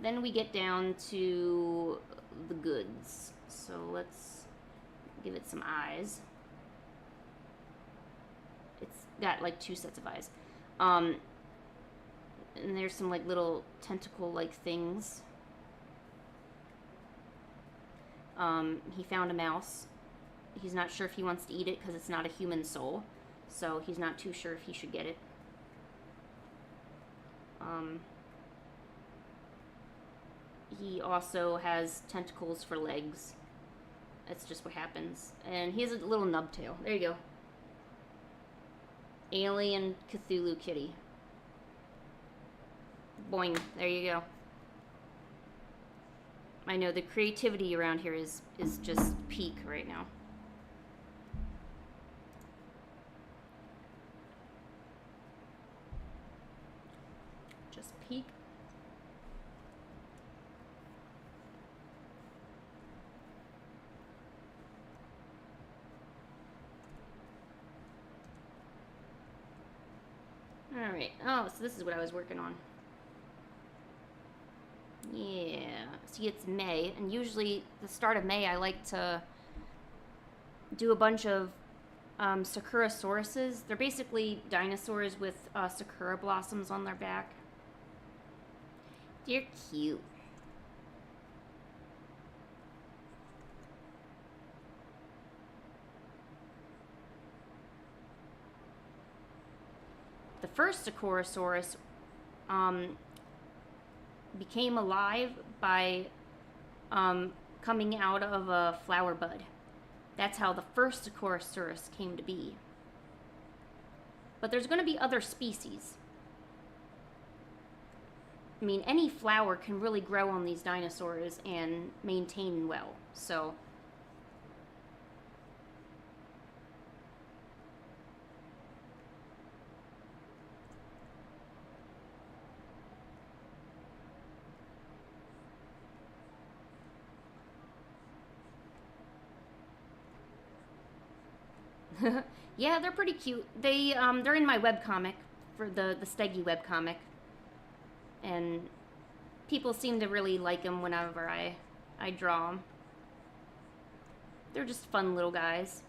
Then we get down to the goods. So let's give it some eyes. It's got like 2 sets of eyes. And there's some like little tentacle-like things. He found a mouse. He's not sure if he wants to eat it because it's not a human soul. So he's not too sure if he should get it. He also has tentacles for legs. That's just what happens. And he has a little nub tail. There you go. Alien Cthulhu kitty. Boing. There you go. I know the creativity around here is just peak right now. Just peak. Alright. Oh, so this is what I was working on. Yeah. See, it's May, and usually the start of May I like to do a bunch of Sakurasauruses. They're basically dinosaurs with sakura blossoms on their back. They're cute. first Sicorosaurus became alive by coming out of a flower bud. That's how the first Sicorosaurus came to be. But there's going to be other species. I mean, any flower can really grow on these dinosaurs and maintain well, so... Yeah, they're pretty cute. They're in my webcomic, for the Steggy webcomic. And people seem to really like them whenever I draw them. They're just fun little guys.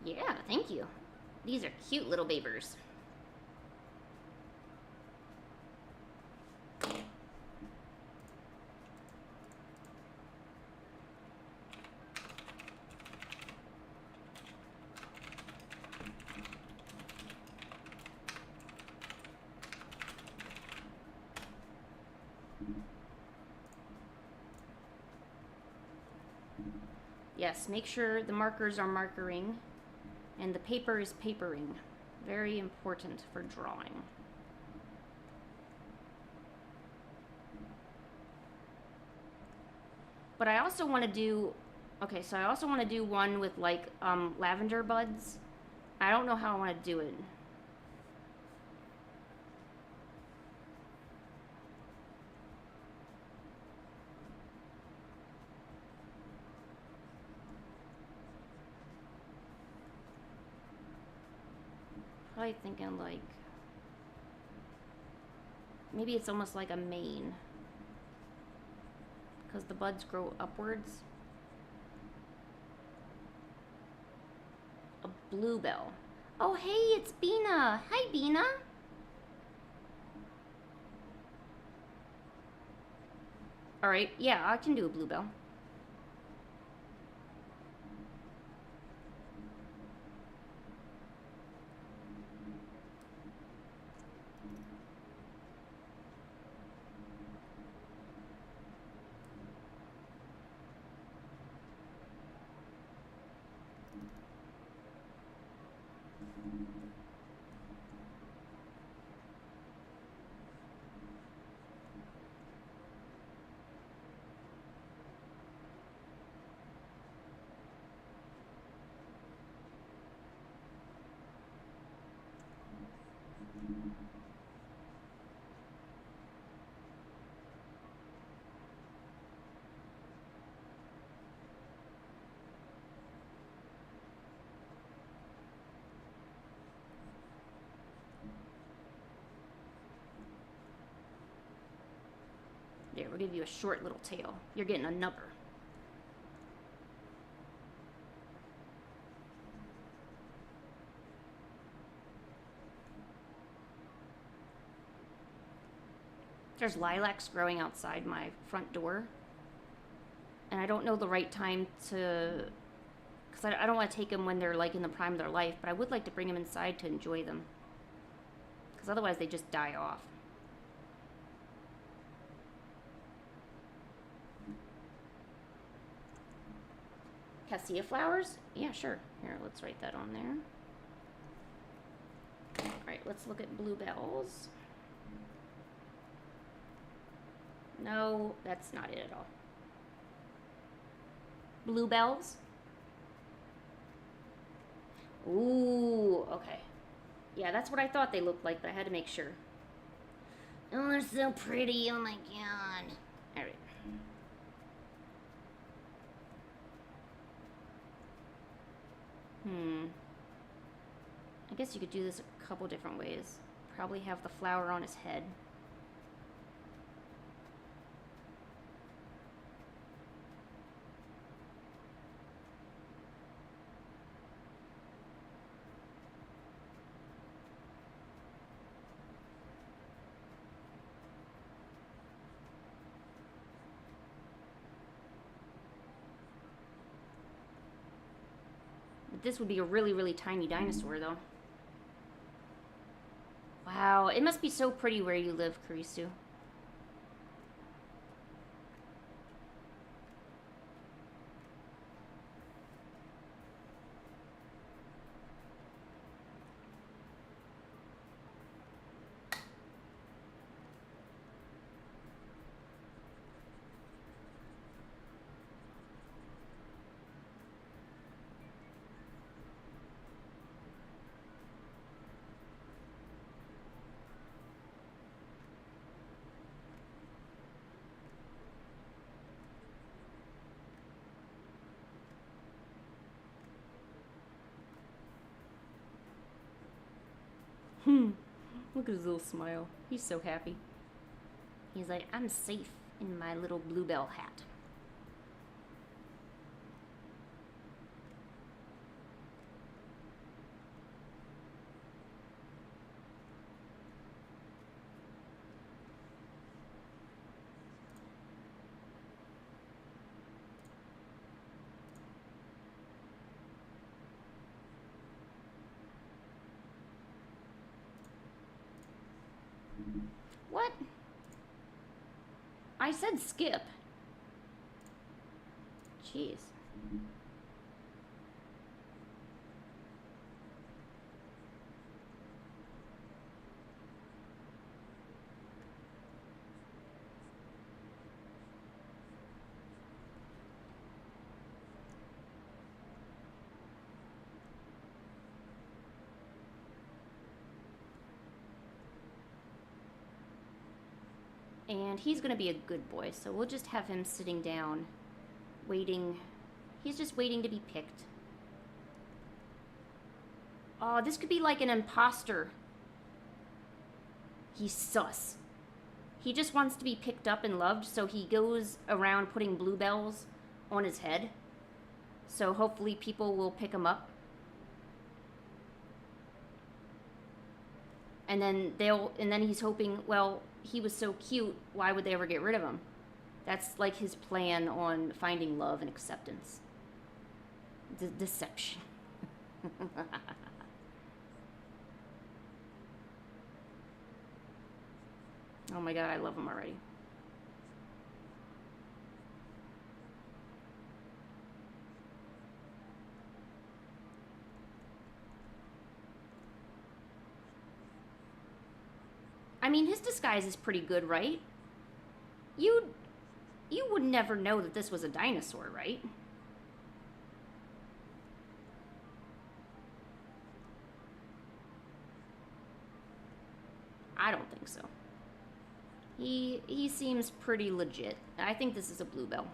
Yeah, thank you. These are cute little babers. Yes, make sure the markers are markering and the paper is papering. Very important for drawing. But I also want to do, okay, so I also want to do one with like lavender buds. I don't know how I want to do it. Probably thinking like, maybe it's almost like a mane, because the buds grow upwards. A bluebell. Oh, hey, it's Bina. Hi, Bina. All right, yeah, I can do a bluebell. There, we'll give you a short little tail. You're getting a nubber. There's lilacs growing outside my front door. And I don't know the right time to... Because I don't want to take them when they're like in the prime of their life, but I would like to bring them inside to enjoy them. Because otherwise they just die off. Cassia flowers? Yeah, sure. Here, let's write that on there. Alright, let's look at bluebells. No, that's not it at all. bluebells. Ooh, okay. Yeah, that's what I thought they looked like, but I had to make sure. Oh, they're so pretty. Oh my god. All right. I guess you could do this a couple different ways. Probably have the flower on his head. But this would be a really, really tiny dinosaur, though. Wow, it must be so pretty where you live, Karisu. Look at his little smile. He's so happy. He's like, I'm safe in my little bluebell hat. What? I said skip. Jeez. And he's going to be a good boy, so we'll just have him sitting down, waiting. He's just waiting to be picked. Oh, this could be like an imposter. He's sus. He just wants to be picked up and loved, so he goes around putting bluebells on his head. So hopefully people will pick him up. And then he's hoping, well, he was so cute, why would they ever get rid of him? That's like his plan on finding love and acceptance. Deception. Oh my god, I love him already. I mean, his disguise is pretty good, right? You would never know that this was a dinosaur, right? I don't think so. He seems pretty legit. I think this is a bluebell.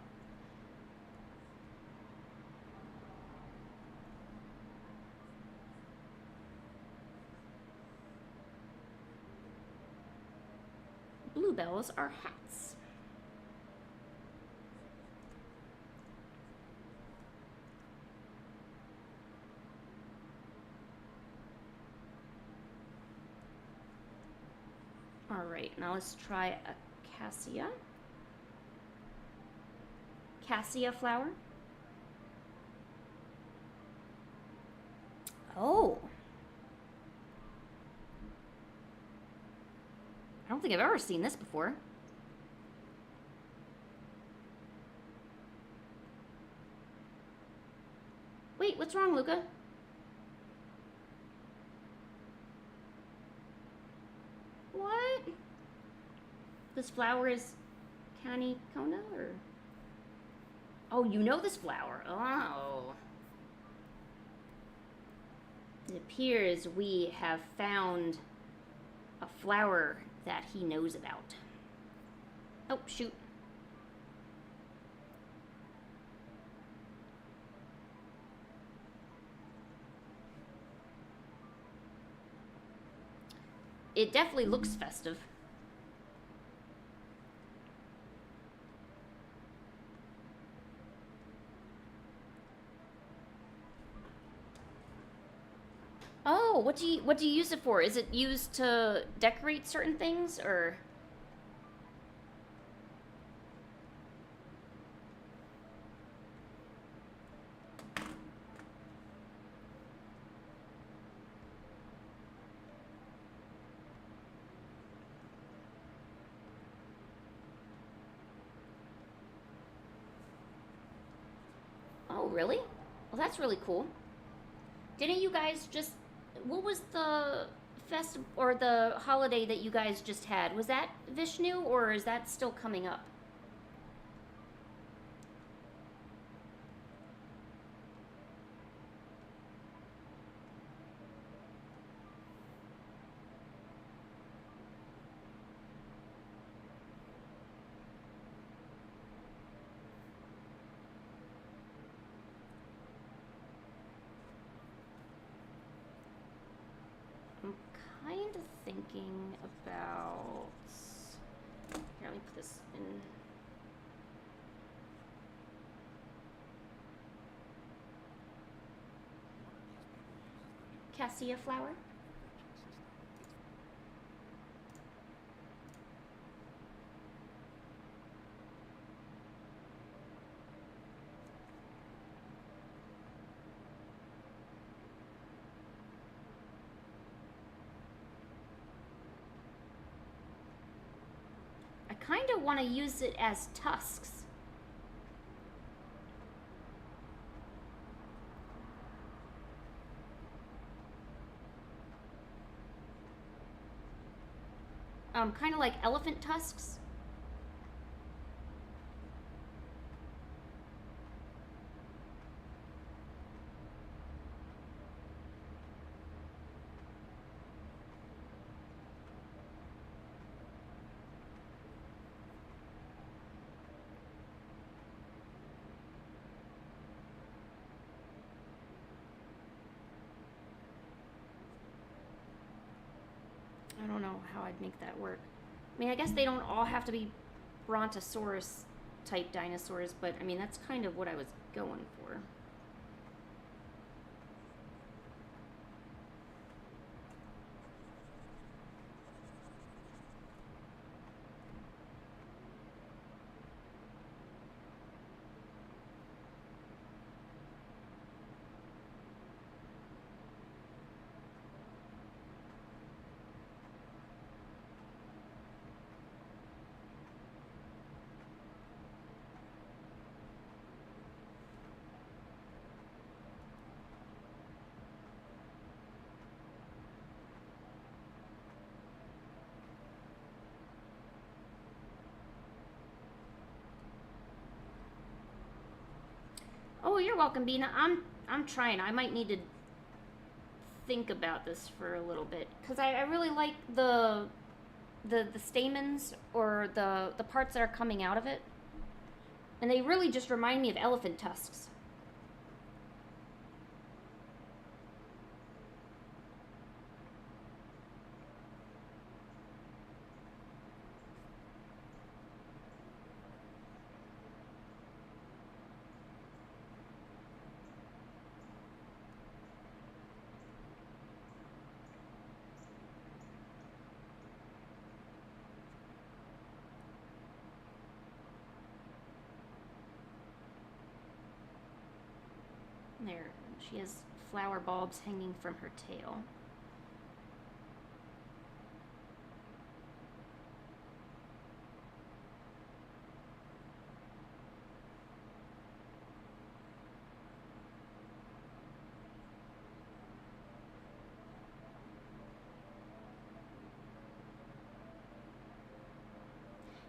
Bluebells are hats. All right, now let's try a cassia. Cassia flower. Oh. I don't think I've ever seen this before. Wait, what's wrong, Luca? What? This flower is Canicona, or? Oh, you know this flower. Oh. It appears we have found a flower that he knows about. Oh, shoot. It definitely looks festive. Oh, what do you use it for? Is it used to decorate certain things, or? Oh, really? Well, that's really cool. Didn't you guys just? What was the fest or the holiday that you guys just had? Was that Vishnu, or is that still coming up? I'm kind of thinking about. Here, let me put this in. Cassia flower. I kind of want to use it as tusks. Kind of like elephant tusks. I don't know how I'd make that work. I mean, I guess they don't all have to be Brontosaurus type dinosaurs, but I mean, that's kind of what I was going for. Oh, you're welcome, Bina. I'm trying. I might need to think about this for a little bit because I really like the stamens or the parts that are coming out of it, and they really just remind me of elephant tusks. There, she has flower bulbs hanging from her tail.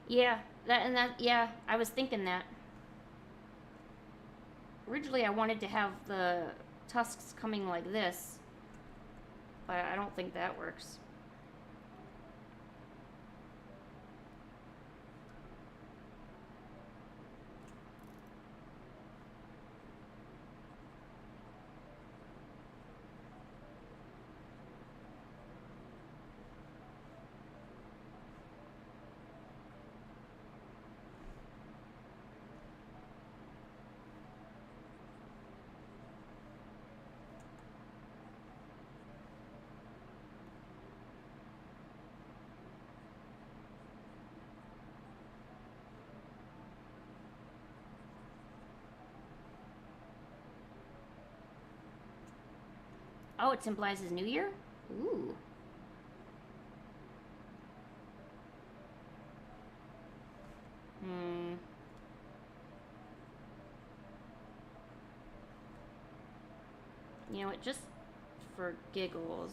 Yeah, yeah, I was thinking that. Originally, I wanted to have the tusks coming like this, but I don't think that works. Oh, it symbolizes New Year? Ooh. You know what, just for giggles,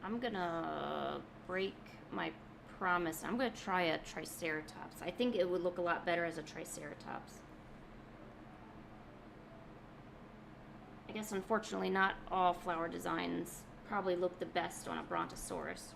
I'm gonna break my promise. I'm gonna try a triceratops. I think it would look a lot better as a triceratops. I guess unfortunately not all flower designs probably look the best on a brontosaurus.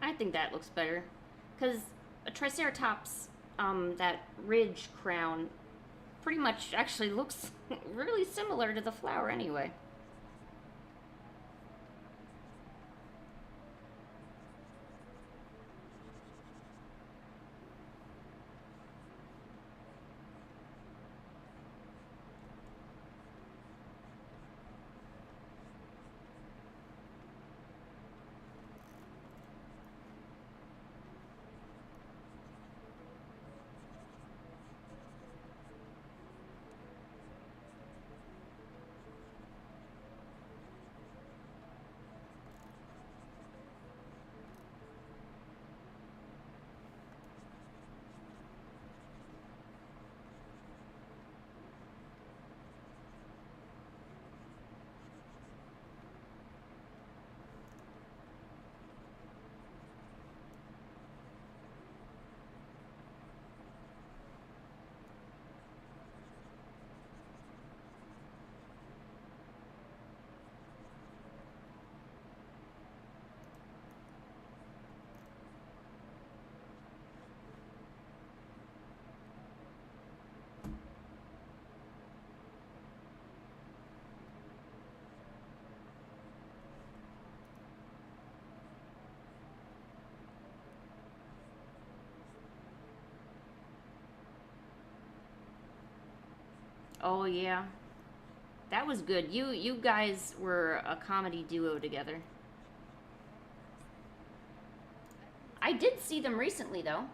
I think that looks better, because a triceratops, that ridge crown, pretty much actually looks really similar to the flower anyway. Oh yeah, that was good. You guys were a comedy duo together. I did see them recently though.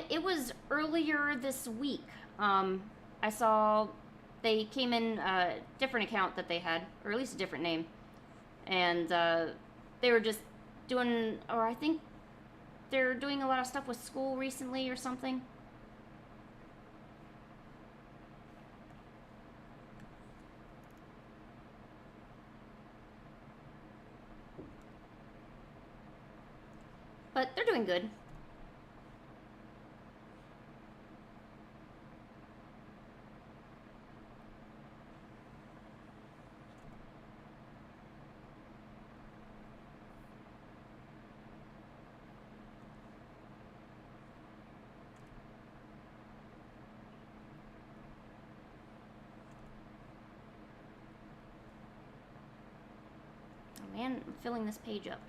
It was earlier this week. I saw they came in a different account that they had, or at least a different name, and they were just doing, or I think they're doing a lot of stuff with school recently or something. But they're doing good. man, I'm filling this page up.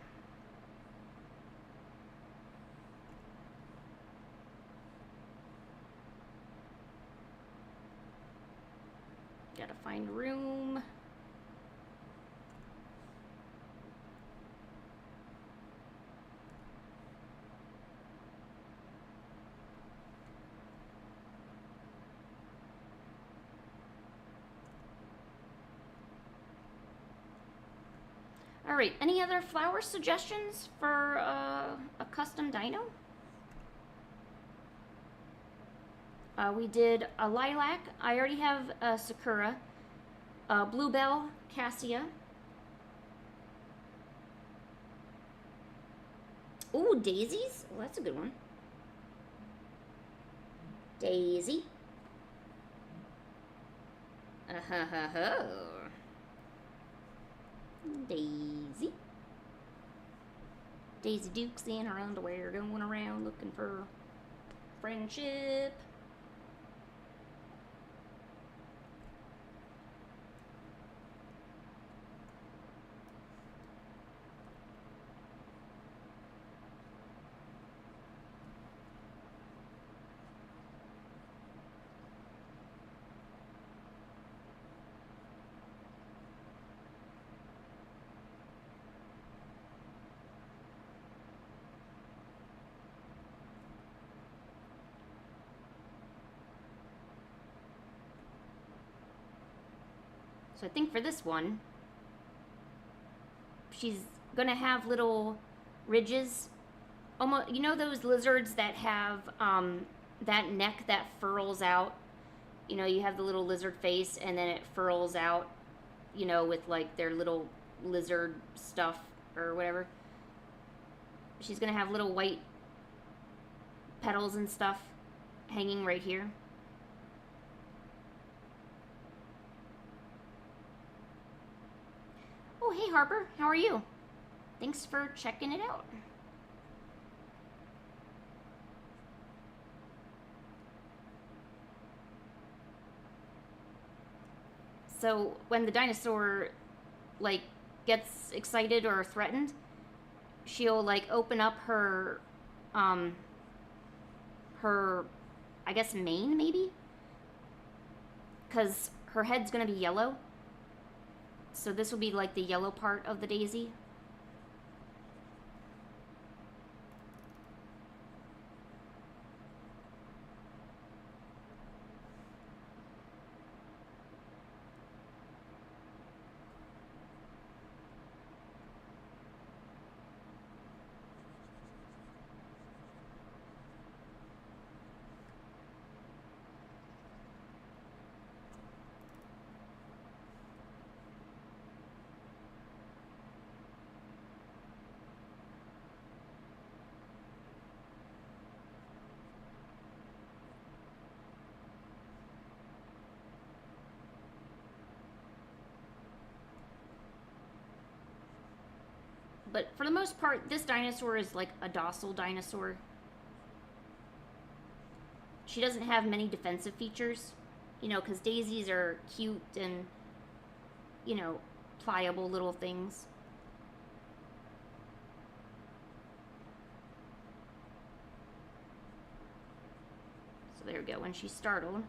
Gotta find room. All right, any other flower suggestions for a custom dino? We did a lilac. I already have a sakura, bluebell, cassia. Ooh, daisies. Well, that's a good one. Daisy. Daisy. Daisy Dukes in her underwear, going around looking for friendship. So I think for this one, she's gonna have little ridges. Almost, you know those lizards that have that neck that furls out? You know, you have the little lizard face and then it furls out, you know, with like their little lizard stuff or whatever. She's gonna have little white petals and stuff hanging right here. Oh, hey Harper, how are you? Thanks for checking it out. So when the dinosaur like gets excited or threatened, she'll like open up her I guess mane maybe, because her head's gonna be yellow. So this will be like the yellow part of the daisy. But for the most part, this dinosaur is like a docile dinosaur. She doesn't have many defensive features, you know, because daisies are cute and, you know, pliable little things. So there we go, when she's startled.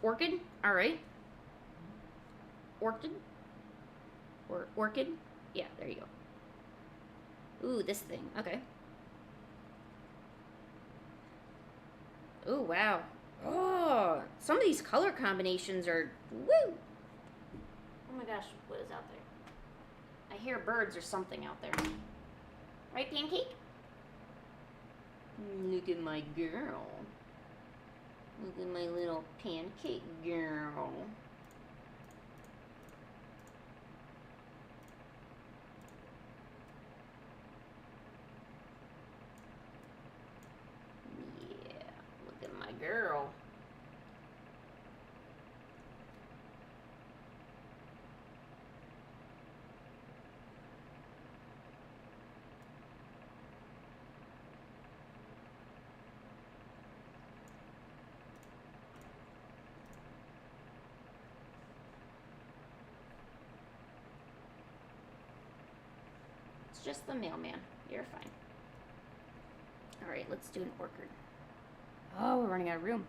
Orchid? Alright. Orchid? Or orchid? Yeah, there you go. Ooh, this thing. Okay. Ooh, wow. Oh, some of these color combinations are... Woo! Oh my gosh, what is out there? I hear birds or something out there. Right, Pancake? Look at my girl. Look at my little pancake girl. Yeah, look at my girl. just the mailman. You're fine. Alright, let's do an orchid. Oh, we're running out of room.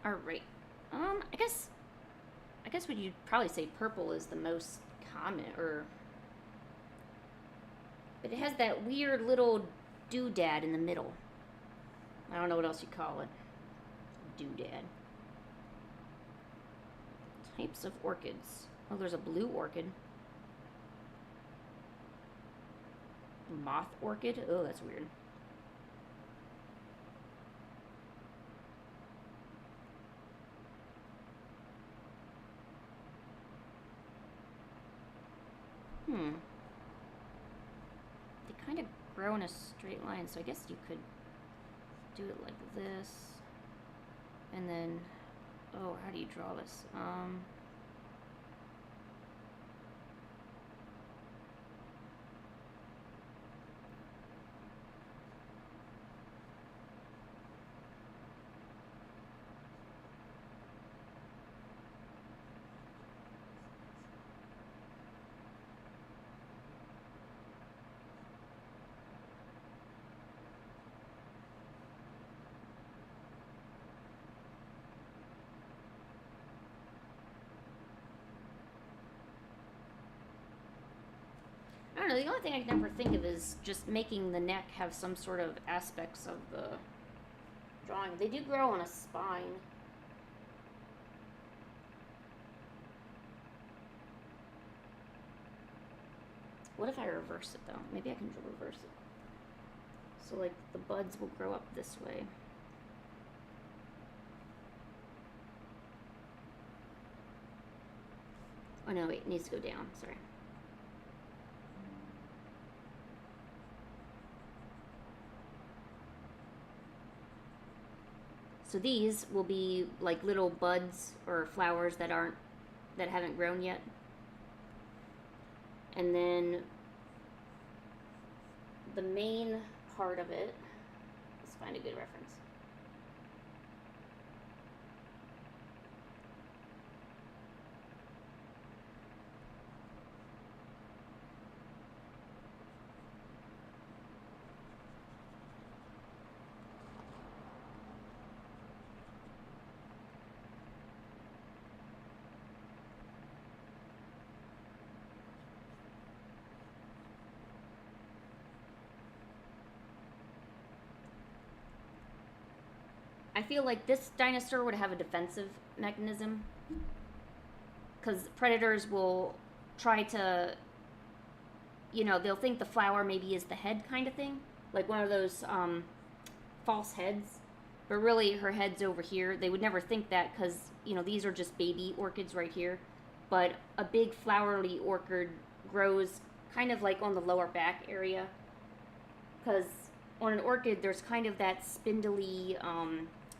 Alright. I guess what you'd probably say purple is the most common, or... But it has that weird little doodad in the middle. I don't know what else you call it. Doodad. Types of orchids. Oh, there's a blue orchid. Moth orchid? Oh, that's weird. They kind of grow in a straight line, so I guess you could do it like this. And then, oh, how do you draw this? I don't know, the only thing I can never think of is just making the neck have some sort of aspects of the drawing. They do grow on a spine. What if I reverse it, though? Maybe I can reverse it. So, like, the buds will grow up this way. Oh, no, wait, it needs to go down. Sorry. So these will be like little buds or flowers that haven't grown yet. And then the main part of it, let's find a good reference. I feel like this dinosaur would have a defensive mechanism, because predators will try to, you know, they'll think the flower maybe is the head kind of thing, like one of those false heads, but really her head's over here. They would never think that because, you know, these are just baby orchids right here, but a big flowery orchid grows kind of like on the lower back area, because on an orchid there's kind of that spindly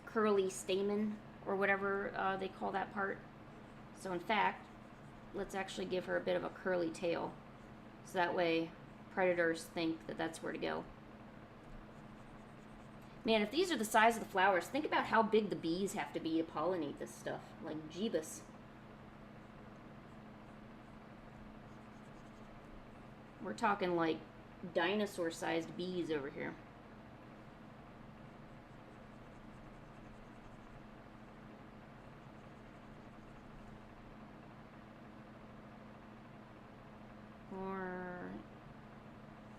curly stamen, or whatever they call that part. So in fact, let's actually give her a bit of a curly tail, so that way predators think that that's where to go. Man, if these are the size of the flowers, think about how big the bees have to be to pollinate this stuff. Like, Jeebus. We're talking like dinosaur-sized bees over here. Or,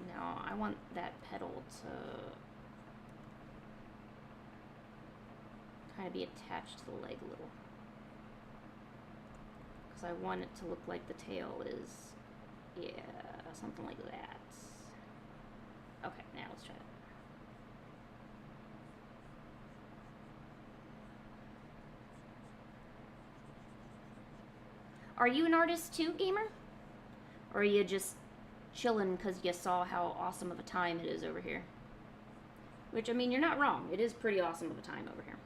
no, I want that petal to kind of be attached to the leg a little, because I want it to look like the tail is, yeah, something like that. Okay, now let's try it. Are you an artist too, gamer? Or are you just chilling because you saw how awesome of a time it is over here? Which, I mean, you're not wrong. It is pretty awesome of a time over here.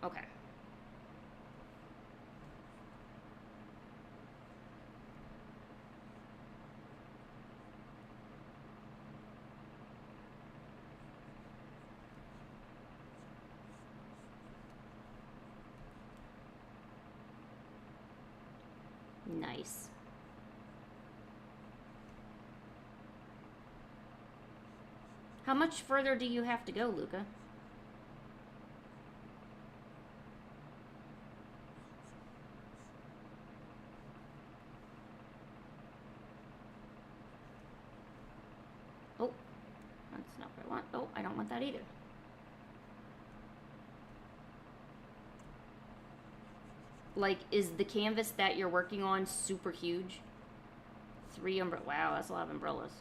Okay. Nice. How much further do you have to go, Luca? Oh, that's not what I want. Oh, I don't want that either. Like, is the canvas that you're working on super huge? 3 umbrellas. Wow, that's a lot of umbrellas.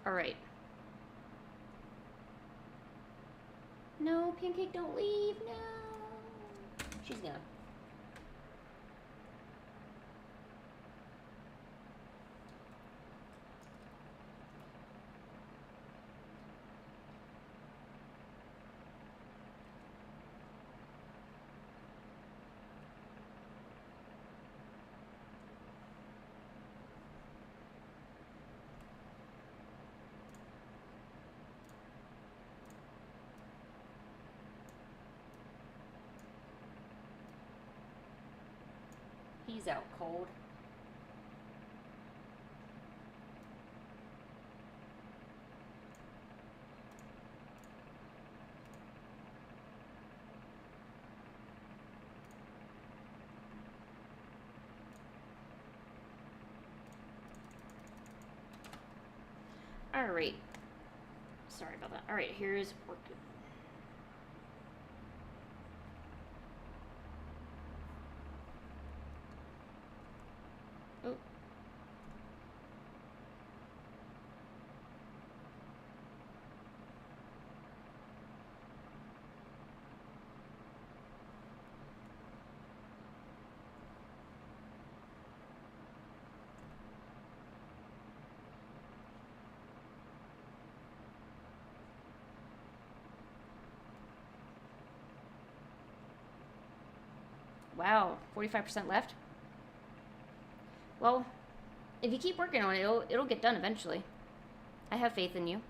All right. No, Pancake, don't leave. No. She's gone. He's out cold. All right. Sorry about that. All right, here's work. Oh. Wow, 45% left. Well, if you keep working on it, it'll get done eventually. I have faith in you.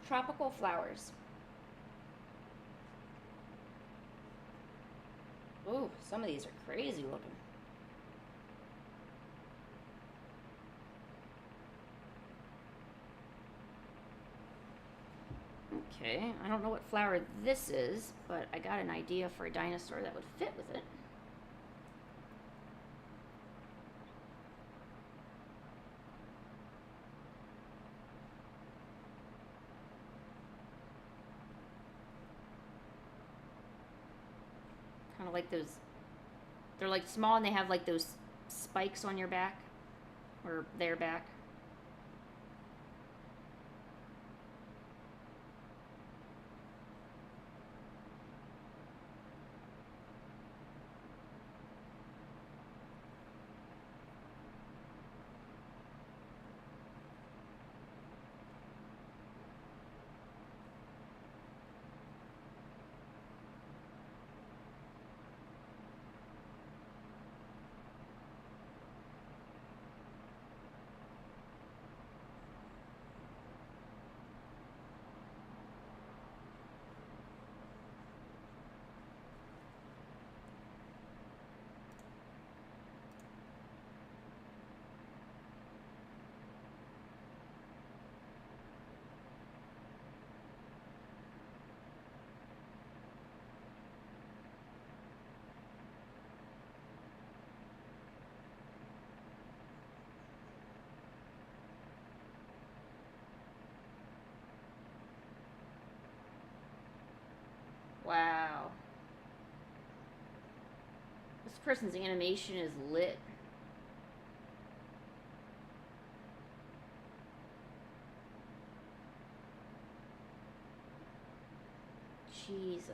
Tropical flowers. Ooh, some of these are crazy looking. Okay, I don't know what flower this is, but I got an idea for a dinosaur that would fit with it. Kind of like those, they're like small and they have like those spikes on your back, or their back. Wow. This person's animation is lit. Jesus.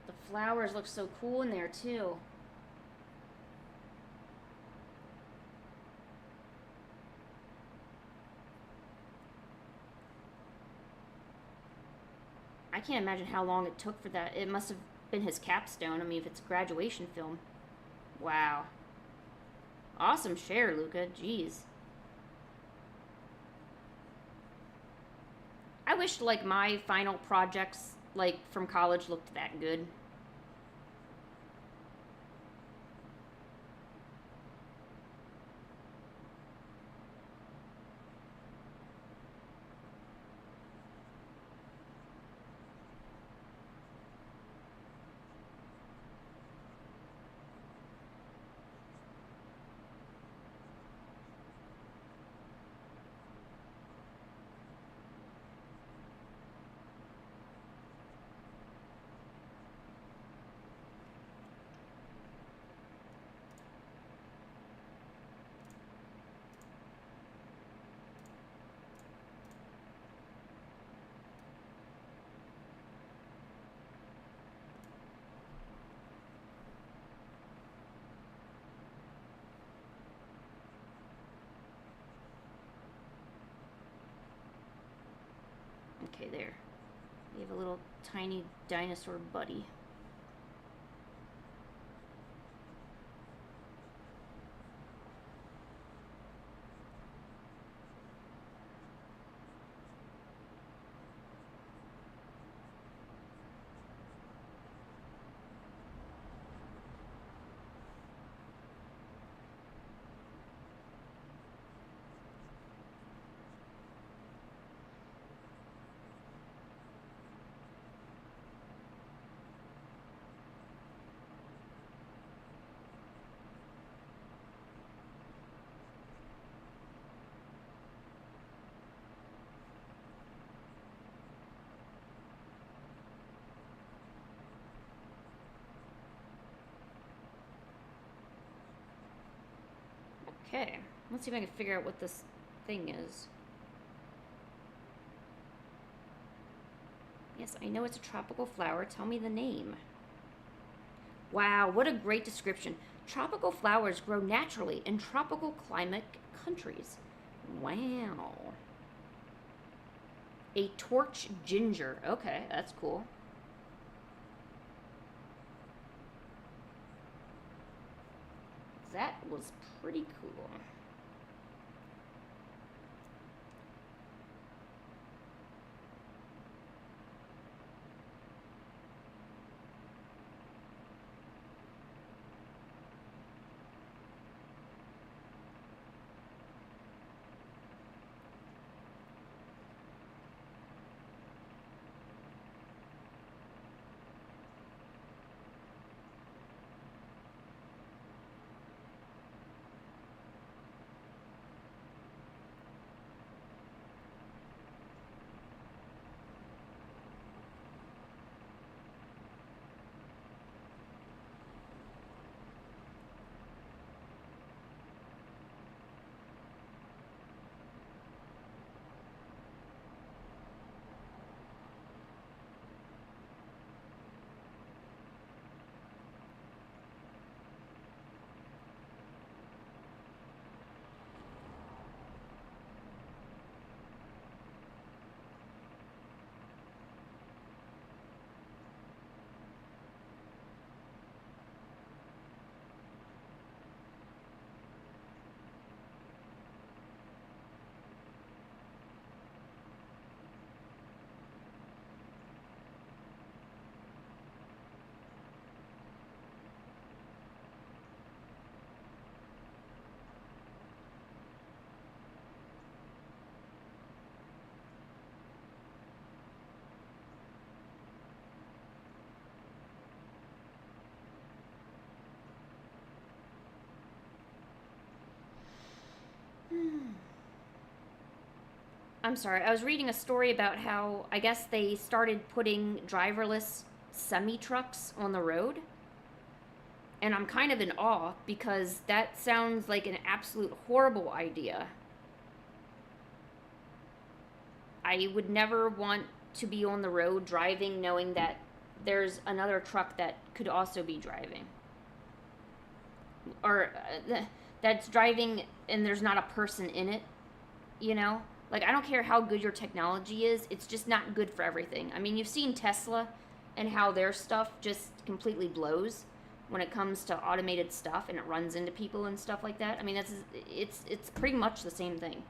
The flowers look so cool in there too. I can't imagine how long it took for that. It must have been his capstone. I mean, if it's a graduation film. Wow. Awesome share, Luca. Jeez. I wish, like, my final projects, like, from college looked that good. Okay, there. We have a little tiny dinosaur buddy. Okay, let's see if I can figure out what this thing is. Yes, I know it's a tropical flower. Tell me the name. Wow, what a great description. Tropical flowers grow naturally in tropical climate countries. Wow. A torch ginger. Okay, that's cool. that was pretty cool. I'm sorry, I was reading a story about how I guess they started putting driverless semi trucks on the road. And I'm kind of in awe because that sounds like an absolute horrible idea. I would never want to be on the road driving knowing that there's another truck that could also be driving. Or that's driving and there's not a person in it, you know? Like, I don't care how good your technology is, it's just not good for everything. I mean, you've seen Tesla and how their stuff just completely blows when it comes to automated stuff and it runs into people and stuff like that. I mean, it's pretty much the same thing.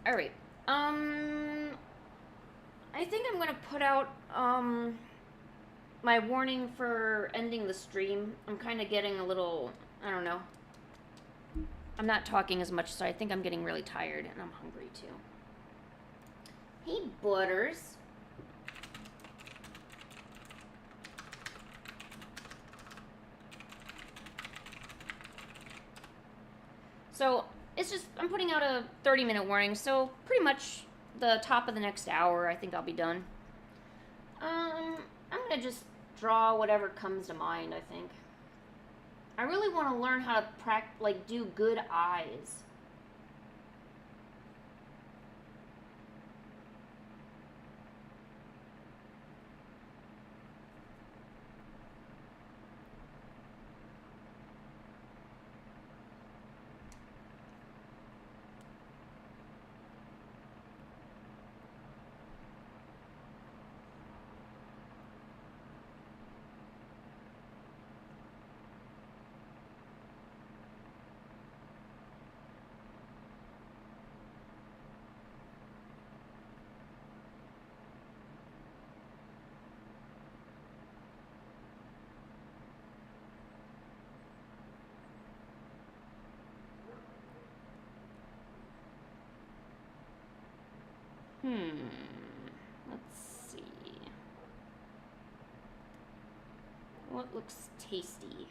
All right. I think I'm gonna put out my warning for ending the stream. I'm kind of getting a little, I don't know. I'm not talking as much, so I think I'm getting really tired and I'm hungry too. Hey, Butters. So it's just, I'm putting out a 30-minute warning, so pretty much the top of the next hour, I think I'll be done. I'm gonna just draw whatever comes to mind, I think. I really want to learn how to do good eyes. Let's see. What looks tasty?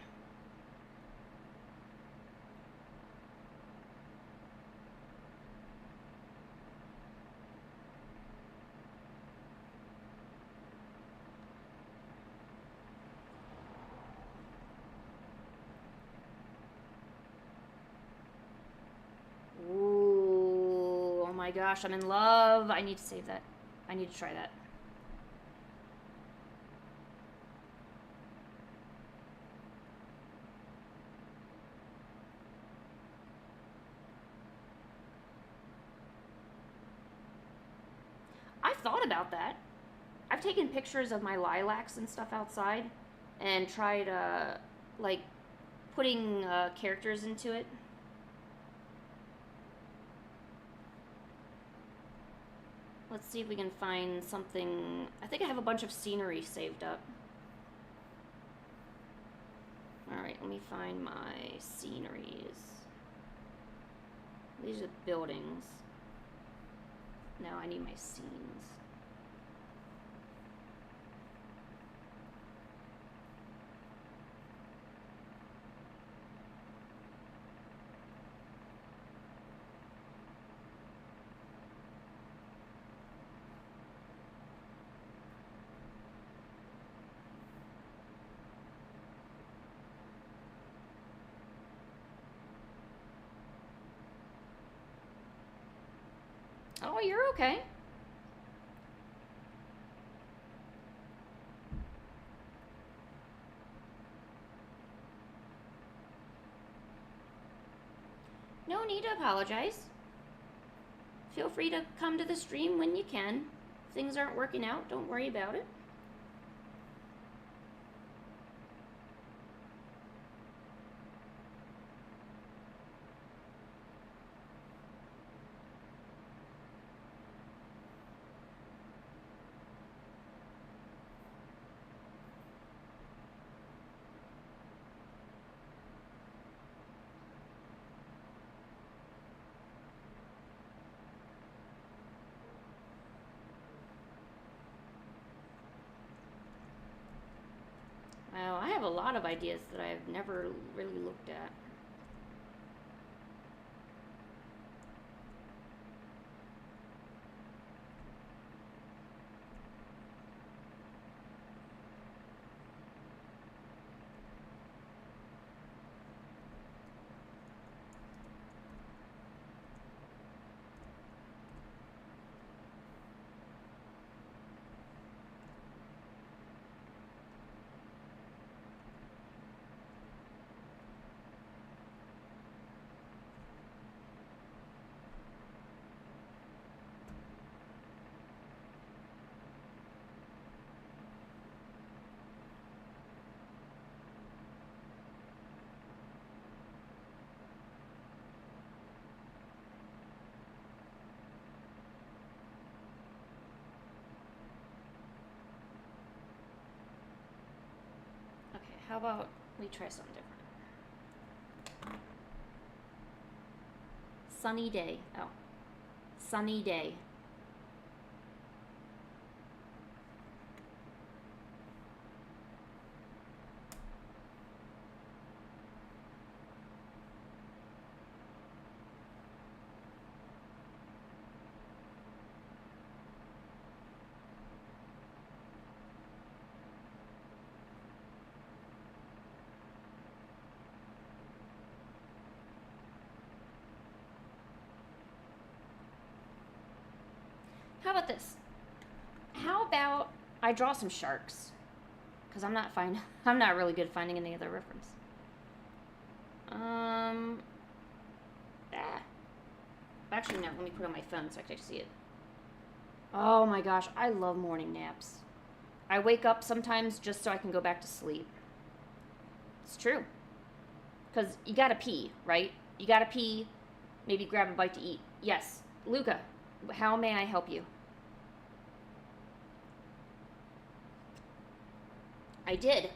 Ooh, oh my gosh, I'm in love. I need to save that. I need to try that. I've thought about that. I've taken pictures of my lilacs and stuff outside and tried, like, putting characters into it. Let's see if we can find something. I think I have a bunch of scenery saved up. Alright, let me find my sceneries. These are buildings. Now I need my scenes. Oh, you're okay. No need to apologize. Feel free to come to the stream when you can. If things aren't working out, don't worry about it. Well, I have a lot of ideas that I've never really looked at. How about we try something different? Sunny day. Oh. Sunny day. How about this? How about I draw some sharks? Because I'm not really good finding any other reference. Actually, no, let me put it on my phone so I can see it. Oh my gosh, I love morning naps. I wake up sometimes just so I can go back to sleep. It's true. Because you gotta pee, right? You gotta pee, maybe grab a bite to eat. Yes. Luca, how may I help you? I did.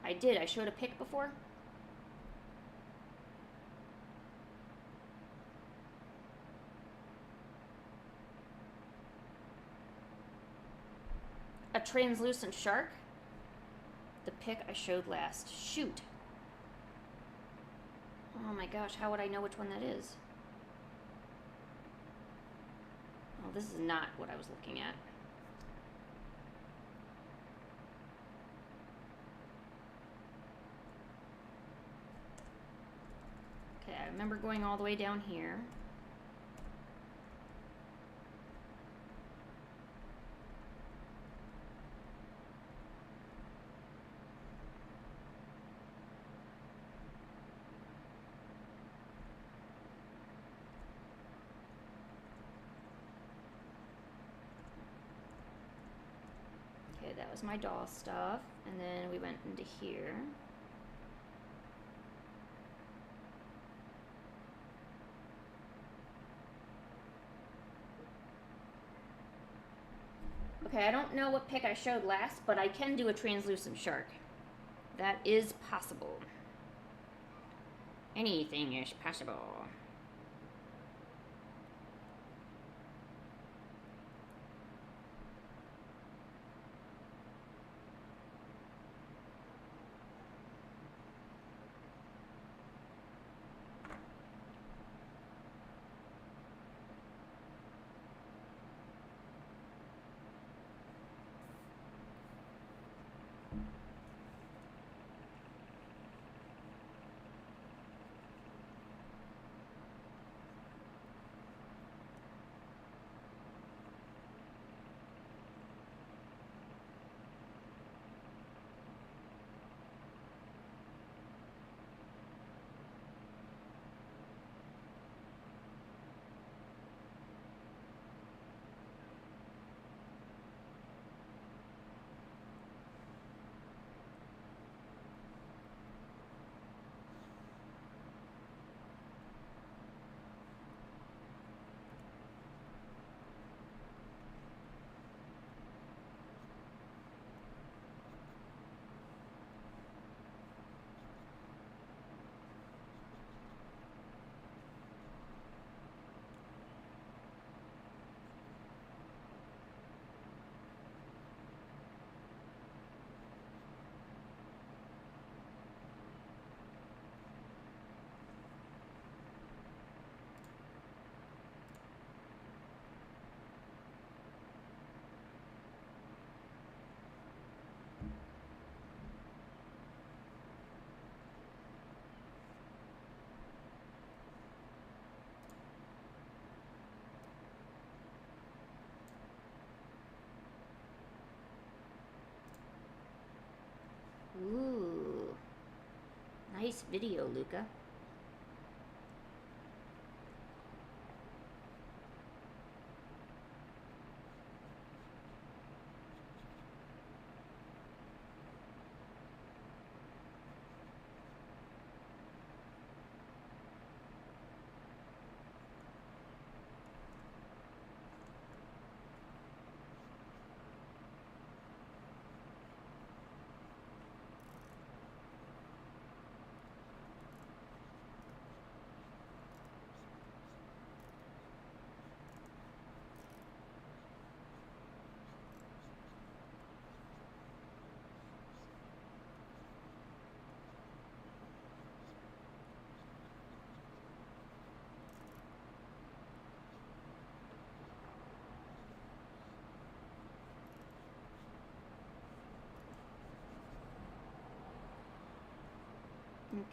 I showed a pic before. A translucent shark? The pic I showed last. Shoot. Oh my gosh, how would I know which one that is? Oh, this is not what I was looking at. Okay, I remember going all the way down here. that was my doll stuff. And then we went into here. Okay, I don't know what pick I showed last, but I can do a translucent shark. That is possible. Anything is possible. Ooh. Nice video, Luca.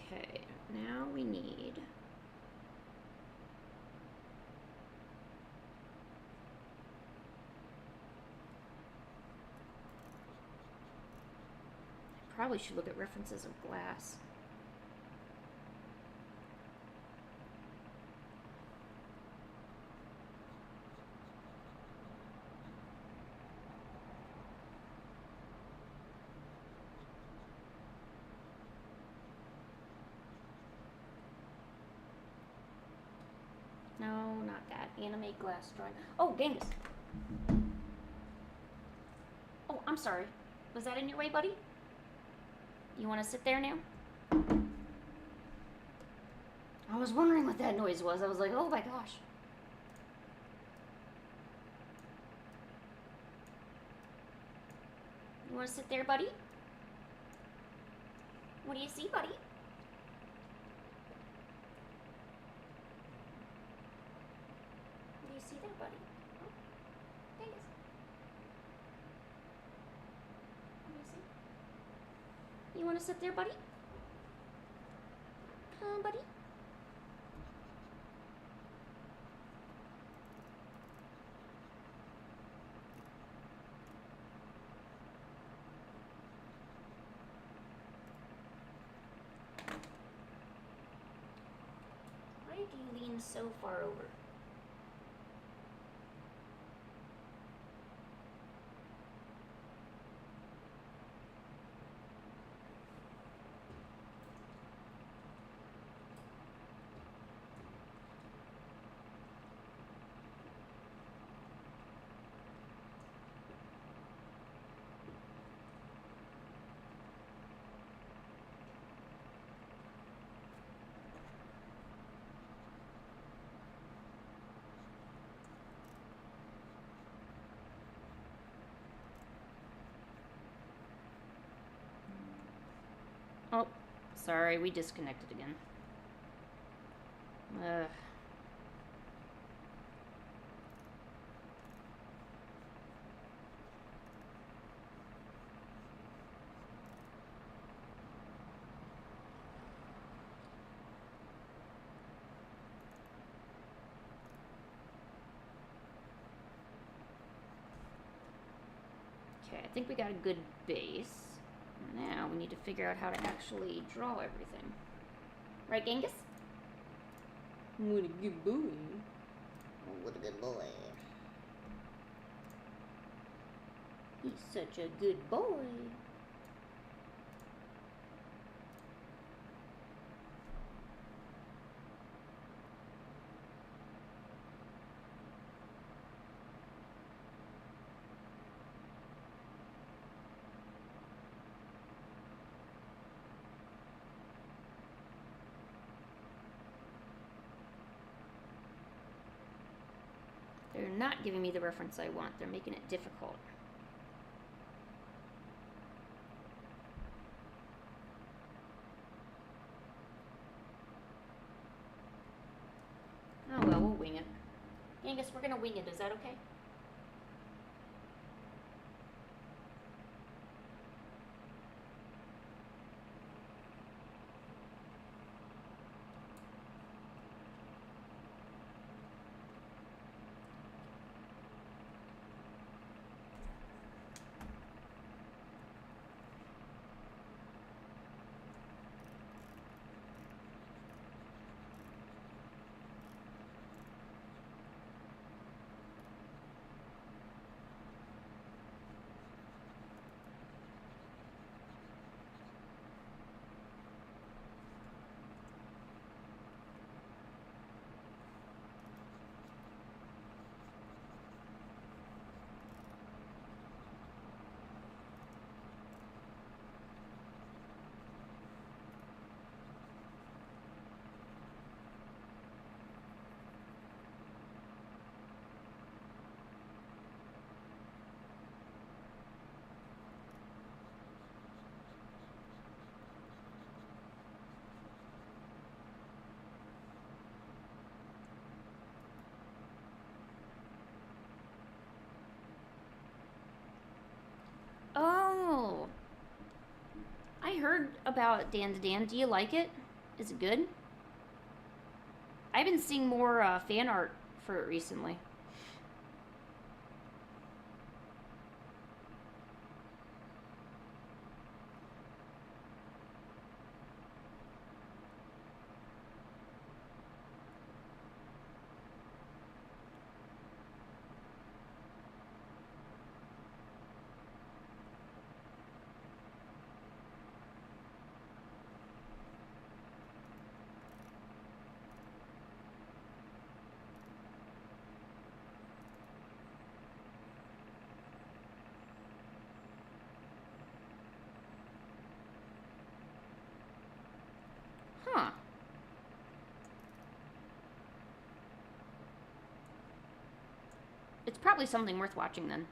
Okay, now we need probably should look at references of glass. No, not that. Animate glass drawing. Oh, Genghis. Oh, I'm sorry. Was that in your way, buddy? You want to sit there now? I was wondering what that noise was. I was like, oh my gosh. You want to sit there, buddy? What do you see, buddy? What do you see there, buddy? Oh, there it is. What do you see? You want to sit there, buddy? Buddy? Why do you lean so far over? Oh, sorry, we disconnected again. Ugh. Okay, I think we got a good base. Now we need to figure out how to actually draw everything. Right, Genghis? What a good boy. Oh, what a good boy. He's such a good boy. They're not giving me the reference I want. They're making it difficult. Oh well, we'll wing it. Angus, we're gonna wing it. Is that okay? Oh, I heard about Dan to Dan. Do you like it? Is it good? I've been seeing more fan art for it recently. Huh. It's probably something worth watching then.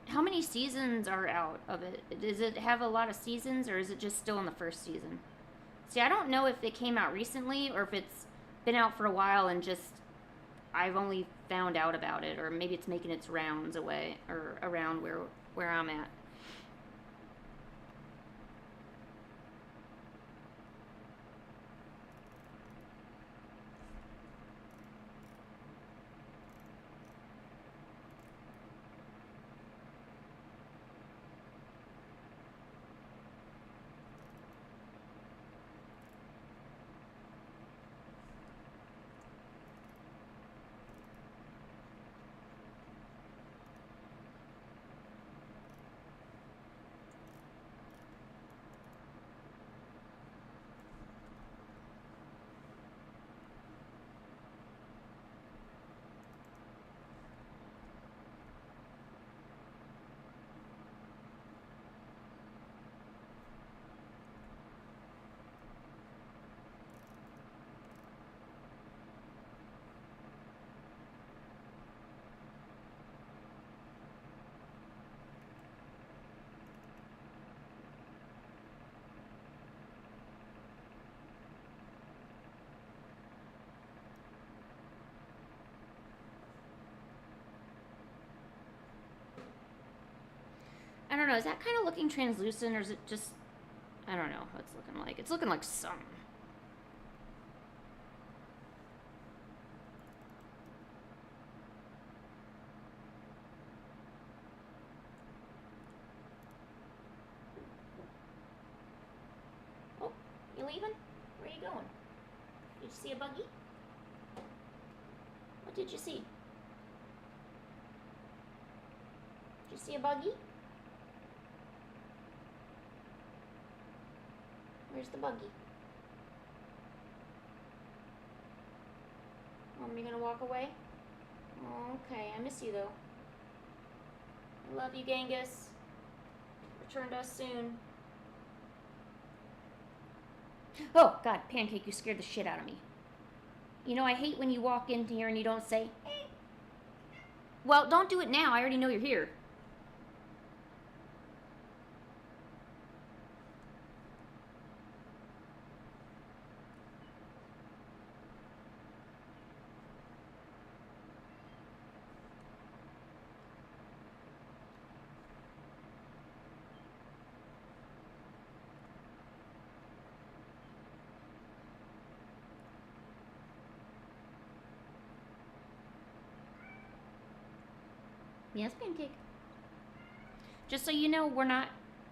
How many seasons are out of it? Does it have a lot of seasons, or is it just still in the first season? See, I don't know if it came out recently or if it's been out for a while and just I've only found out about it, or maybe it's making its rounds away or around where I'm at. I don't know. Is that kind of looking translucent, or is it just... I don't know what it's looking like. It's looking like something. Oh, you leaving? Where are you going? Did you see a buggy? What did you see? Did you see a buggy? Where's the buggy? You gonna walk away? Okay, I miss you though. I love you, Genghis. Return to us soon. Oh, God, Pancake, you scared the shit out of me. You know, I hate when you walk in here and you don't say, hey. Well, don't do it now. I already know you're here. Yes, Pancake. Just so you know,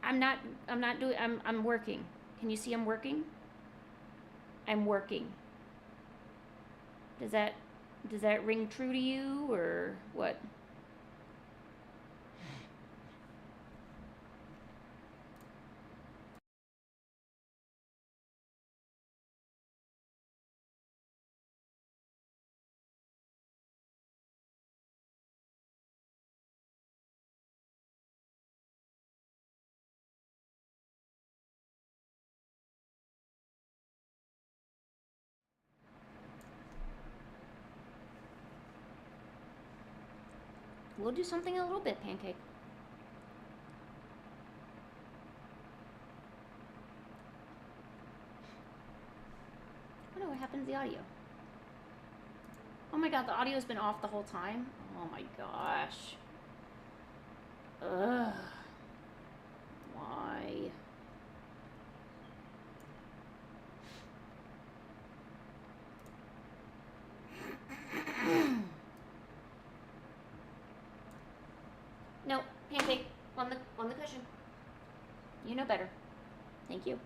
I'm working. Can you see I'm working? I'm working. Does that ring true to you, or what? We'll do something a little bit, Pancake. I don't know what happened to the audio. Oh my God, the audio's been off the whole time? Oh my gosh. Ugh. Why? No, Pancake, on the cushion. You know better. Thank you.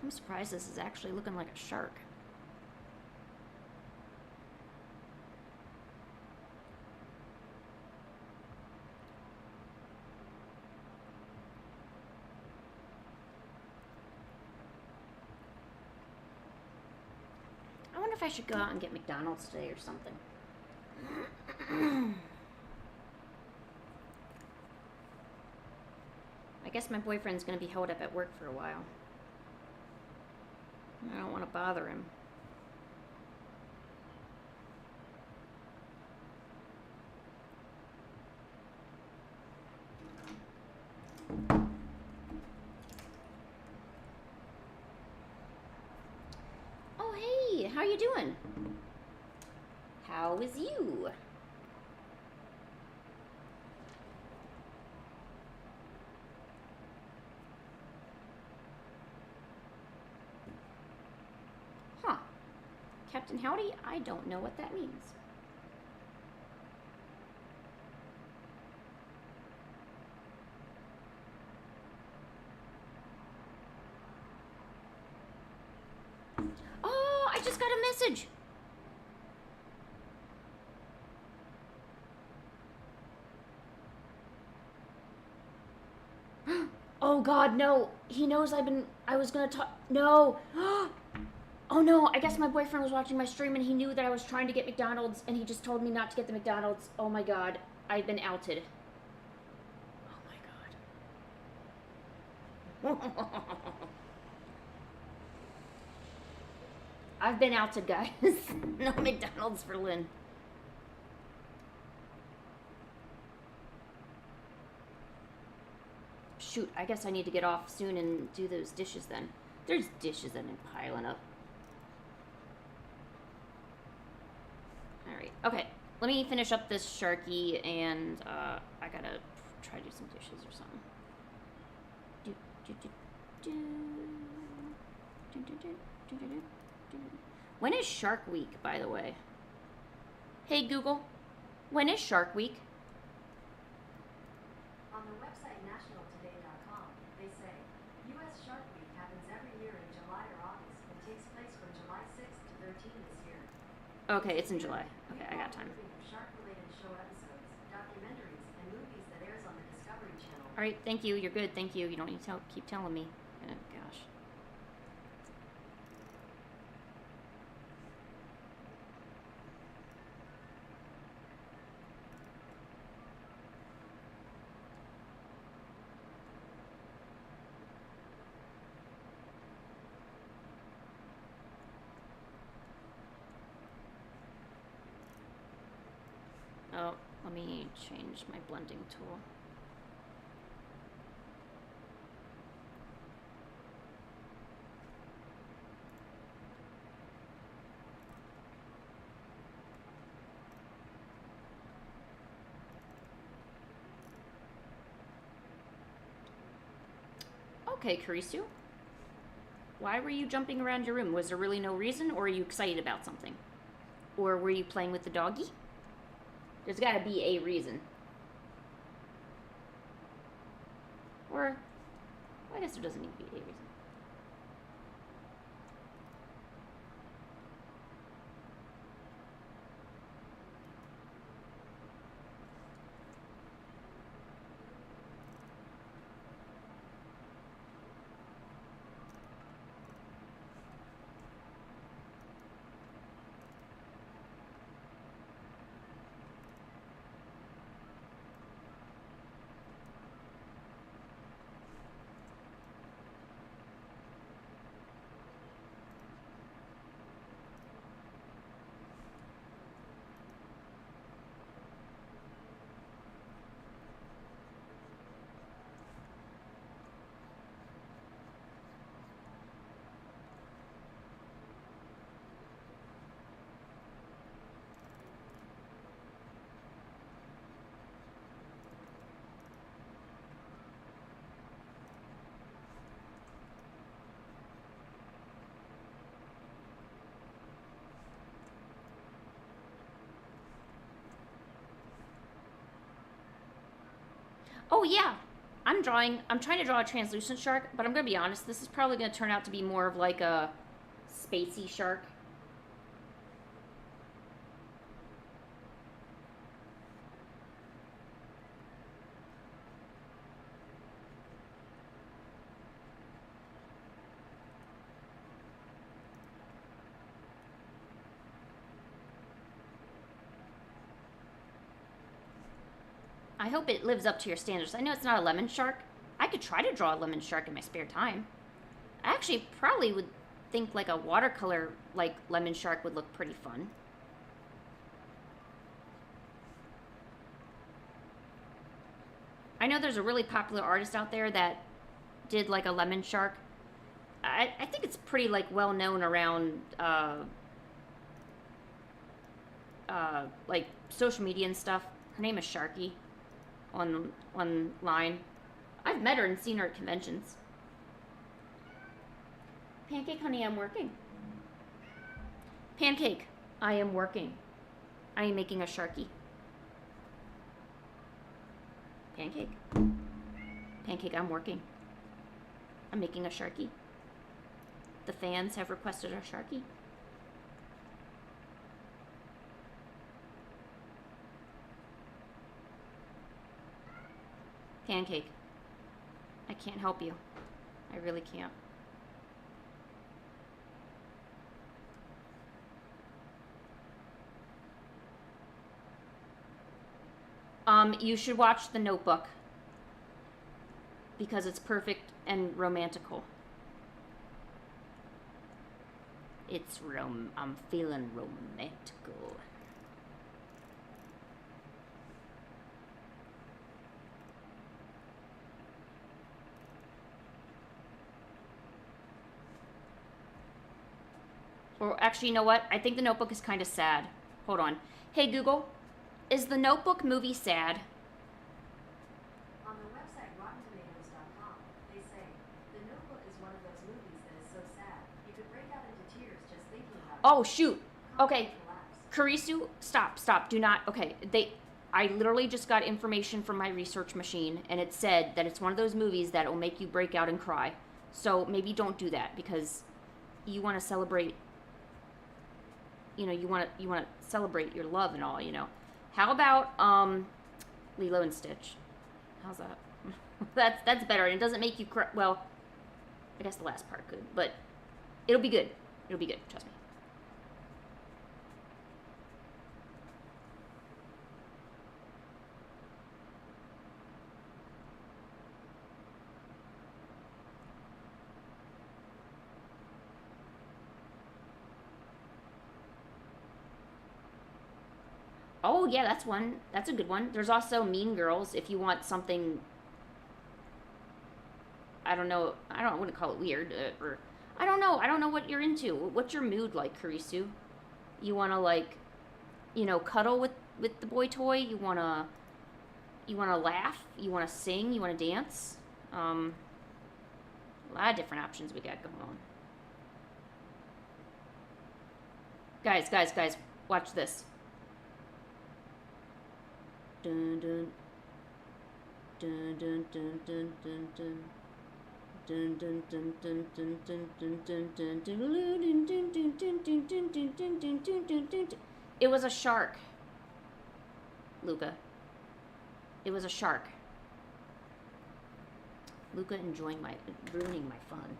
I'm surprised this is actually looking like a shark. I wonder if I should go out and get McDonald's today or something. I guess my boyfriend's gonna be held up at work for a while. I don't want to bother him. Oh, hey, how you doing? How is you? Huh. Captain Howdy? I don't know what that means. Oh, I just got a message. Oh God, no. He knows I was gonna talk. No. Oh no, I guess my boyfriend was watching my stream and he knew that I was trying to get McDonald's and he just told me not to get the McDonald's. Oh my God, I've been outed. Oh my God. I've been outed, guys. No McDonald's for Lynn. Shoot, I guess I need to get off soon and do those dishes then. There's dishes that have been piling up. Alright, okay. Let me finish up this Sharky and I gotta try to do some dishes or something. When is Shark Week, by the way? Hey Google, when is Shark Week? On the website nationaltoday.com, they say, U.S. Shark Week happens every year in July or August and takes place from July 6th to 13th this year. Okay, it's in July. Okay, I got time. Shark-related show episodes, documentaries, and movies that airs on the Discovery Channel. All right, thank you. You're good. Thank you. You don't need to keep telling me. Oh, gosh. Oh, let me change my blending tool. Okay, Karisu. Why were you jumping around your room? Was there really no reason, or are you excited about something? Or were you playing with the doggy? There's gotta be a reason. Or, well, I guess there doesn't need to be a reason. Oh, yeah. I'm trying to draw a translucent shark, but I'm gonna be honest, this is probably gonna turn out to be more of like a spacey shark. I hope it lives up to your standards. I know it's not a lemon shark. I could try to draw a lemon shark in my spare time. I actually probably would think like a watercolor like lemon shark would look pretty fun. I know there's a really popular artist out there that did like a lemon shark. I think it's pretty like well known around like social media and stuff. Her name is Sharky online. I've met her and seen her at conventions. Pancake, honey, I'm working. Pancake, I am working. I am making a Sharky. Pancake. Pancake, I'm working. I'm making a Sharky. The fans have requested a Sharky. Pancake. I can't help you. I really can't. You should watch The Notebook because it's perfect and romantical. I'm feeling romantical. Or actually, you know what? I think The Notebook is kind of sad. Hold on. Hey Google, is The Notebook movie sad? On the website RottenTomatoes.com, they say, The Notebook is one of those movies that is so sad, you could break out into tears just thinking about it. Oh shoot. Okay. Collapse. Kurisu, stop. Do not. Okay. I literally just got information from my research machine, and it said that it's one of those movies that will make you break out and cry. So maybe don't do that because you want to celebrate. You know, you want to celebrate your love and all. You know. How about Lilo and Stitch? How's that? that's better. And it doesn't make you cry. Well, I guess the last part could, but it'll be good. It'll be good. Trust me. Oh yeah, that's one. That's a good one. There's also Mean Girls if you want something. I don't know. I wouldn't call it weird, or I don't know. I don't know what you're into. What's your mood like, Kurisu? You wanna like, cuddle with the boy toy. You wanna laugh. You wanna sing. You wanna dance. A lot of different options we got going on. Guys, watch this. Dun dun dun dun dun dun dun dun. Dun dun dun dun dun dun dun dun dun dun dun dun dun dun dun dun dun. It was a shark, Luca. It was a shark. Luca ruining my fun.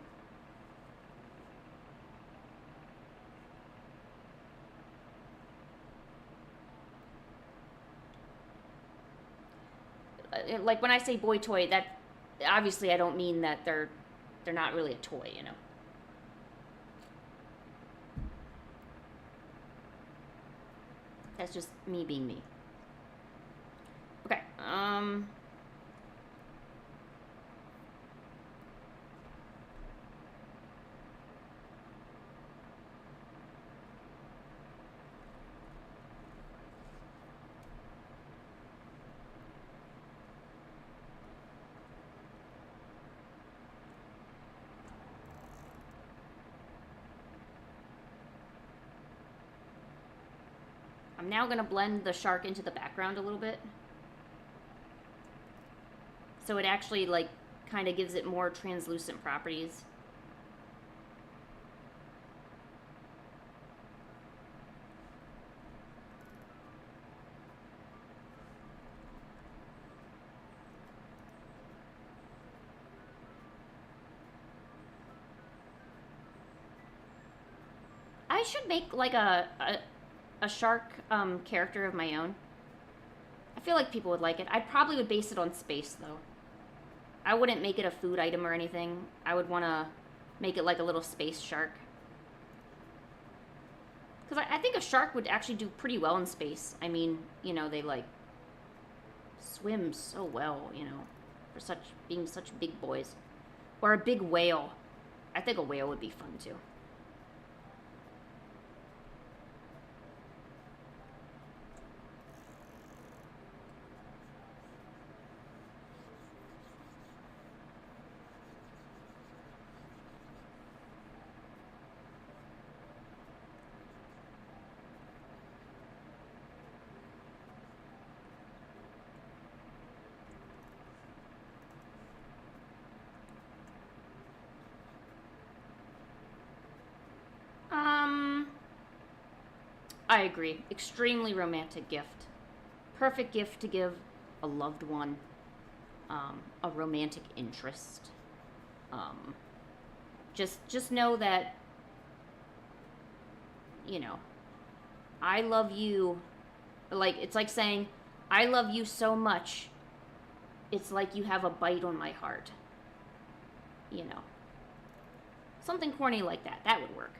Like when I say boy toy, that obviously I don't mean that they're not really a toy, you know. That's just me being me. Okay. I'm now going to blend the shark into the background a little bit. So it actually, like, kind of gives it more translucent properties. I should make, like, a shark character of my own. I feel like people would like it. I probably would base it on space, though. I wouldn't make it a food item or anything. I would want to make it like a little space shark. Because I think a shark would actually do pretty well in space. I mean, you know, they, like, swim so well, you know, for being such big boys. Or a big whale. I think a whale would be fun, too. I agree. Extremely romantic gift. Perfect gift to give a loved one, a romantic interest. Just know that, you know, I love you. Like, it's like saying, I love you so much, it's like you have a bite on my heart. You know. Something corny like that. That would work.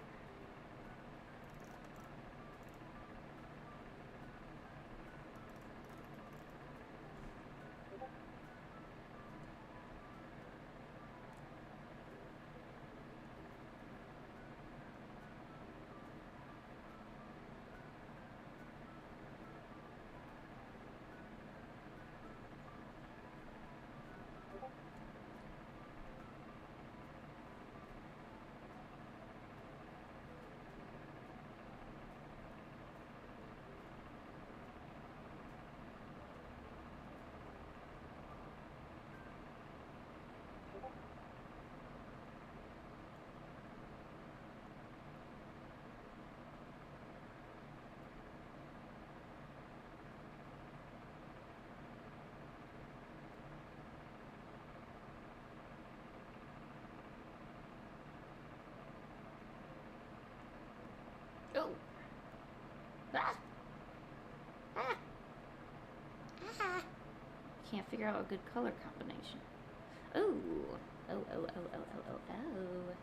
Oh. Ah. Ah. Ah. Can't figure out a good color combination. Ooh. Oh, oh, oh, oh, oh, oh, oh.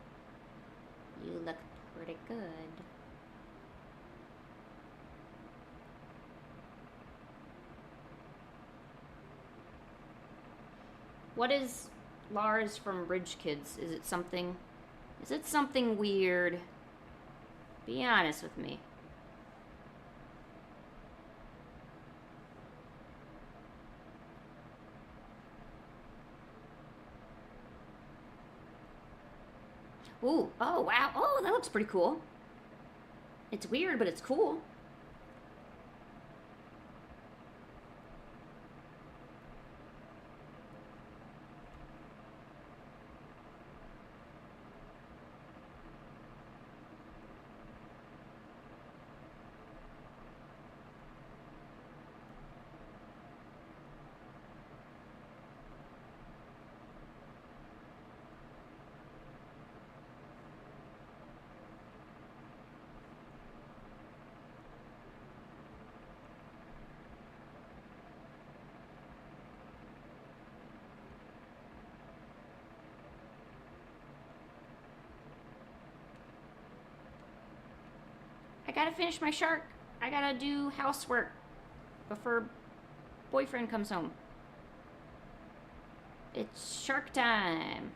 You look pretty good. What is Lars from Bridge Kids? Is it something weird? Be honest with me. Ooh, oh wow, oh, that looks pretty cool. It's weird, but it's cool. I gotta finish my shark. I gotta do housework before boyfriend comes home. It's shark time.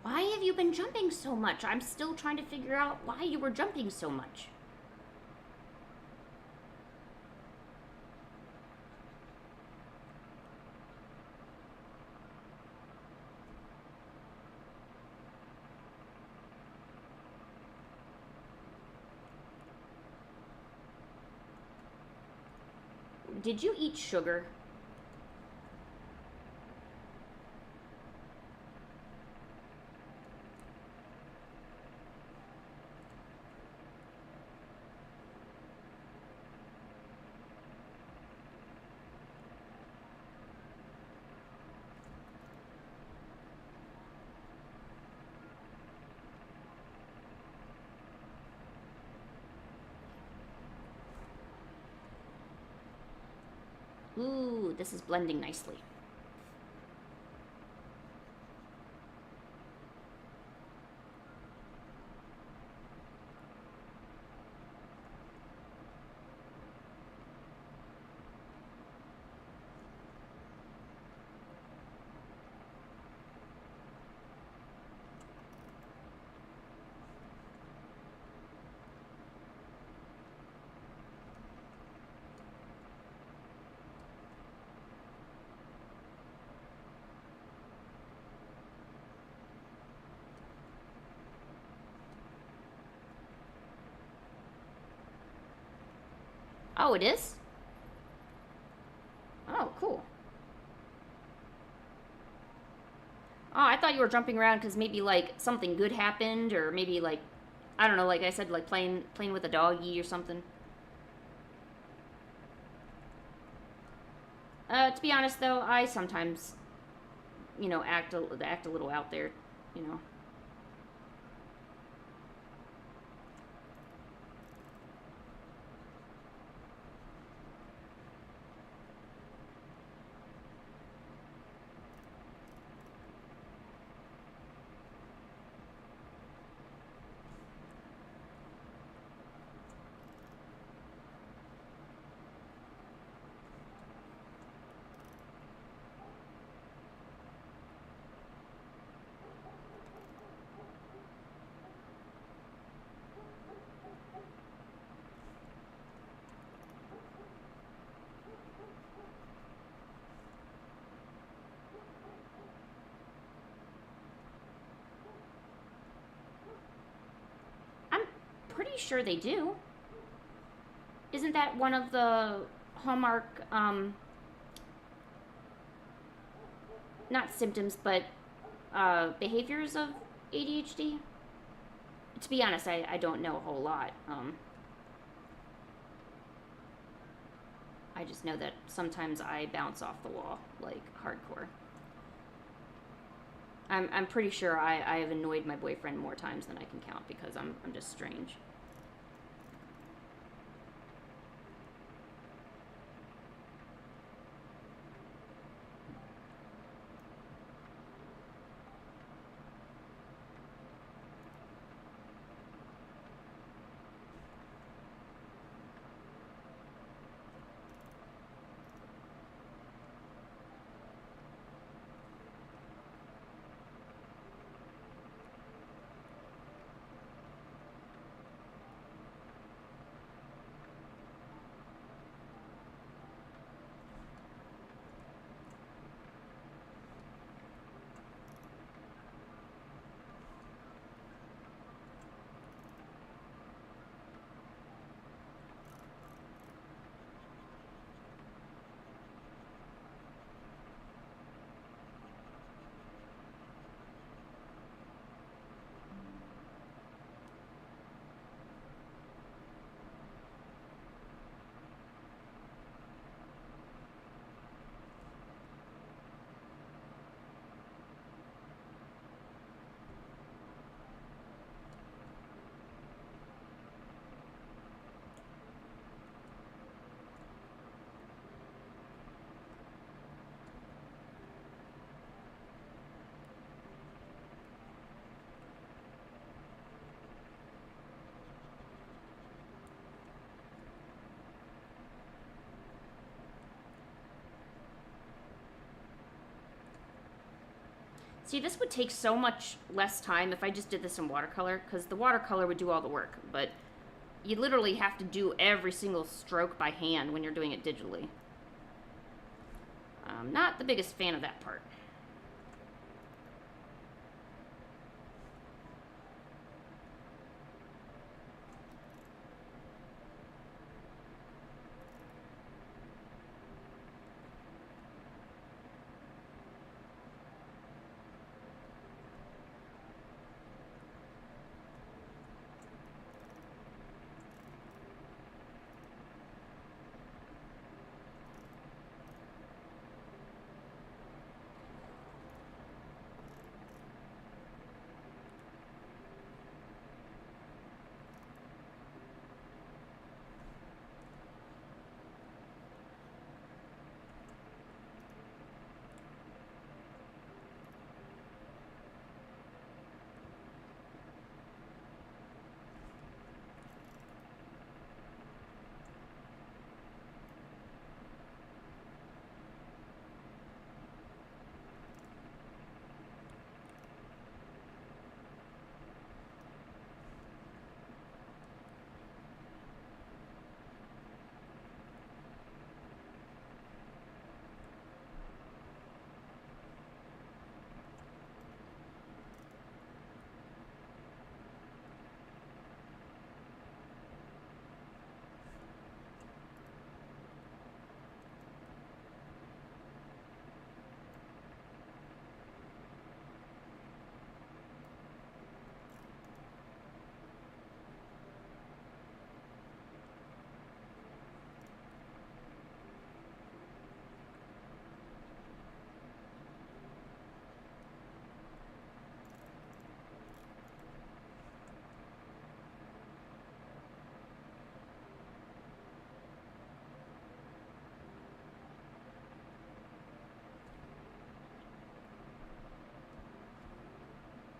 Why have you been jumping so much? I'm still trying to figure out why you were jumping so much. Did you eat sugar? Ooh, this is blending nicely. Oh, it is? Oh, cool. Oh, I thought you were jumping around because maybe like something good happened, or maybe like, I don't know, like I said, like playing with a doggy or something. To be honest though, I sometimes, act a little out there, you know. I'm pretty sure they do. Isn't that one of the hallmark, not symptoms, but behaviors of ADHD? To be honest, I don't know a whole lot. I just know that sometimes I bounce off the wall, like hardcore. I'm pretty sure I have annoyed my boyfriend more times than I can count because I'm just strange. See, this would take so much less time if I just did this in watercolor, because the watercolor would do all the work, but you literally have to do every single stroke by hand when you're doing it digitally. I'm not the biggest fan of that part.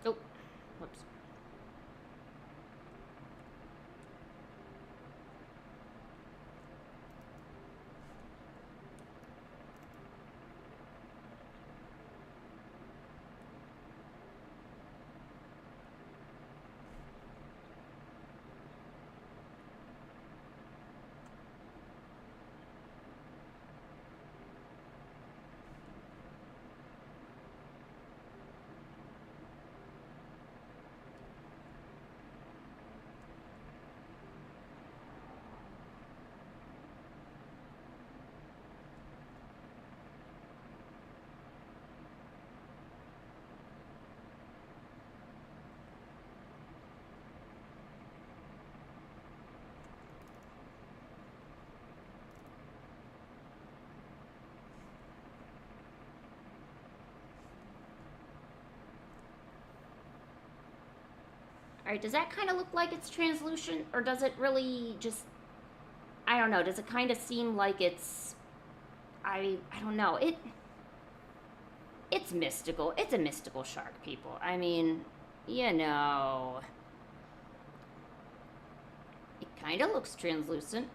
Oh, whoops. Alright, does that kind of look like it's translucent, or does it really just, I don't know, does it kind of seem like it's, I don't know, it's mystical, it's a mystical shark, people. I mean, you know, it kind of looks translucent.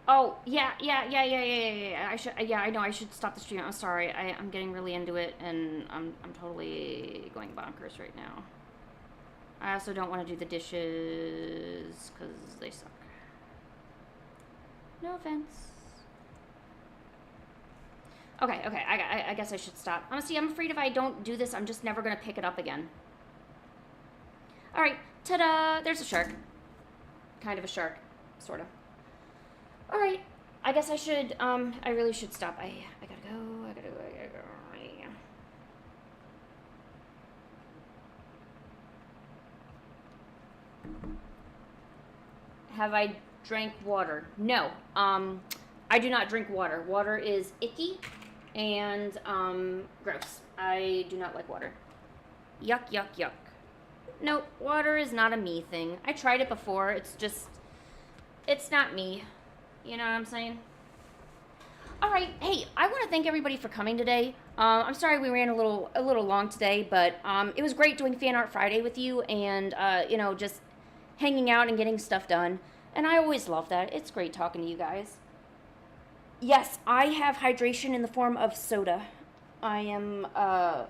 Oh, yeah. I know I should stop the stream. I'm sorry. I'm getting really into it, and I'm totally going bonkers right now. I also don't want to do the dishes, because they suck. No offense. Okay, I guess I should stop. Honestly, I'm afraid if I don't do this, I'm just never going to pick it up again. Alright, ta-da! There's a shark. Kind of a shark. Sort of. Alright, I guess I should, I really should stop. I gotta go. Have I drank water? No, I do not drink water. Water is icky and, gross. I do not like water. Yuck, yuck, yuck. Nope, water is not a me thing. I tried it before. It's just, it's not me. You know what I'm saying? All right. Hey, I want to thank everybody for coming today. I'm sorry we ran a little long today, but it was great doing Fan Art Friday with you, and you know, just hanging out and getting stuff done. And I always love that. It's great talking to you guys. Yes, I have hydration in the form of soda. I am. God,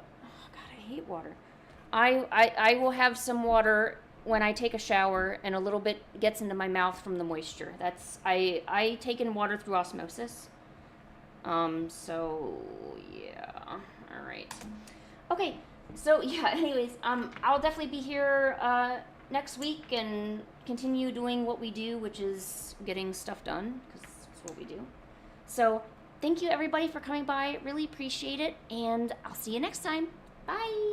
I hate water. I will have some water when I take a shower, and a little bit gets into my mouth from the moisture. That's I take in water through osmosis. So yeah. All right. Okay. So yeah. Anyways, I'll definitely be here next week and continue doing what we do, which is getting stuff done, because that's what we do. So thank you everybody for coming by. Really appreciate it, and I'll see you next time. Bye.